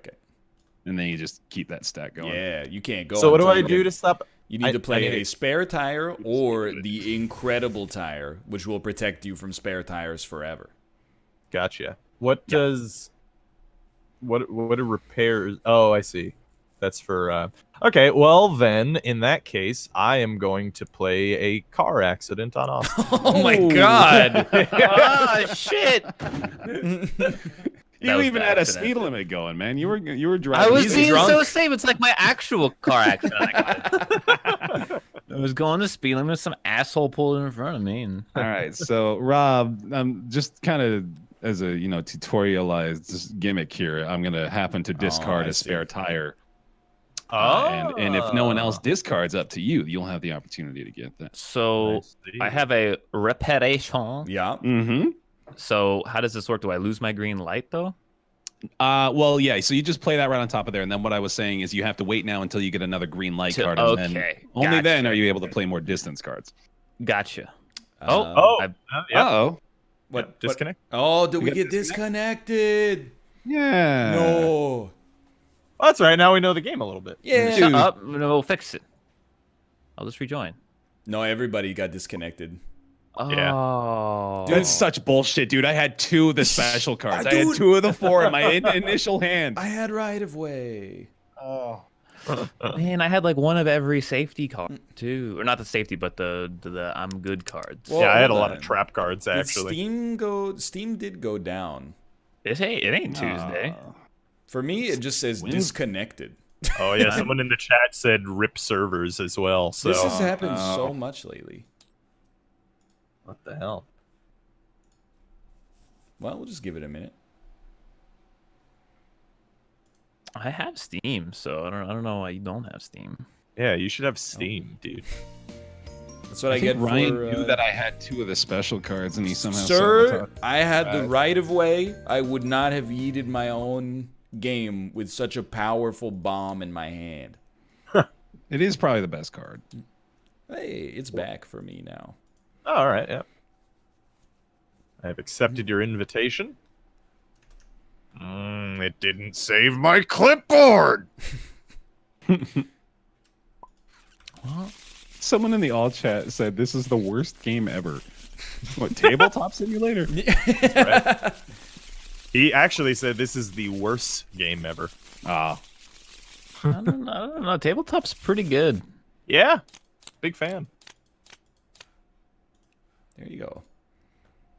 And then you just keep that stack going. Yeah, you can't go. So what do until I you do get- to stop? You need to play I a spare tire or the incredible tire, which will protect you from spare tires forever. Gotcha. What does... What are repairs? Oh, I see. That's for... Okay, well then, in that case, I am going to play a car accident on Austin. Oh my god! Ah, shit! You was even the had a accident. speed limit going, man. You were driving. I was He's being drunk. so safe. It's like my actual car accident. I was going to speed limit. Some asshole pulled in front of me. And... All right, so Rob, just kind of as a tutorialized just gimmick here, I'm gonna happen to discard I a see. spare tire, Oh. and if no one else discards, up to you. You'll have the opportunity to get that. So I have a reparation. Yeah. Mm-hmm. So how does this work? Do I lose my green light though? Well, yeah. So you just play that right on top of there, and then what I was saying is you have to wait now until you get another green light card, and then Okay. only then Gotcha. are you able to play more distance cards. Gotcha. Yeah. Uh-oh. What? Disconnect? Oh, did we got get disconnected? Yeah. No. Well, that's right. Now we know the game a little bit. Yeah. Shut up. No, we'll fix it. I'll just rejoin. No, everybody got disconnected. Yeah. Oh. That's such bullshit, dude. I had 2 of the special cards. I Dude. had 2 of the 4 in my initial hand. I had right of way. Oh. Man, I had like one of every safety card too, or not the safety, but the I'm good cards. Well, Yeah, I had a hold lot on. of trap cards, Did actually. Steam did go down. it ain't Tuesday. For me, it just says disconnected. Oh, yeah. Someone in the chat said rip servers as well. So This has happened so much lately. What the hell? Well, we'll just give it a minute. I have Steam, so I don't know why you don't have Steam. Yeah, you should have Steam, dude. That's what I, I get think Ryan for... knew that I had 2 of the special cards, and he somehow Sir, sabotaged. I had the right of way. I would not have yeeted my own game with such a powerful bomb in my hand. It is probably the best card. Hey, it's back for me now. All right, yeah. I have accepted your invitation. It didn't save my clipboard. Someone in the all chat said this is the worst game ever. What, Tabletop Simulator? Right. He actually said this is the worst game ever. Ah, I don't know. Tabletop's pretty good. Yeah, big fan. There you go.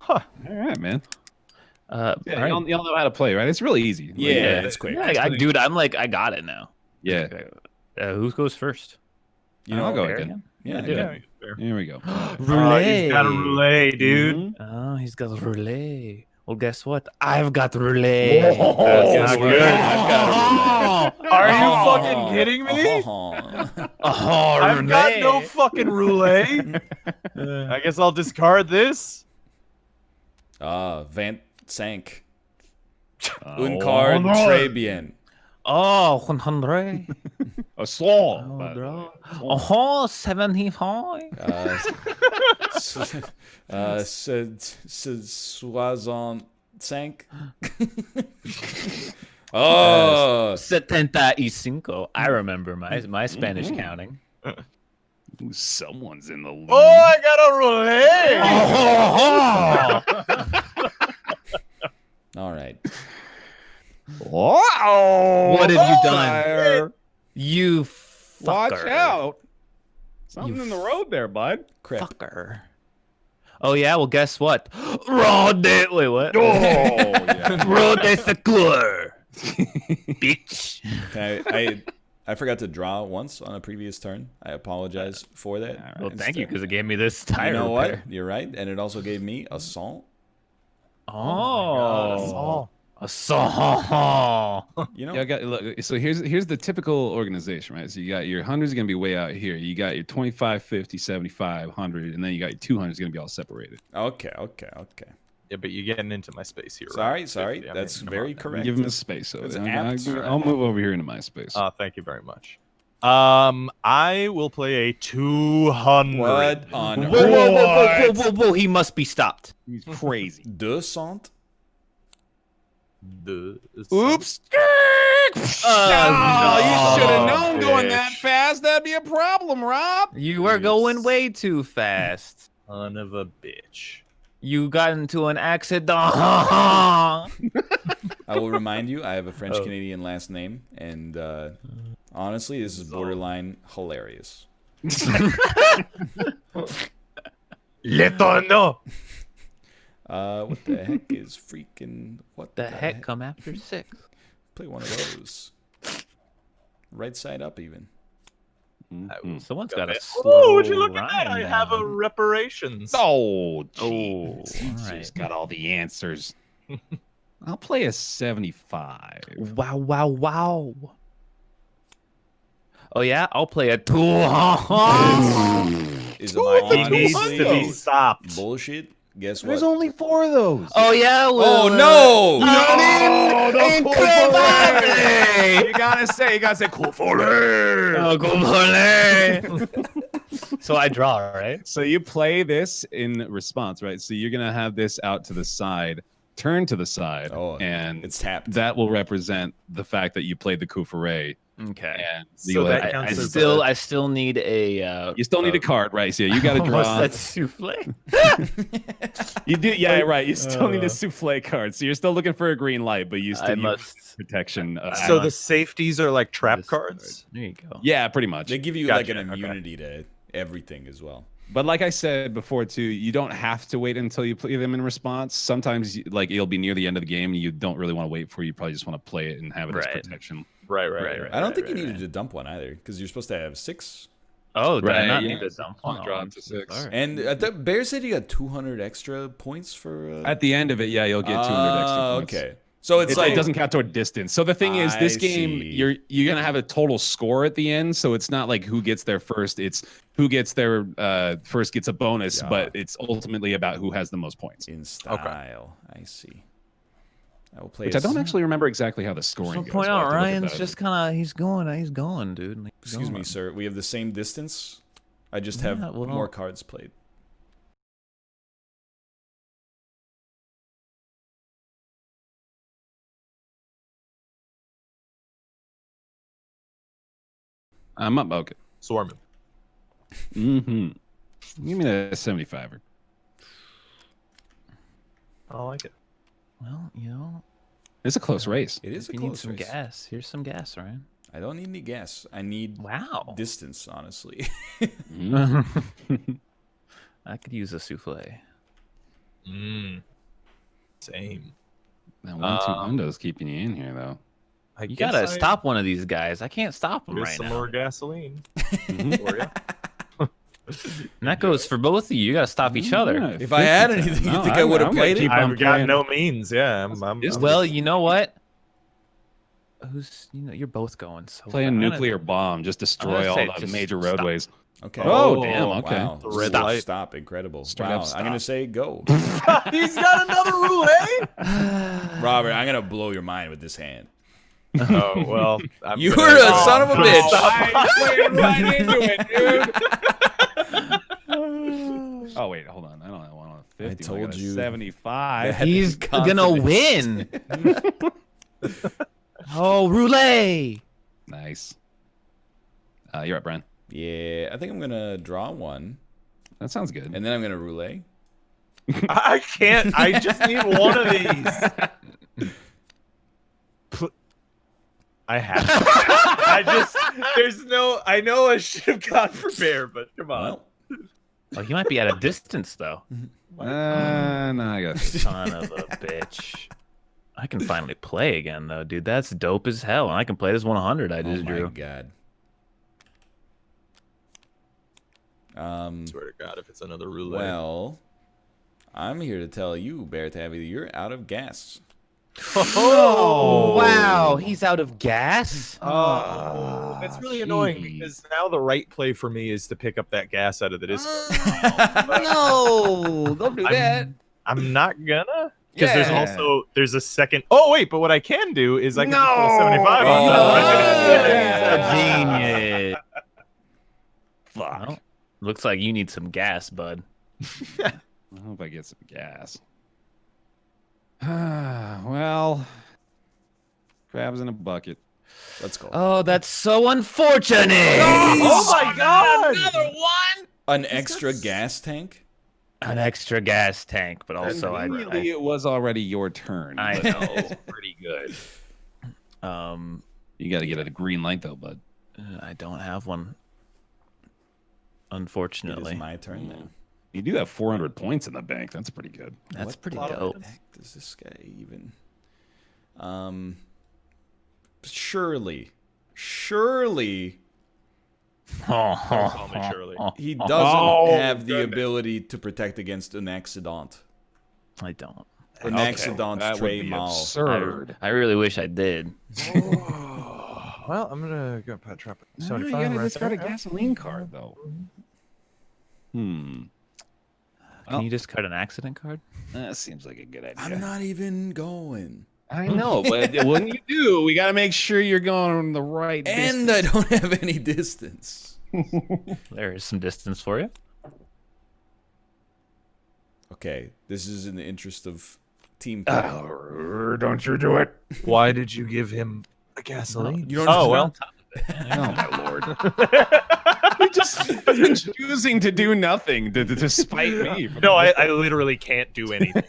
all right, man. All Yeah, right. y'all know how to play, right? It's really easy. Like, Yeah, it's quick. Yeah, dude, I'm like, I got it now. yeah. Who goes first? You know, I'll go Bear again. Yeah, do yeah. it. Here we go. He's got a roulette, dude. Oh, he's got roulette. Well, guess what? I've got roulette. Guess not what? good. I've got a Are you fucking kidding me? roulette. Oh, I've got no fucking roulette. I guess I'll discard this. Vant Sank. Un card très bien. Oh, 100. A song. Oh, 75. Soixante-cinq. Oh, 75. I remember my Spanish counting. Ooh, someone's in the lead. Oh, I got a roulette. all right. Wow! What have you done? You fucker. Watch out! Something You in the road there, bud. Crap. Fucker. Oh yeah, well guess what? Wait, what? Oh, yeah. Rode Secours. Bitch. I forgot to draw once on a previous turn. I apologize for that. Well, thank you, because it gave me this tire You know repair. what? You're right, and it also gave me assault. Oh, a song. You know, Yeah, look, so here's the typical organization, right? So you got your 100s going to be way out here. You got your 25, 50, 75, 100, and then you got your 200s going to be all separated. okay. Yeah, but you're getting into my space here. Sorry, Rob. sorry. That's very correct. Give him his space. So It's I'll apt. move over here into my space. Thank you very much. I will play a 200. What on Whoa, he must be stopped. He's crazy. Descent? Oops. Oh, you should have known going bitch. that fast. That'd be a problem, Rob. You were going way too fast. Son of a bitch. You got into an accident. I will remind you, I have a French Canadian last name, and honestly, this is borderline hilarious. L'étonnement. What the heck is freaking? What The heck come after 6? Play one of those. Right side up, even. Someone's got a slow Oh, would you look at that? I Ryan have a down. reparations. Oh, Oh, jeez. He's all just right. got all the answers. I'll play a 75. Wow. Oh yeah, I'll play a 2. Is He needs to be honestly stopped. bullshit. Guess what? There's only 4 of those. Oh yeah. Oh Well, no! You gotta say cool for Oh, go So I draw, right? So you play this in response, right? So you're gonna have this out to the side, turn to the side, Oh, and it's tapped. that will represent the fact that you played the coup fourré. Okay. And So you'll that have- counts as I still need a. you still need a card, right? So you got to What's draw. that souffle? You do, yeah, right. You still need a souffle card. So you're still looking for a green light, but you I still must. protection. So the safeties are like trap cards? There you go. Yeah, pretty much. They give you Gotcha, like an okay. immunity to everything as well. But like I said before, too, you don't have to wait until you play them in response. Sometimes, like, it'll be near the end of the game, and you don't really want to wait for it. You probably just want to play it and have it as Right. protection. Right. I don't think you needed to dump one either, because you're supposed to have 6. Oh, did I Right, not yeah. need to dump one? Draw Oh, up to 6. sorry. And the Bear said you got 200 extra points for. At the end of it, yeah, you'll get 200 extra points. Okay. So it's It like. doesn't count toward distance. So the thing is, this I game, see. you're gonna have a total score at the end. So it's not like who gets there first. It's who gets there first gets a bonus, Yeah. but it's ultimately about who has the most points. In style. I see. I will play. Which I don't actually remember exactly how the scoring So goes. point I'll have out, to look at Ryan's that. just kind of he's going, dude. He's Excuse me, going. sir. We have the same distance. I just Yeah, have well- more cards played. I'm up. Okay. Swarming. Mm-hmm. Give me that 75er. I like it. Well, you know, It's a close race. It is if a you need close some race. gas. Here's some gas, Ryan. I don't need any gas. I need Wow. distance, honestly. Mhm. I could use a souffle. Same. That 1-2 windows keeping you in here, though. I You guess gotta I- stop one of these guys. I can't stop them Here's right some now. more gasoline. Mhm. For ya. And that goes for both of you. You gotta stop each other. Yeah, If I had 50. anything, you No, think I would have I'm gonna played it? keep on I've got playing. no means. Yeah, I'm Well, you know what? You're both going. So Play a fast. nuclear bomb, just destroy all say the just major stop. roadways. Okay. Oh, damn, okay. Wow. The red stop, light. stop. Incredible. Straight wow. up I'm going to stop. say go. He's got another roulette. Robert, I'm going to blow your mind with this hand. Oh well, I'm You gonna- were a son of a bitch. I played right into it, dude. Oh, wait, hold on. I don't want on 50. I told got a you. 75. That- He's gonna Confidence. win. Oh, roulette! Nice. You're up, Brian. Yeah, I think I'm going to draw one, That sounds good. and then I'm going to roulette. I can't. I just need one of these. I have. I just. There's no. I know I should have gone for bear, but come on. Well, Oh, he might be at a distance though. No, I got this. Son of a bitch. I can finally play again, though, dude. That's dope as hell. And I can play this 100 I just drew. Oh, my God. Swear to God, if it's another roulette. Well, I'm here to tell you, Bear Tabby, you're out of gas. Oh, wow. He's out of gas? Oh, that's really annoying because now the right play for me is to pick up that gas out of the Discord. No, don't do that. I'm not gonna. Because there's a second. Oh wait, but what I can do is I can just put a 75 on top. Genius. Fuck. Well, looks like you need some gas, bud. I hope I get some gas. Well, crabs in a bucket. Let's go. Oh, that's so unfortunate. Oh my God! Another one. An extra gas tank? An extra gas tank, but also Conveniently, it was already your turn. I but know. it's pretty good. You got to get a green light though, bud. I don't have one. It Unfortunately. is my turn then. You do have 400 points in the bank. That's pretty good. That's What pretty the dope. heck does this guy even? Surely Don't call me Shirley. he doesn't have the ability to protect against an accident. I don't. An accident That would be mal. absurd. I really wish I did. Well, I'm gonna go put drop it. No, you gotta discard a gasoline card though. Can you discard an accident card? That seems like a good idea. I'm not even going. I know, but when you do, we got to make sure you're going the right And distance. I don't have any distance. There is some distance for you. Okay, this is in the interest of team. Don't you do it. Why did you give him a gasoline? You don't Oh well. Oh my lord. He just has been choosing to do nothing to spite me. No, I literally can't do anything.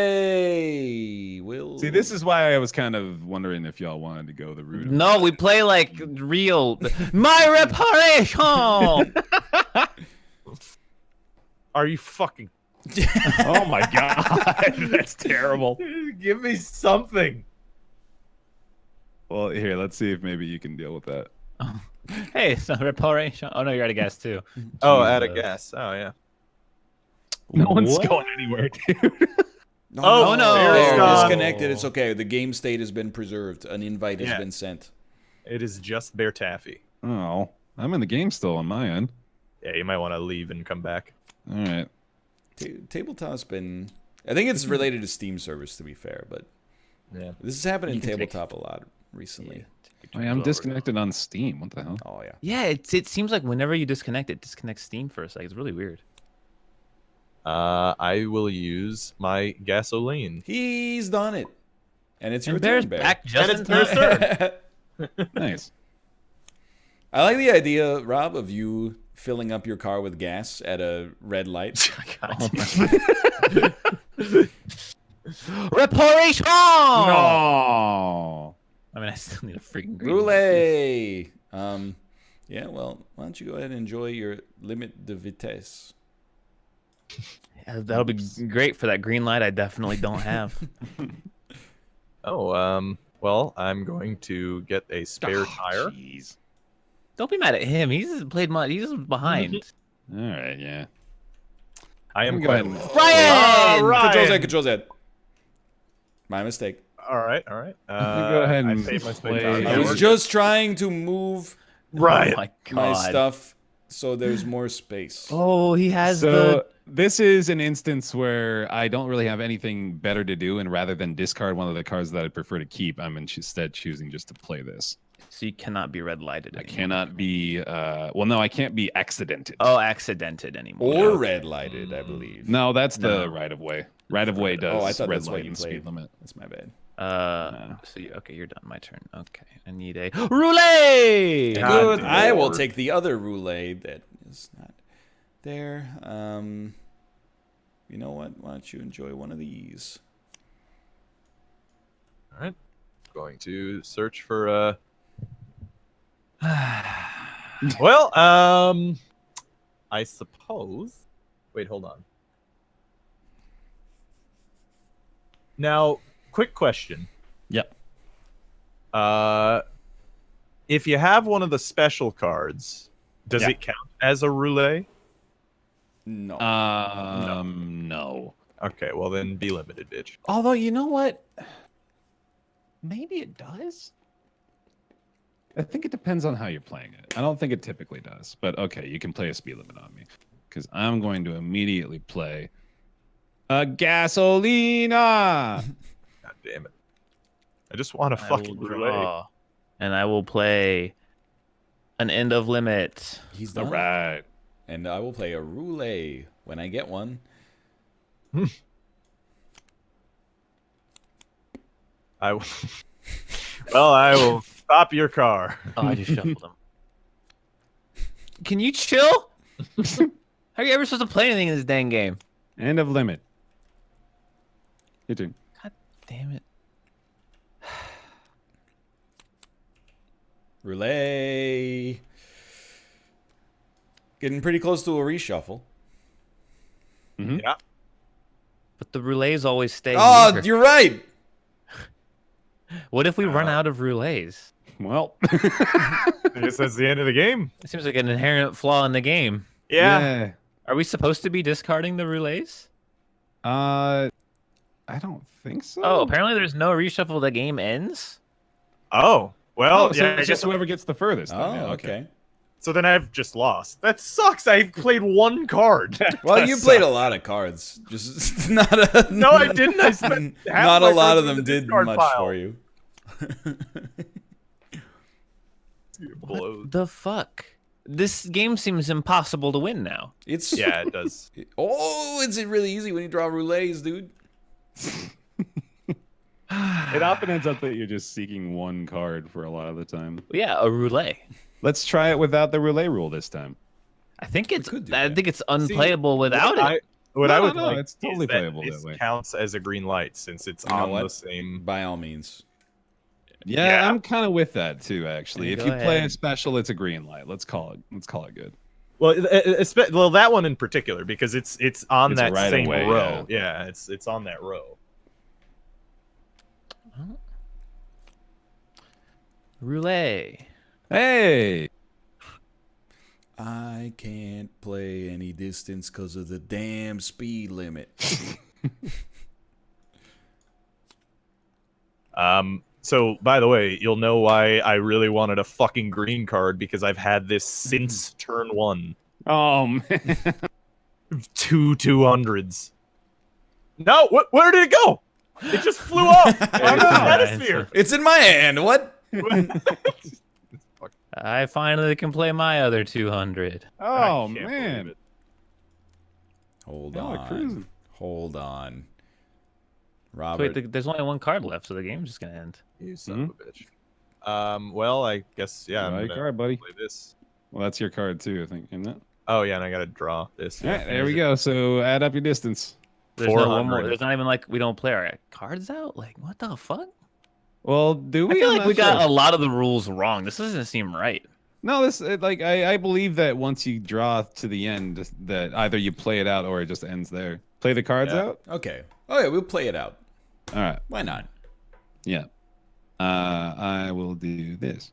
Roulette will. See, this is why I was kind of wondering if y'all wanted to go the route. No, we play like real. My reparation. Are you fucking? Oh my god, that's terrible. Give me something. Well, here, let's see if maybe you can deal with that. Hey, it's not reparation. Oh no, you're out of gas too. Oh, out of gas. Oh yeah. No one's What? going anywhere, dude. No, Oh, no. They're Gone. disconnected. It's okay. The game state has been preserved. An invite has Yeah. been sent. It is just Bear Taffy. Oh, I'm in the game still on my end. Yeah, you might want to leave and come back. All right. Tabletop's been. I think it's related to Steam service, to be fair, but Yeah. this has happened in You can take- Tabletop a lot recently. Oh, yeah, I'm disconnected on Steam. What the hell? Oh yeah. Yeah, it seems like whenever you disconnect, it disconnects Steam for a sec. It's really weird. I will use my gasoline. He's done it, and it's your And Bear's turn, Bear. back just And in it's time. Bear's turn. Nice. I like the idea, Rob, of you filling up your car with gas at a red light. Reparation. No. I mean, I still need a freaking green. Roulette. Yeah. Well, why don't you go ahead and enjoy your limit de vitesse? Yeah, that'll be great for that green light I definitely don't have. Oh, well, I'm going to get a spare tire. Jeez. Don't be mad at him. He's played much. He's behind. All right, yeah. I am Go ahead. Ryan! Ryan! Control Z. My mistake. All right, all right. Go ahead and I paid my spare play- tire. I was just trying to move Ryan. Oh my god. my stuff so there's more space. Oh, he has So this is an instance where I don't really have anything better to do, and rather than discard one of the cards that I prefer to keep, I'm instead choosing just to play this. So you cannot be red lighted. I cannot be. Well, no, I can't be accidented. Oh, accidented anymore. Or red lighted, I believe. No, that's the No. right of way. Right of way does Oh, I thought red that's what light you and played. speed limit. That's my bad. So okay, you're done. My turn. Okay, I need a roulette. Good. I will take the other roulette that is not there. You know what? Why don't you enjoy one of these? All right. Going to search for well, I suppose. Wait, hold on. Now, quick question. Yep. If you have one of the special cards, does Yeah. it count as a roulette? No. No. Okay, well then be limited, bitch. Although, you know what? Maybe it does. I think it depends on how you're playing it. I don't think it typically does. But okay, you can play a speed limit on me. Because I'm going to immediately play a gasolina. God damn it. I just want a I will fucking roulette. draw, and I will play an end of limit. He's All done. right. And I will play a roulette when I get one. I will... Well, I will stop your car. Oh, I just shuffled them. Can you chill? How are you ever supposed to play anything in this dang game? End of limit. Your turn. God damn it. Roulette. Getting pretty close to a reshuffle. Yeah. But the roulettes always stay Oh, here. you're right. What if we run out of roulettes? Well. I guess that's the end of the game. It seems like an inherent flaw in the game. Yeah. Are we supposed to be discarding the roulettes? I don't think so. Oh, apparently there's no reshuffle. The game ends. Oh, well, Oh, so yeah. I it's guess just whoever gets the furthest. Oh, Then. Yeah, okay. so. Then I've just lost. That sucks. I've played one card. Well, That you played a sucks. lot of cards. Just not a. No, I didn't. I spent half Not my a lot cards of in them the did discard much pile. for you. What the fuck? This game seems impossible to win now. It's Yeah, it does. Oh, it's really easy when you draw roulettes, dude. It often ends up that you're just seeking one card for a lot of the time. Yeah, a roulette. Let's try it without the roulette rule this time. I think it's. could do I that. think it's unplayable without it. What I would No, like it's is totally that playable this that way. counts as a green light since it's You know on the what? same. By all means. Yeah, Yeah. I'm kind of with that too. Actually, if Go you play a ahead. special, it's a green light. Let's call it. Let's call it good. Well, well, that one in particular because it's on It's that right same away, row. Yeah, it's on that row. Roulette. Hey, I can't play any distance because of the damn speed limit. So by the way, you'll know why I really wanted a fucking green card because I've had this since turn 1. oh man, 2 200s. No, where did it go? It just flew off out of the stratosphere. It's in my hand. What? I finally can play my other 200. oh can't believe man. it. Hold Y'all are on. cruising. Hold on. Wait, Robert. there's only one card left, so the game's just gonna end. You son of a bitch. Well, I guess yeah. Draw I'm your gonna card, buddy. play this. Well, that's your card too, I think, isn't it? Oh yeah, and I gotta draw this. All right, there we go. So add up your distance. There's no one 400. more. There's not even like we don't play our cards out. Like what the fuck? Well, do I we? feel I'm like not we got sure. a lot of the rules wrong. This doesn't seem right. No, this like I believe that once you draw to the end, that either you play it out or it just ends there. Play the cards Yeah. out. Okay. Oh yeah, we'll play it out. All right. Why not? Yeah. I will do this.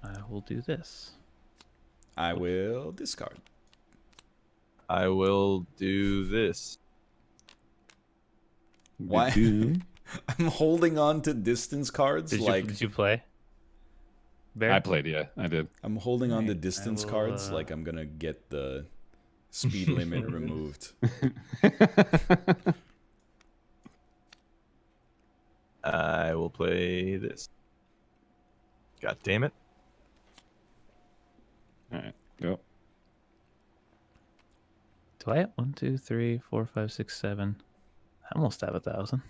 I will do this. I will discard. I will do this. Why? I'm holding on to distance cards Did you play? Bear? I played, yeah, I did. I'm holding on to Right, I distance will, cards like I'm gonna get the speed limit removed. I will play this. God damn it. All right, go. Do I have 1, 2, 3, 4, 5, 6, 7? I almost have 1,000.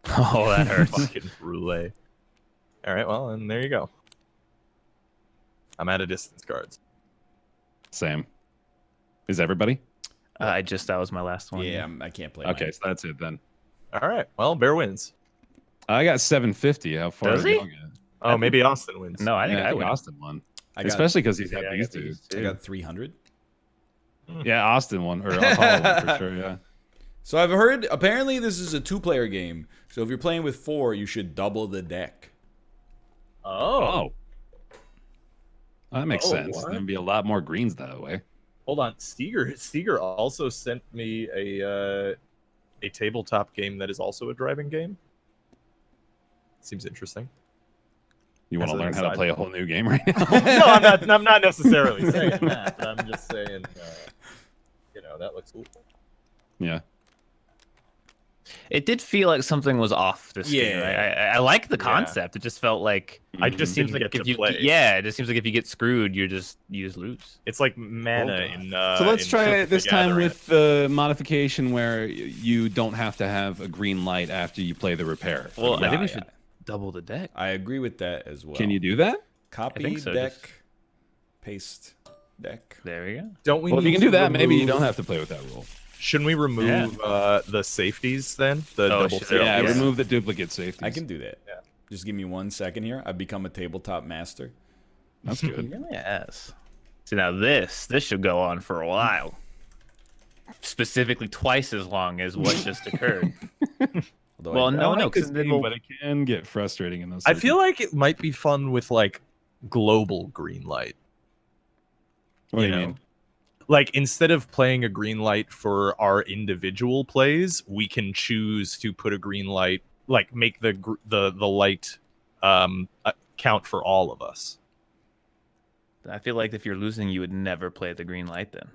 Oh, that hurts. Fucking roulette. All right, well, and there you go. I'm out of distance cards. Same. Is everybody? That was my last one. Yeah, I can't play. Okay, mine. so that's it then. All right, well, Bear wins. I got 750. How far Does did he? y'all get? Oh, maybe Austin wins. No, I think I win. Austin won. I got, Especially because he's got Yeah, I these got two. these I got 300. Yeah, Austin won, or Apollo won for sure, yeah. So I've heard, apparently this is a 2-player game. So if you're playing with 4, you should double the deck. Oh. That makes Oh, sense. what? There'd be a lot more greens that way. Hold on. Steger also sent me a tabletop game that is also a driving game. Seems interesting. You want As to an learn how to aside. play a whole new game right now? No, I'm not necessarily saying that, but I'm just saying, that looks cool. Yeah. It did feel like something was off this game. Yeah. I like the concept. It just felt like I just seems didn't like get if to you play. yeah, it just seems like if you get screwed, you just lose. It's like mana God. in. So let's in try Magic it this the time Gathering. with the modification where you don't have to have a green light after you play the repair. Well, I think we Yeah. should double the deck. I agree with that as well. Can you do that? Copy think so, deck, just- paste deck. There we go. Don't we? Well, if you need can do to that, maybe you remove- don't have to play with that rule. Shouldn't we remove the safeties then? The Oh, double shit, safeties. Yeah, Yeah. remove the duplicate safeties. I can do that. Yeah. Just give me 1 second here. I've become a tabletop master. That's good. Yes. So now this should go on for a while. Specifically twice as long as what just occurred. Although Well, I, no, I like this because game, but it can get frustrating in those. I feel like it might be fun with like global green light. What do you you know? mean? Like instead of playing a green light for our individual plays, we can choose to put a green light, like make the light count for all of us. I feel like if you're losing, you would never play the green light then.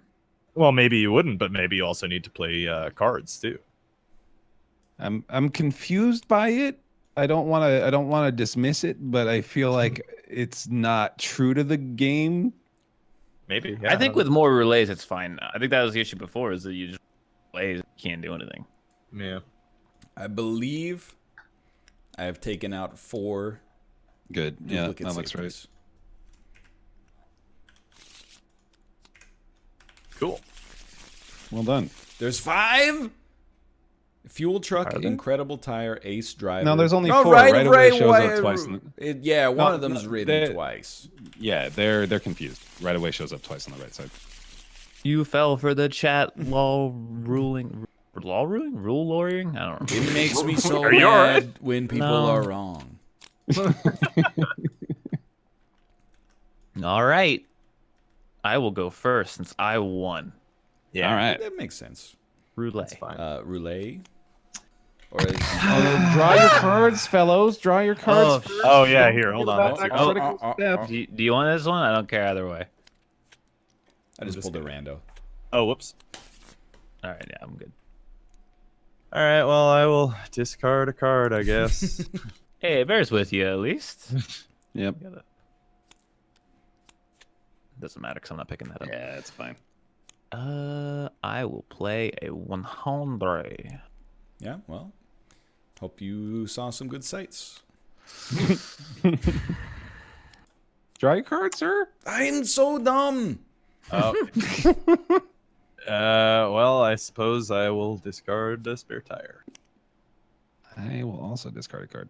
Well, maybe you wouldn't, but maybe you also need to play cards too. I'm confused by it. I don't want to dismiss it, but I feel like it's not true to the game. Maybe. I think with more relays, it's fine. I think that was the issue before, is that you just relays can't do anything. Yeah. I believe I have taken out 4 Good. Yeah, duplicate that looks right. safeties. Cool. Well done. There's 5. Fuel truck, Are there? incredible tire, ace driver. No, there's only no, 4. Right, Right of way away shows up twice. yeah, one No, of them's no, written they- twice. Yeah, they're confused. Right away shows up twice on the right side. You fell for the chat rule lawyering? I don't know. It makes me so Are you all right? mad when people No. are wrong. All right. I will go first since I won. Yeah. All right. That makes sense. Roulette. That's fine. Roulette. Or is, Draw your cards, fellows. Draw your cards. first. Oh yeah, Don't here, hold forget on. about that Oh, critical oh, oh, step. oh. Do you want this one? I don't care either way. I just pulled a rando. Oh, whoops. All right, yeah, I'm good. All right, well, I will discard a card, I guess. Hey, Bear's with you at least. Yep. Doesn't matter because I'm not picking that up. Yeah, it's fine. I will play a 100. Yeah, well, hope you saw some good sights. Draw your cards, sir. I'm so dumb. Oh. Well, I suppose I will discard the spare tire. I will also discard a card.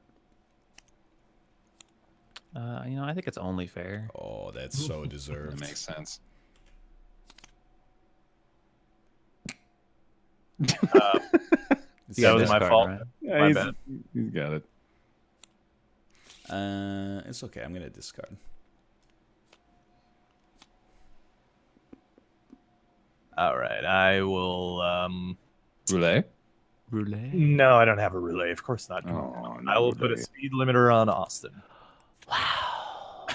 I think it's only fair. Oh, that's so deserved. That makes sense. That was my fault. Right? Yeah, My he's, bad. he's got it. It's okay. I'm gonna discard. All right, I will. Roulette. Roulette. No, I don't have a relay. Of course not. Oh, I will put a speed limiter on Austin. Wow.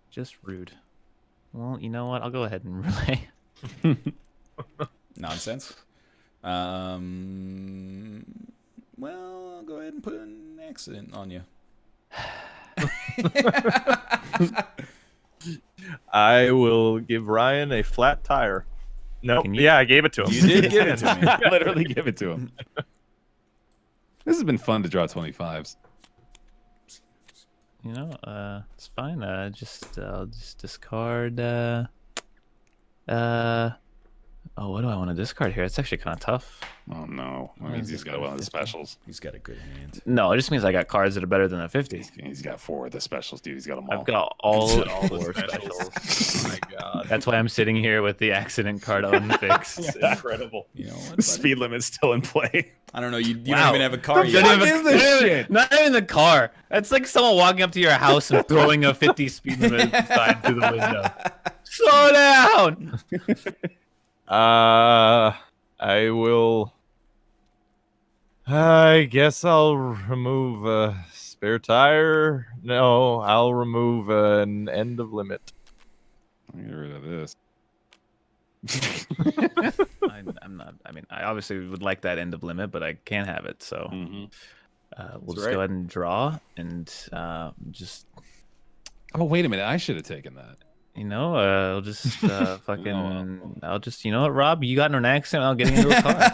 Just rude. Well, you know what? I'll go ahead and relay. Nonsense. Well, I'll go ahead and put an accident on you. I will give Ryan a flat tire. No, Can you- yeah, I gave it to him. You did give it to me. I literally give it to him. This has been fun to draw 25s. It's fine. I'll just discard Oh, what do I want to discard here? It's actually kind of tough. Oh no, that means he's got one of the specials. He's got a good hand. No, it just means I got cards that are better than a 50. He's got 4 of the specials, dude. He's got them all. I've got all the 4 specials. specials. Oh my god. That's why I'm sitting here with the accident card unfixed. It's incredible. You know what? The buddy? speed limit's still in play. I don't know. You Wow. don't even have a car Don't yet. even- is this shit? Not even the car. That's like someone walking up to your house and throwing a 50 speed limit sign through the window. Slow down. I will. I guess I'll remove a spare tire. No, I'll remove an end of limit. I'll get rid of this. I'm not. I mean, I obviously would like that end of limit, but I can't have it. So Mhm. we'll That's just right. go ahead and draw and just. Oh wait a minute, I should have taken that. I'll just fucking. I'll just. You know what, Rob? You got in an accident. I'll get into a car.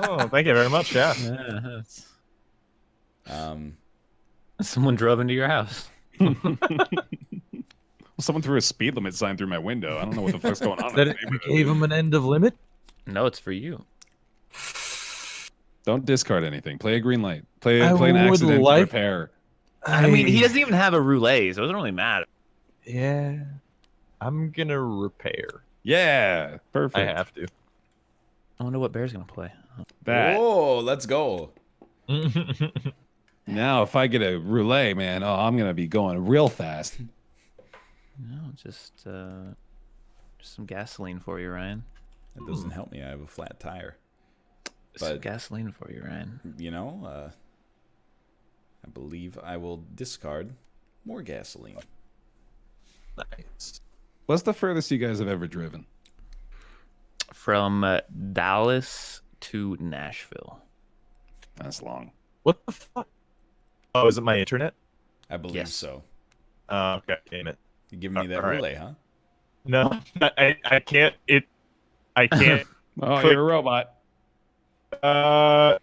Oh, thank you very much. Yeah. that's- Um, Someone drove into your house. Someone threw a speed limit sign through my window. I don't know what the fuck's going on. in That the it neighborhood. gave him an end of limit. No, it's for you. Don't discard anything. Play a green light. Play I an would accident to like- repair. I mean, he doesn't even have a roulette, so it doesn't really matter. Yeah. I'm gonna repair. Yeah, perfect. I have to. I wonder what Bear's gonna play. that. Oh, let's go. Now, if I get a roulette, man, I'm gonna be going real fast. No, just some gasoline for you, Ryan. That doesn't help me. I have a flat tire. Some But- gasoline for you, Ryan. You know, I believe I will discard more gasoline. Nice. What's the furthest you guys have ever driven? From Dallas to Nashville. That's long. What the fuck? Oh, is it my internet? I believe Yes. so. Oh, okay. Damn it. You giving me that All right. relay, huh? No, I can't. I can't. Oh, Click. you're a robot.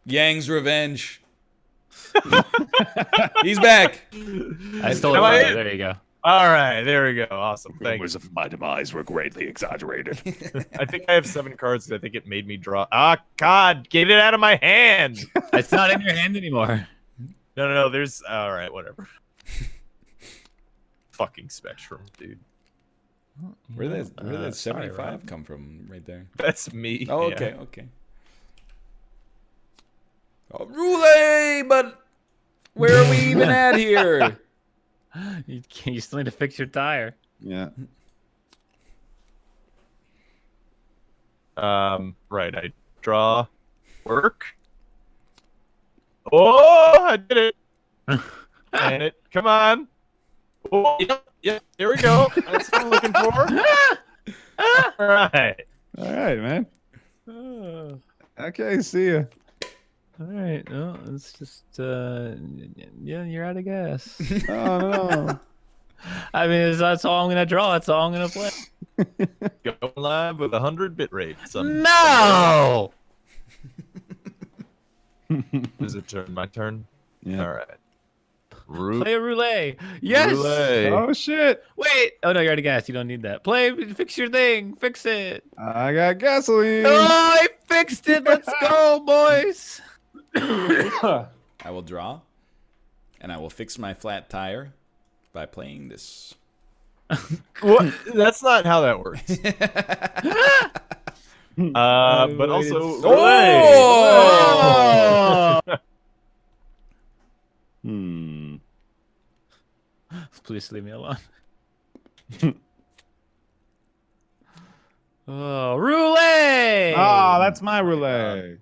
Yang's revenge. He's back. I stole it Am from I you. in? There you go. All right, there we go. Awesome. Thank you. Rumors of my demise were greatly exaggerated. I think I have 7 cards. I think it made me draw. Ah, God, get it out of my hand. It's not in your hand anymore. No. There's. All right, whatever. Fucking Spectrum, dude. Where did that sorry, 75 Rob. come from right there? That's me. Oh, yeah. okay. Oh, roulette, but where are we even at here? You still need to fix your tire. Yeah. Right. I draw. Work. Oh, I did it. And it. Come on. Oh, yep. Here we go. That's what I'm looking for. All right. All right, man. Okay, see ya. All right. Well, it's just yeah, you're out of gas. Oh no. I mean, that's all I'm gonna draw. That's all I'm gonna play. Going live with 100 bit rate. No. Is it turn? My turn. Yeah. All right. Play a roulette. Yes. Roulette. Oh shit! Wait. Oh no, you're out of gas. You don't need that. Fix your thing. Fix it. I got gasoline. Oh, I fixed it. Let's go, boys. I will draw, and I will fix my flat tire by playing this. What? That's not how that works. But also. Oh! Hmm. Please leave me alone. Oh, roulette! Ah, that's my roulette.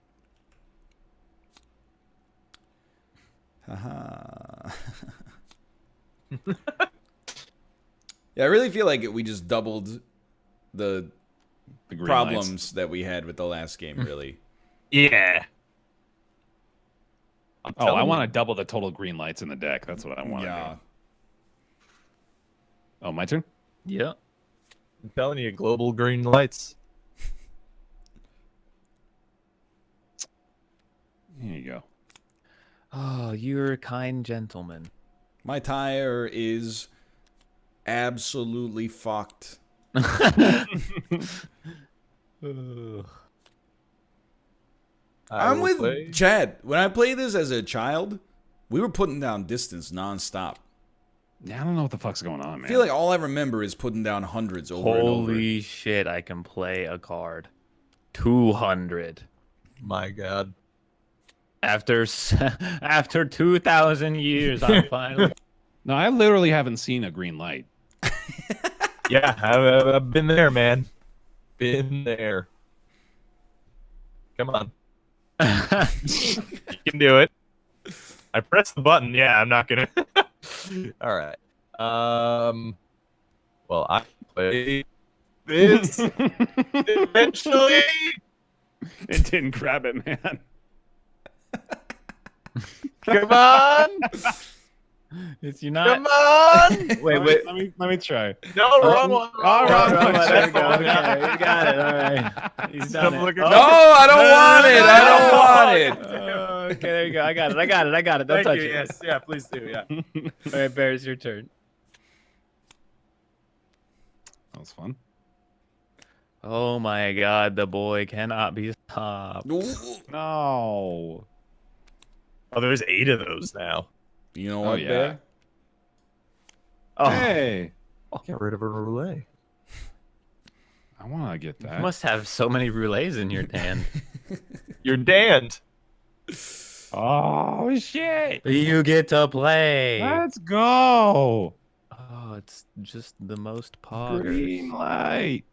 Haha. Yeah, I really feel like we just doubled the The green problems lights. that we had with the last game, really. Yeah. Oh, I want to double the total green lights in the deck. That's what I want. Yeah. Oh, my turn. Yeah. I'm telling you, global green lights. Here you go. Oh, you're a kind gentleman. My tire is absolutely fucked. I'm with Chad. When I played this as a child, we were putting down distance nonstop. Yeah, I don't know what the fuck's going on, man. I feel like all I remember is putting down hundreds over and over. Holy shit, I can play a card. 200. My God. After 2,000 years, I'm finally. No, I literally haven't seen a green light. Yeah, I've been there, man. Been there. Come on. You can do it. I pressed the button. Yeah, I'm not gonna. All right. Well, I play this eventually. It didn't grab it, man. Come on. It's you not. Come on. Wait. Let me try. No, wrong one. All right, There you go. Okay, you got it. All right. He's done it. No, I don't want it. I don't want it. Okay, there you go. I got it. Don't Thank touch you. it. Yes, yeah, please do. Yeah. All right, Bear, it's your turn. That was fun. Oh my God, the boy cannot be stopped. No. Oh, there's 8 of those now. You know what, yeah. Bear? Oh, Hey. Get rid of a roulette. I want to get that. you must have so many roulets in your hand. You're damned. Oh, shit. You get to play. Let's go. Oh, it's just the most poggers. Green light.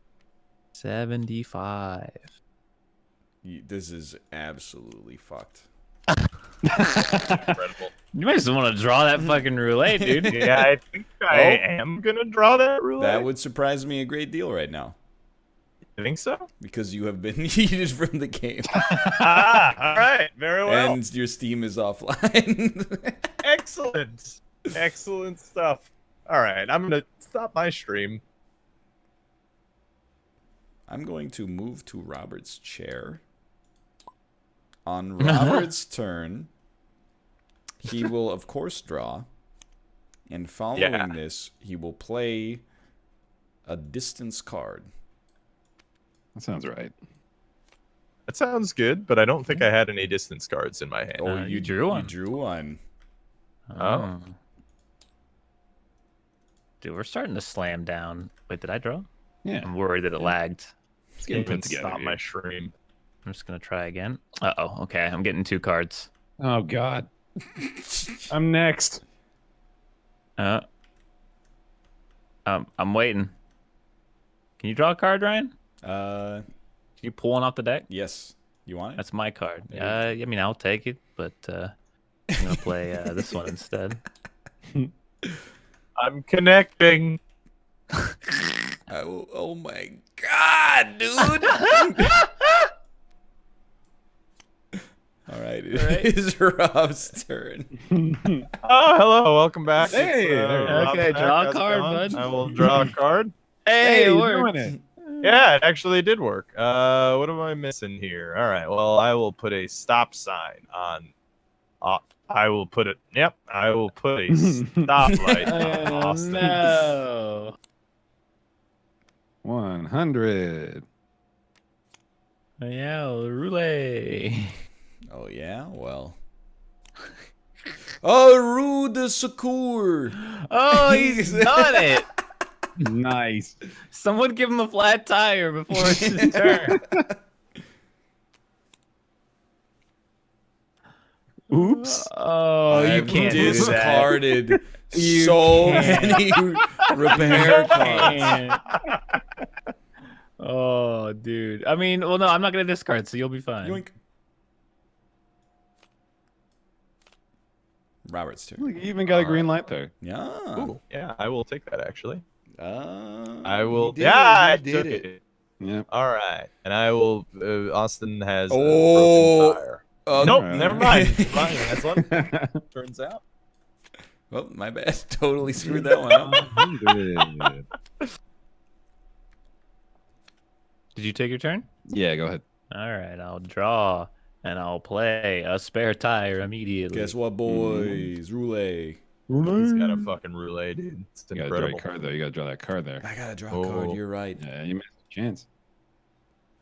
75. This is absolutely fucked. Incredible. You might just want to draw that fucking roulette, dude. Yeah, I think I am gonna draw that roulette. That would surprise me a great deal right now. You think so? Because you have been yeeted from the game. All right. Very well. And your Steam is offline. Excellent. Excellent stuff. All right. I'm going to stop my stream. I'm going to move to Robert's chair. On Robert's turn, he will, of course, draw. And following this, he will play a distance card. That sounds right. That sounds good, but I don't think I had any distance cards in my hand. Oh, you drew one. You drew one. Oh. Dude, we're starting to slam down. Wait, did I draw? Yeah. I'm worried that it lagged. It's getting Even put together. stop Dude. my stream. I'm just going to try again. Uh-oh. Okay, I'm getting 2 cards. Oh, God. I'm next. I'm waiting. Can you draw a card, Ryan? Can you pull one off the deck? Yes. You want it? That's my card. I mean, I'll take it, but I'm going to play this one instead. I'm connecting. Oh my God, dude! All right, it is Rob's turn. Oh, hello. Welcome back. Hey, It's, there you go. Rob Okay, back. draw a How's it card, going? bud. I will draw a card. Hey, it you're worked. doing it. Yeah, it actually did work. What am I missing here? All right. Well, I will put a stop sign on. I will put it. Yep. I will put a stoplight on Oh, Austin. no. 100. Yeah, roulette. Oh yeah, well. Oh, Rue de Secours. Oh, he's done it. Nice. Someone give him a flat tire before it's his turn. Oops. Oh, you I've can't do that. discarded You so can't. many repair cards. Oh, dude. I mean, well, no, I'm not gonna discard, so you'll be fine. Yoink. Robert's turn. Look, you even got a green light there. Yeah. Ooh, yeah, I will take that actually. I I will. You did Yeah, it. I You took did it. Yep. All right, and I will. Austin has Oh. a broken tire. Oh, Nope, right. never mind. Fine, that's what turns out. Well, my bad. Totally screwed that one up. 100. Did you take your turn? Yeah, go ahead. All right, I'll draw and I'll play a spare tire immediately. Guess what, boys? Roulette. He's got a fucking roulette, dude. It's You gotta draw incredible. a card there. You gotta draw that card there. I gotta draw a card. Oh. You're right. Yeah, you missed a chance.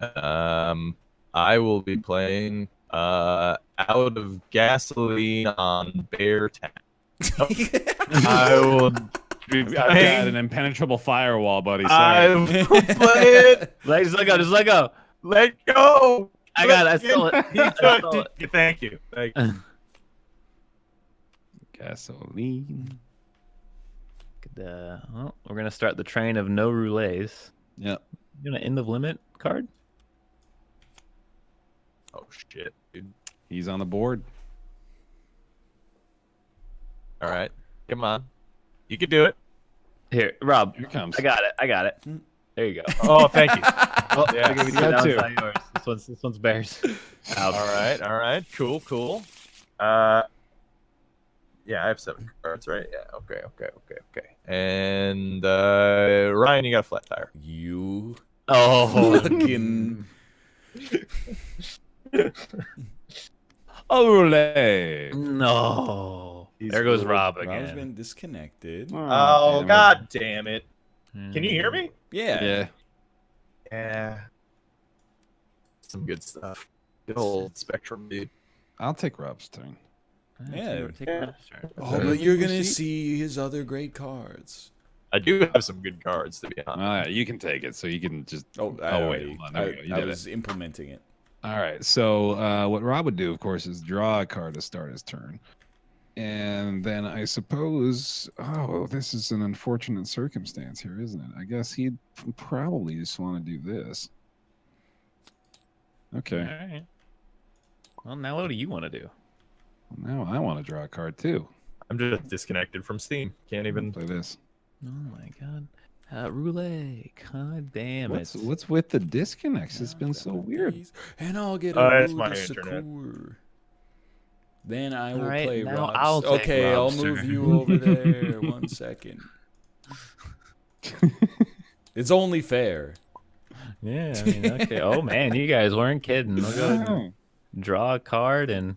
I will be playing Out of Gasoline on Bear Town. I will be I've got playing. an impenetrable firewall, buddy. I Sorry. will play it. Just let go. Just let go. Let go. I got it. I stole it. I stole it. Thank you. Thank you. Gasoline. Well, we're gonna start the train of no roulets. Yep. You gonna end of limit card? Oh shit, dude. He's on the board. All right, come on. You can do it. Here, Rob. Here it comes. I got it. I got it. There you go. Oh, thank you. Oh, Yeah, I'll give you you got two. two. That's not yours. This one's Bears. All right. Cool. Yeah, I have 7 cards, right? Yeah. Okay. And Ryan, you got a flat tire. You Oh, fucking. Ole. no. There goes Rob again. Rob's been disconnected. Oh, damn it. god damn it. Can you hear me? Yeah. Yeah. Yeah. Some good stuff. Good old Spectrum, dude. I'll take Rob's turn. Yeah. Take Rob's turn. Oh, but you're gonna see his other great cards. I do have some good cards, to be honest. All right, you can take it, so you can just. Oh, wait, hold on. There you go. You I did was implementing it. All right. So what Rob would do, of course, is draw a card to start his turn, and then I suppose, oh, this is an unfortunate circumstance here, isn't it? I guess he'd probably just want to do this. Okay. All right. Well, now what do you want to do? Now I want to draw a card too. I'm just disconnected from Steam. Can't even. Play this. Oh my god. Roulette. God damn it. What's with the disconnects? It's been so weird. And I'll get It's a my Ruda internet. Secours. Then I will Alright, play now Rob's. I'll take Okay, I'll Rob's move turn. you over there. 1 second. It's only fair. Yeah, I mean, okay. Oh man, you guys weren't kidding. We'll go ahead and Oh. draw a card and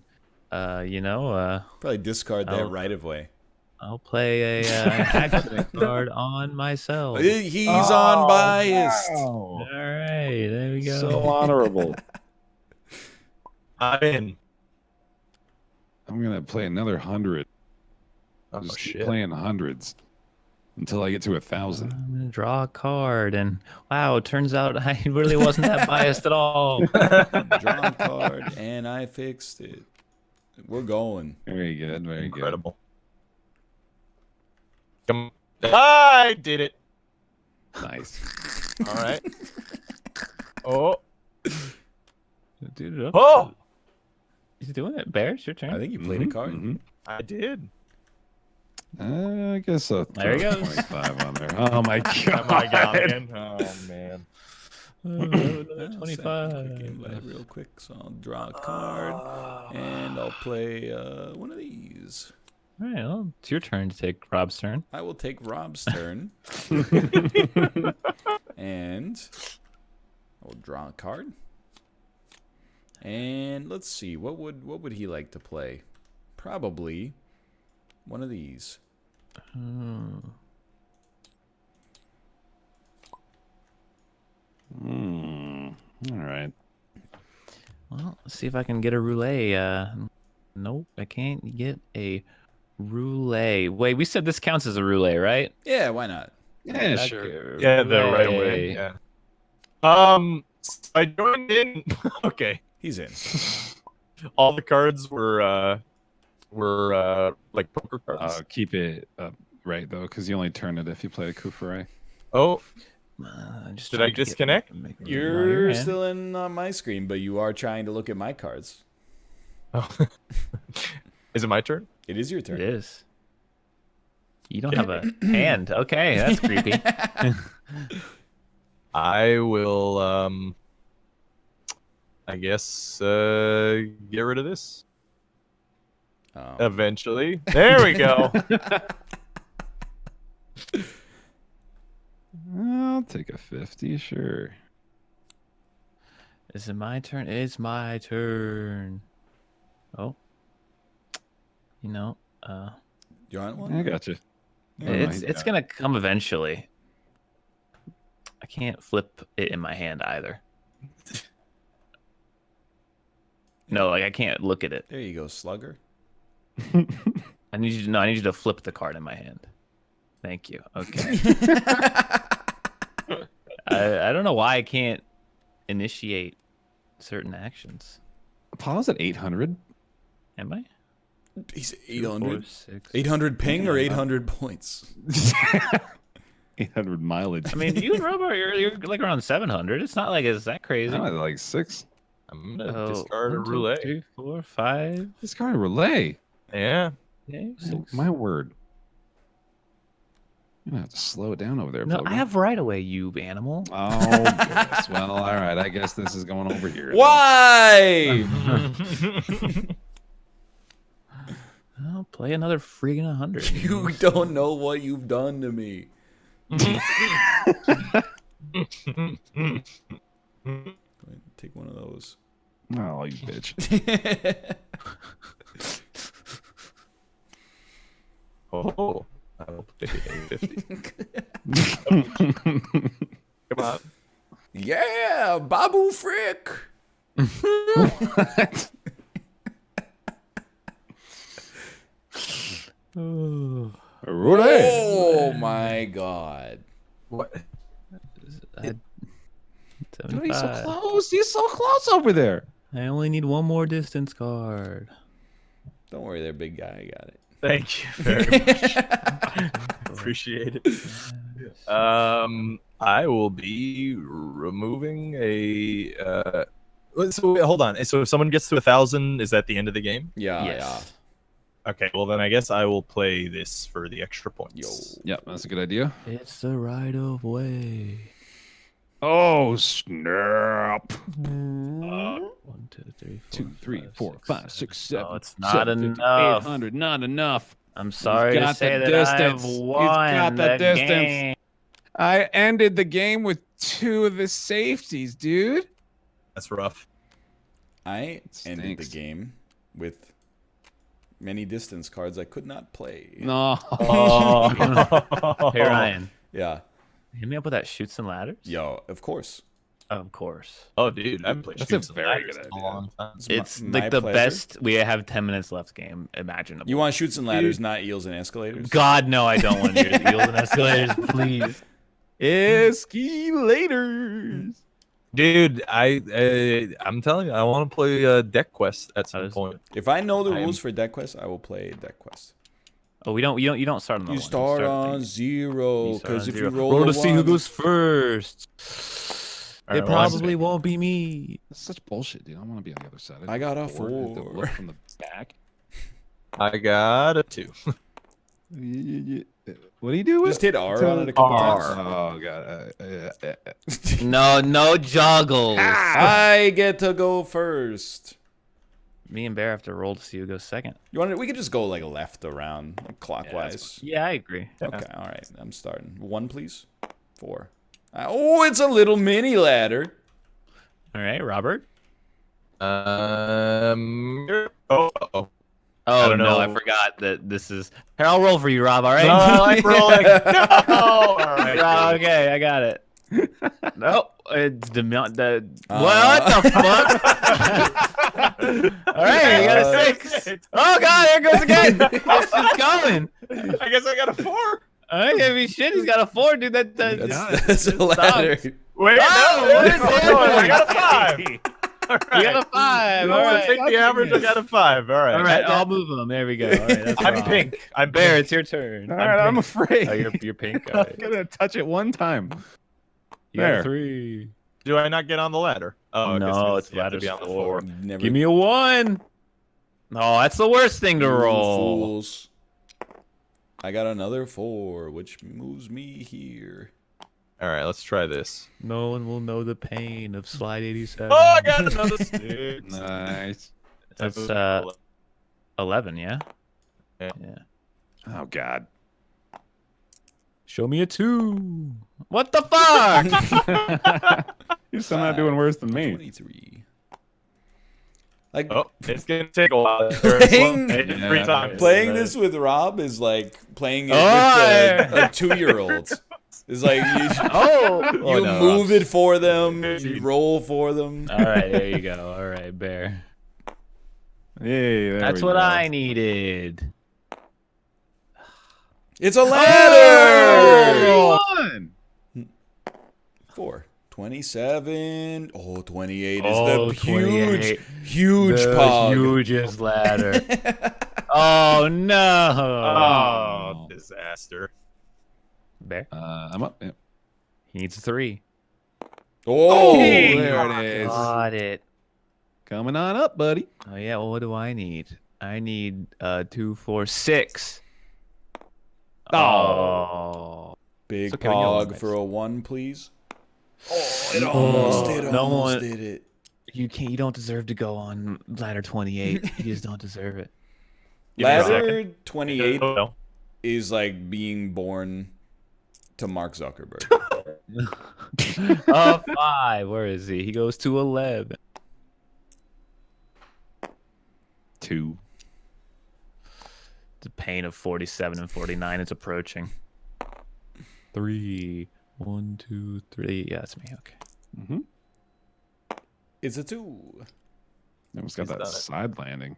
Probably discard that Oh. right of way. I'll play a accident card on myself. He's unbiased. All right, there we go. So honorable. I'm in. I'm gonna play another 100. Oh, Just keep shit. playing hundreds until I get to 1,000. I'm gonna draw a card, and wow, it turns out I really wasn't that biased at all. Draw a card, and I fixed it. We're going. Very good. Very Incredible. Come. I did it. good. Nice. All right. Oh. Dude, Oh. he's doing it. Bears, your turn. I think you played a card. Mhm. I did. I guess I'll There he throw goes. 25 on there. Oh my god. Oh my god, man. Oh man. Another I'll 25. set the game live real quick, so I'll draw a card, and I'll play one of these. All right, well, it's your turn to take Rob's turn. I will take Rob's turn, and I will draw a card. And let's see, what would he like to play? Probably one of these. All right. Well, let's see if I can get a roulette. Nope, I can't get a roulette. Wait, we said this counts as a roulette, right? Yeah, why not? Yeah, sure. Yeah, the right way. Roulette. Yeah. I joined in. Okay. He's in. All the cards were like poker cards. Keep it up right, though, because you only turn it if you play a coup foray. Oh, Just did trying I to get- disconnect? make- You're in. still in on my screen, but you are trying to look at my cards. oh. Is it my turn? It is your It turn. is. You don't have a hand. Okay, that's creepy. I will. I guess get rid of this eventually. There we go. I'll take a 50, sure. Is it my turn? It's my turn. Oh. You know, You want one? I got you. it's gonna come eventually. I can't flip it in my hand either. No, like I can't look at it. There you go, slugger. I need you to flip the card in my hand. Thank you. Okay. I don't know why I can't initiate certain actions. Paul's at 800. Am I? He's 2, 4, 800. 6. 800 ping or 800 points? 800 mileage. I mean, you and Robo, you're like around 700. It's not like it's that crazy. I'm at like 6. I'm gonna discard a 1, 2, roulette. 3, 4, 5. Discard a relay. Yeah. Yeah, Oh, 6. my word. You're gonna have to slow it down over there. No, Plover. I have right away, you animal. Oh, goodness. Well, all right. I guess this is going over here. Why? I'll play another friggin' 100. You don't know what you've done to me. Take one of those. Oh, you bitch. Oh. I will pay 50. Come on. Yeah, Babu Frick. What? Relay. Oh my god. What? Dude, he's so close. He's so close over there. I only need one more distance card. Don't worry there, big guy. I got it. Thank you very much. Appreciate it. I will be removing a. So wait, hold on. So if someone gets to 1,000, is that the end of the game? Yeah, Yes. Okay. Well, then I guess I will play this for the extra points. Yo. Yep, that's a good idea. It's the right of way. Oh, snap. 1, 2, 3, 4, 2, 3, 4, 5, 6, 7. No, it's not enough. 800, not enough. I'm sorry to got say the that distance. I've He's won got the distance. game. I ended the game with 2 of the safeties, dude. That's rough. I ended the Stinks. game with many distance cards I could not play. No. Hey, Ryan. Yeah. Hit me up with that shoots and ladders? Yo, of course. Of course. Oh, dude, I've played That's Shoots a and very Ladders good in a idea. long time. It's my like the pleasure. best. We have 10 minutes left game imaginable. You want shoots and ladders, not eels and escalators? God, no, I don't want to hear eels and escalators, please. Escalators. Dude, I'm telling you, I want to play Deck Quest at some point. If I know the I am- rules for Deck Quest, I will play Deck Quest. Oh, you don't start on the You one. start on the- 0, you start because on if 0. you roll roll a to see who one- goes first. All It right, well, I'm probably won't be me. That's such bullshit, dude. I want to be on the other side. I got a Have to 4. look from the back. I got a 2. What do you do with Just hit R on it a couple R. times. Oh, God. No joggles. I get to go first. Me and Bear have to roll to see who goes second. You want? We could just go like left around, like clockwise. Yeah, I agree. Okay, all right. I'm starting. 1, please. 4. Oh, it's a little mini ladder. All right, Robert. Oh. Oh don't no, know. I forgot that this is. Here, I'll roll for you, Rob. All right. No, I like rolling. No. All right. Rob, okay, I got it. Nope, it's what the fuck? All right, you got a 6. Oh god, there it goes again. It's just going. I guess I got a 4. I mean, shit, he's got a 4, dude. That's a ladder. Wait, Oh, no, what is I got a 5. All right. You got a 5. You All want right. to take the average? I got a 5. All right. All right, I'll move them. There we go. All right, that's I'm Rob. pink. I'm Bear, pink. it's your turn. All right, I'm afraid. Oh, you're pink. All I'm right. gonna touch it one time. You got There. a 3. Do I not get on the ladder? Oh, I guess No, you it's have to ladder's be on the 4. 4. Never. Give me a 1. Oh, that's the worst thing to You roll. fools. I got another 4, which moves me here. All right, let's try this. No one will know the pain of slide 87. Oh, I got another 6. Nice. That's 11, yeah? Yeah. Yeah. Oh God. Show me a 2. What the fuck? You're still not doing worse than me. 23. Like Oh, it's gonna take a while. Playing- 3 times. playing this with Rob is like playing it Oh, with a 2-year-old. It's like you Oh, you no, move Rob. it for them, you roll for them. All right, there you go. All right, Bear. Hey, there That's we what go. I needed. It's a ladder! Oh! One. 4. 27. Oh, 28 is Oh, the 28. huge The pog. hugest ladder. Oh no! Oh, disaster. Bear. I'm up. Yeah. He needs 3. Oh, there it is. Got it. Coming on up, buddy. Oh yeah. Well, what do I need? I need 2, 4, 6. Oh. big It's okay, we know pog one, for guys. a 1, please. Oh, it almost did. no Almost one- did it. You can't. You don't deserve to go on ladder 28. You just don't deserve it. Give me a Ladder second. 28 Oh, no. is like being born to Mark Zuckerberg. 5. Where is he? He goes to 11. 2. The pain of 47 and 49 is approaching. 3. 1, 2, 3. Yeah, that's me. Okay. Mm-hmm. It's a 2. Almost got He's that done it. side landing.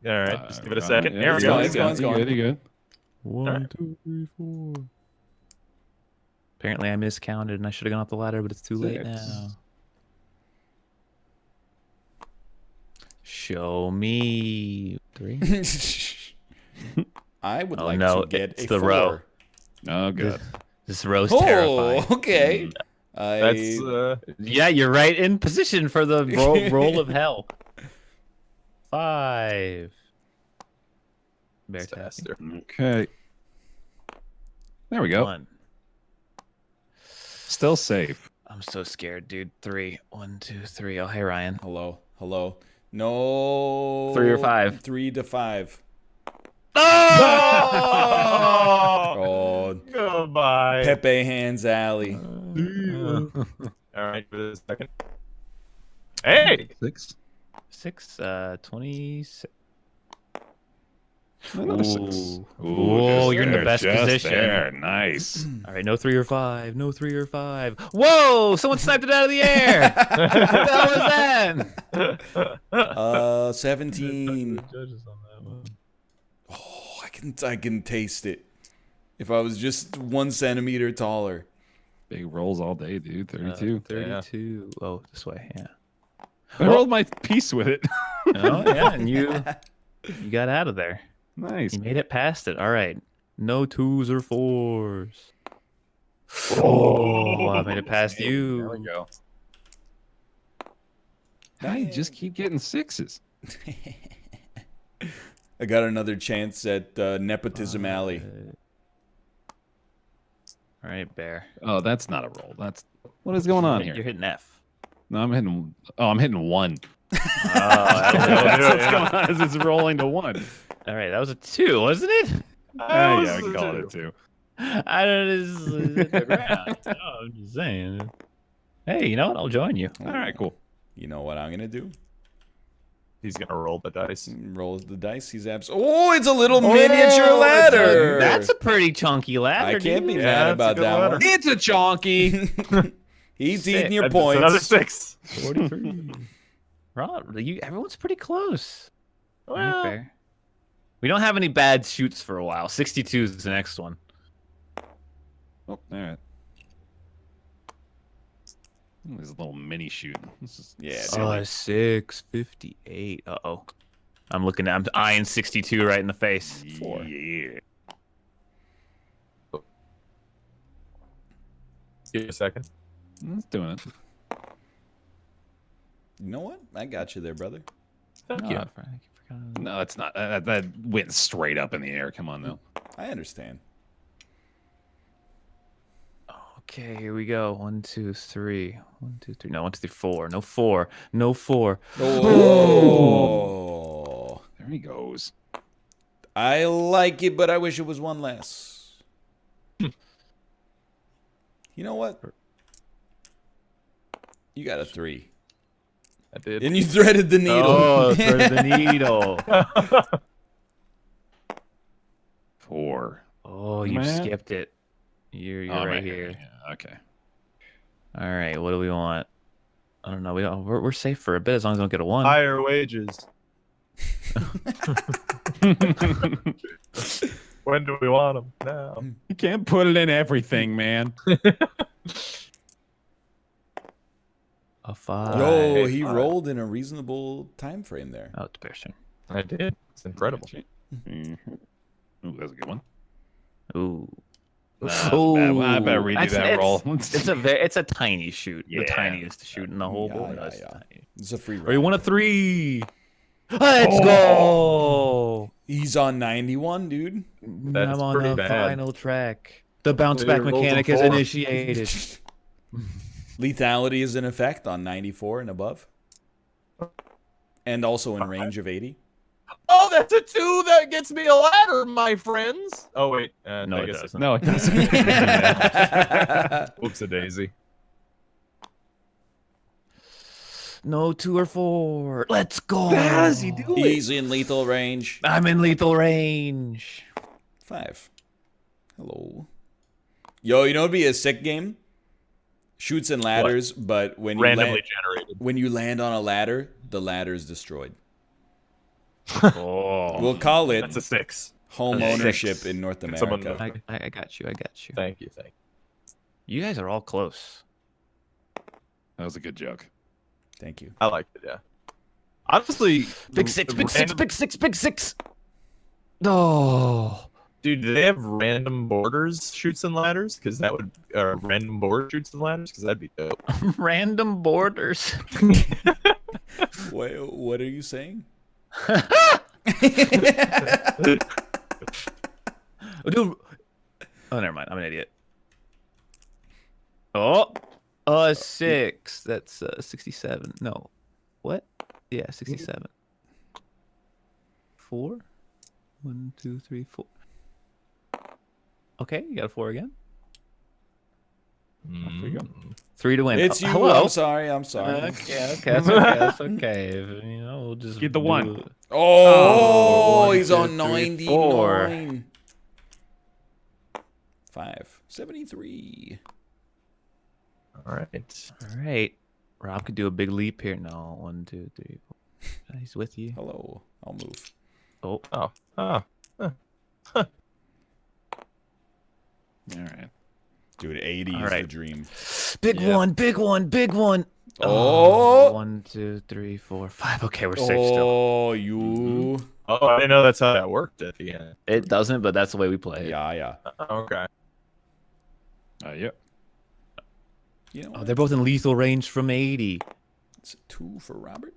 All right, just give it a Right. second. Yeah, There we it's go. going, it's going, it's You going. good, you good. 1, 2, 3, 4. Apparently, I miscounted and I should have gone up the ladder, but it's too late 6. now. Show me 3. I would Oh, like no, to get it's a the 4. row. Oh, good. This row's Oh, terrifying. okay. That's Yeah, you're right in position for the roll of hell. 5. Bear tapping. disaster. Okay. There we go. 1. Still safe. I'm so scared, dude. 3. 1, 2, 3. Oh, hey, Ryan. Hello, hello. No. 3 or 5. 3 to 5. Oh! Oh, Goodbye. Pepe Hands Alley. All right, give it a second. Hey! 6. 6, 26. Another 6. Ooh. Ooh, Whoa, just you're in the there, best just position. There. Nice. All right, no 3 or 5. No 3 or 5. Whoa! Someone sniped it out of the air. What the hell was that? 17. Oh, I can taste it. If I was just 1 centimeter taller. Big rolls all day, dude. 32. 32. Oh, this way. Yeah. I rolled my piece with it. Oh, yeah, and you got out of there. Nice. You made it past it. All right. No 2s or 4s. Oh, I made it past you. There we go. Now you just keep getting 6s. I got another chance at Nepotism Alley. All right, Bear. Oh, that's not a roll. That's what is going on You're here? hitting F. No, I'm hitting. Oh, I'm hitting 1. That'll What's going on? Is it's rolling to 1? All right, that was a 2, wasn't it? Yeah, I can call it a 2. I don't know. This is the ground. No, I'm just saying. Hey, you know what? I'll join you. All right, cool. You know what I'm gonna do? He's gonna roll the dice. Rolls the dice. He's Oh, it's a little miniature ladder. That's a pretty chunky ladder. I can't be dude. mad that's a about good that ladder. one. It's a chonky. He's Sick. eating your That's points. another 6. 43. Rob, everyone's pretty close. All right, Well, Bear. We don't have any bad shoots for a while. 62 is the next one. Oh, all right. This is a little mini shoot. This is Yeah, silly. 658. Uh-oh. I'm eyeing 62 right in the face. 4. Yeah. give it a second. Let's do it. You know what? I got you there, brother. Thank Oh, you. I forgot. No, it's not. That went straight up in the air. Come on, now. I understand. Okay, here we go. 1, 2, 3. 1, 2, 3. No, 1, 2, 3, 4. No 4. No 4. Oh. There he goes. I like it, but I wish it was 1 less. You know what? You got a 3. I did. And you threaded the needle. Oh, threaded the needle. 4. Oh, you Man. skipped it. You're Oh, right here. Yeah, okay. All right, what do we want? I don't know. We're safe for a bit as long as I don't get a 1. Higher wages. When do we want them? Now. You can't put it in everything, man. A 5. Yo, he rolled in a reasonable time frame there. Oh, it's Bear's turn. I did. It's incredible. Ooh, that's a good one. Ooh. I better redo that roll. It's a tiny shoot. Yeah. The tiniest shoot in the whole board. Yeah, That's yeah. tiny. It's a free Or you round. want a 3? Let's go. He's on 91, dude. That's I'm on pretty the bad. final track. The bounce Dude, back rolled a mechanic is 4. initiated. Lethality is in effect on 94 and above. And also in range of 80. Oh, that's a 2 that gets me a ladder, my friends. Oh wait, No, I it guess doesn't. No, it doesn't. Whoops a daisy. No 2 or 4. Let's go. How does he do it? He's in lethal range. I'm in lethal range. 5. Hello. Yo, you know what'd be a sick game? Shoots and ladders, but when you Randomly generated. when you land on a ladder, the ladder is destroyed. Oh. We'll call it That's a 6. home That's a ownership 6. in North Someone America. I got you. I got you. Thank you. You guys are all close. That was a good joke. Thank you. I liked it. Yeah. Honestly, Big the 6, big 6, random- big 6, big 6. Oh. Dude, do they have random borders shoots and ladders? Because that would random border shoots and ladders. Because that'd be dope. Random borders. What are you saying? Dude. Oh, never mind. I'm an idiot. Oh, a 6. That's 67. No, what? Yeah, 67. 4. 1, 2, 3, 4. Okay, you got a 4 again. There you go. 3 to win. It's Oh, you. hello. I'm sorry. Okay, that's okay. That's okay. If, you know, we'll just Get the do 1. it. Oh, One, he's 2, on 3, 99. 5. 73. All right. All right. Rob could do a big leap here. No, 1, 2, 3, 4. He's with you. Hello. I'll move. Oh, Oh. All right. Dude, 80 All is the right. dream. big Yeah. one, big one, big one. Oh. 1, 2, 3, 4, 5. Okay, we're safe still. Oh, you. Oh, I didn't know that's how that worked at the end. It doesn't, but that's the way we play it. Yeah. Okay. Yep. You know Oh, what? they're both in lethal range from 80. It's a 2 for Robert.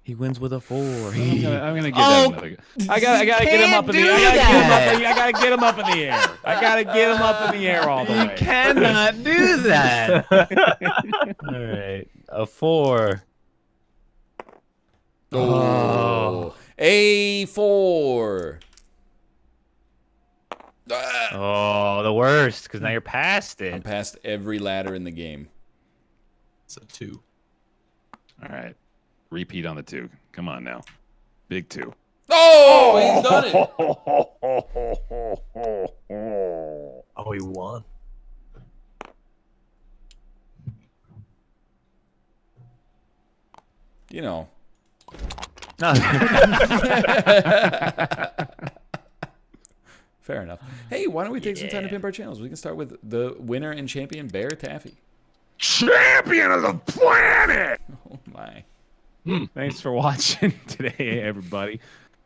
He wins with a 4. I'm gonna give Oh, that another. I gotta get him up in the air. I gotta get him up in the air. I gotta get him up in the air all the way. cannot do that. All right, a 4. Oh. A 4. Oh, the worst, because now you're past I'm it. past every ladder in the game. It's a 2. All right. Repeat on the 2. Come on now. Big 2. Oh, he's done it. Oh, he won. You know. Fair enough. Hey, why don't we take some time to pimp our channels? We can start with the winner and champion, Bear Taffy. Champion of the planet. Oh, my. Thanks for watching today, everybody.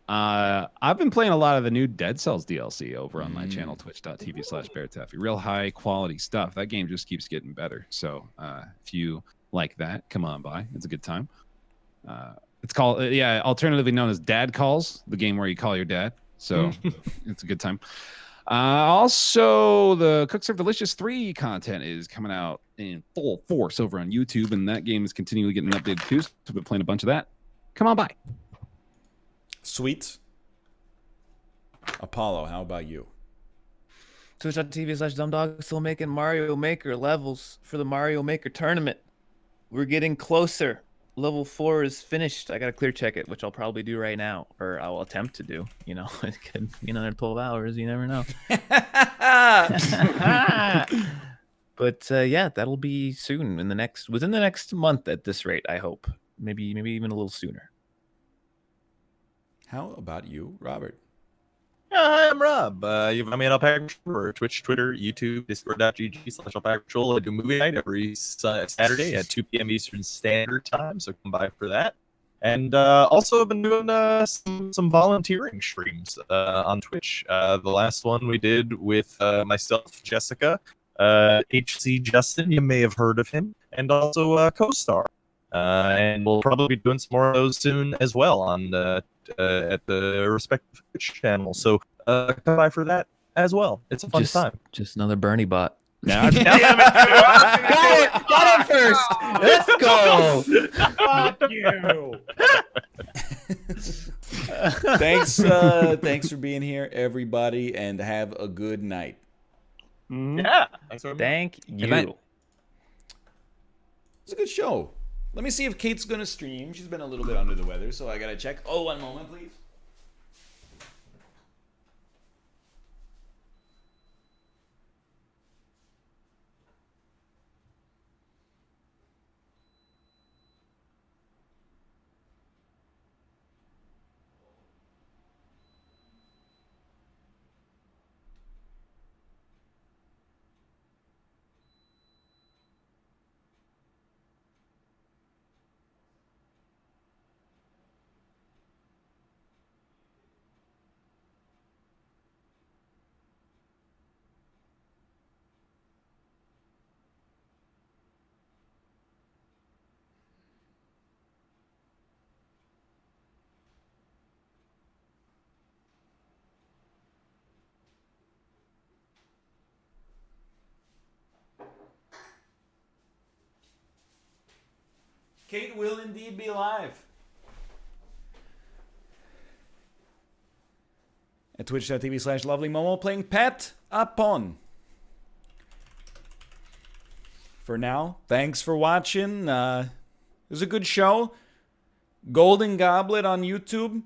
I've been playing a lot of the new Dead Cells DLC over on my channel, twitch.tv/BearTaffy. Real high quality stuff. That game just keeps getting better. So if you like that, come on by. It's a good time. It's called, alternatively known as Dad Calls, the game where you call your dad. So it's a good time. Also, the Cook Serve Delicious 3 content is coming out in full force over on YouTube, and that game is continually getting updated too. So we've been playing a bunch of that. Come on by. Sweet. Apollo, how about you? Twitch.tv/dumbdog still making Mario Maker levels for the Mario Maker tournament. We're getting closer. Level 4 is finished. I gotta clear check it, which I'll probably do right now, or I'll attempt to do. You know, it could be another 12 hours. You never know. But yeah, that'll be soon within the next month at this rate. I hope maybe even a little sooner. How about you, Robert? Hi, I'm Rob. You find me on Alpaca Patrol, Twitch, Twitter, YouTube, Discord.gg/Alpaca Patrol. I do movie night every Saturday at 2 p.m. Eastern Standard Time, so come by for that. And also, I've been doing some volunteering streams on Twitch. The last one we did with myself, Jessica, HC Justin, you may have heard of him, and also Co-Star. And we'll probably be doing some more of those soon as well on at the respective Twitch channel. So come by for that as well. It's a fun time. Just another Bernie bot. Now, Got it first. Let's go. Fuck you. Thanks for being here, everybody, and have a good night. Yeah. Thanks for Thank you. It's a good show. Let me see if Kate's gonna stream. She's been a little bit under the weather, so I gotta check. Oh, one moment, please. Kate will indeed be live at twitch.tv/lovelymomo playing Pet Upon. For now, thanks for watching. It was a good show. Golden Goblet on YouTube.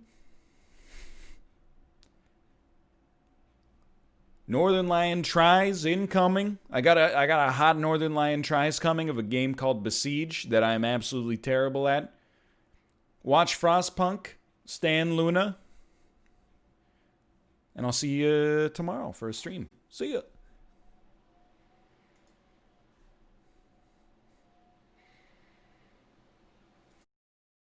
Northernlion tries incoming. I got a hot Northernlion tries coming of a game called Besiege that I'm absolutely terrible at. Watch Frostpunk, Stan Luna, and I'll see you tomorrow for a stream. See ya.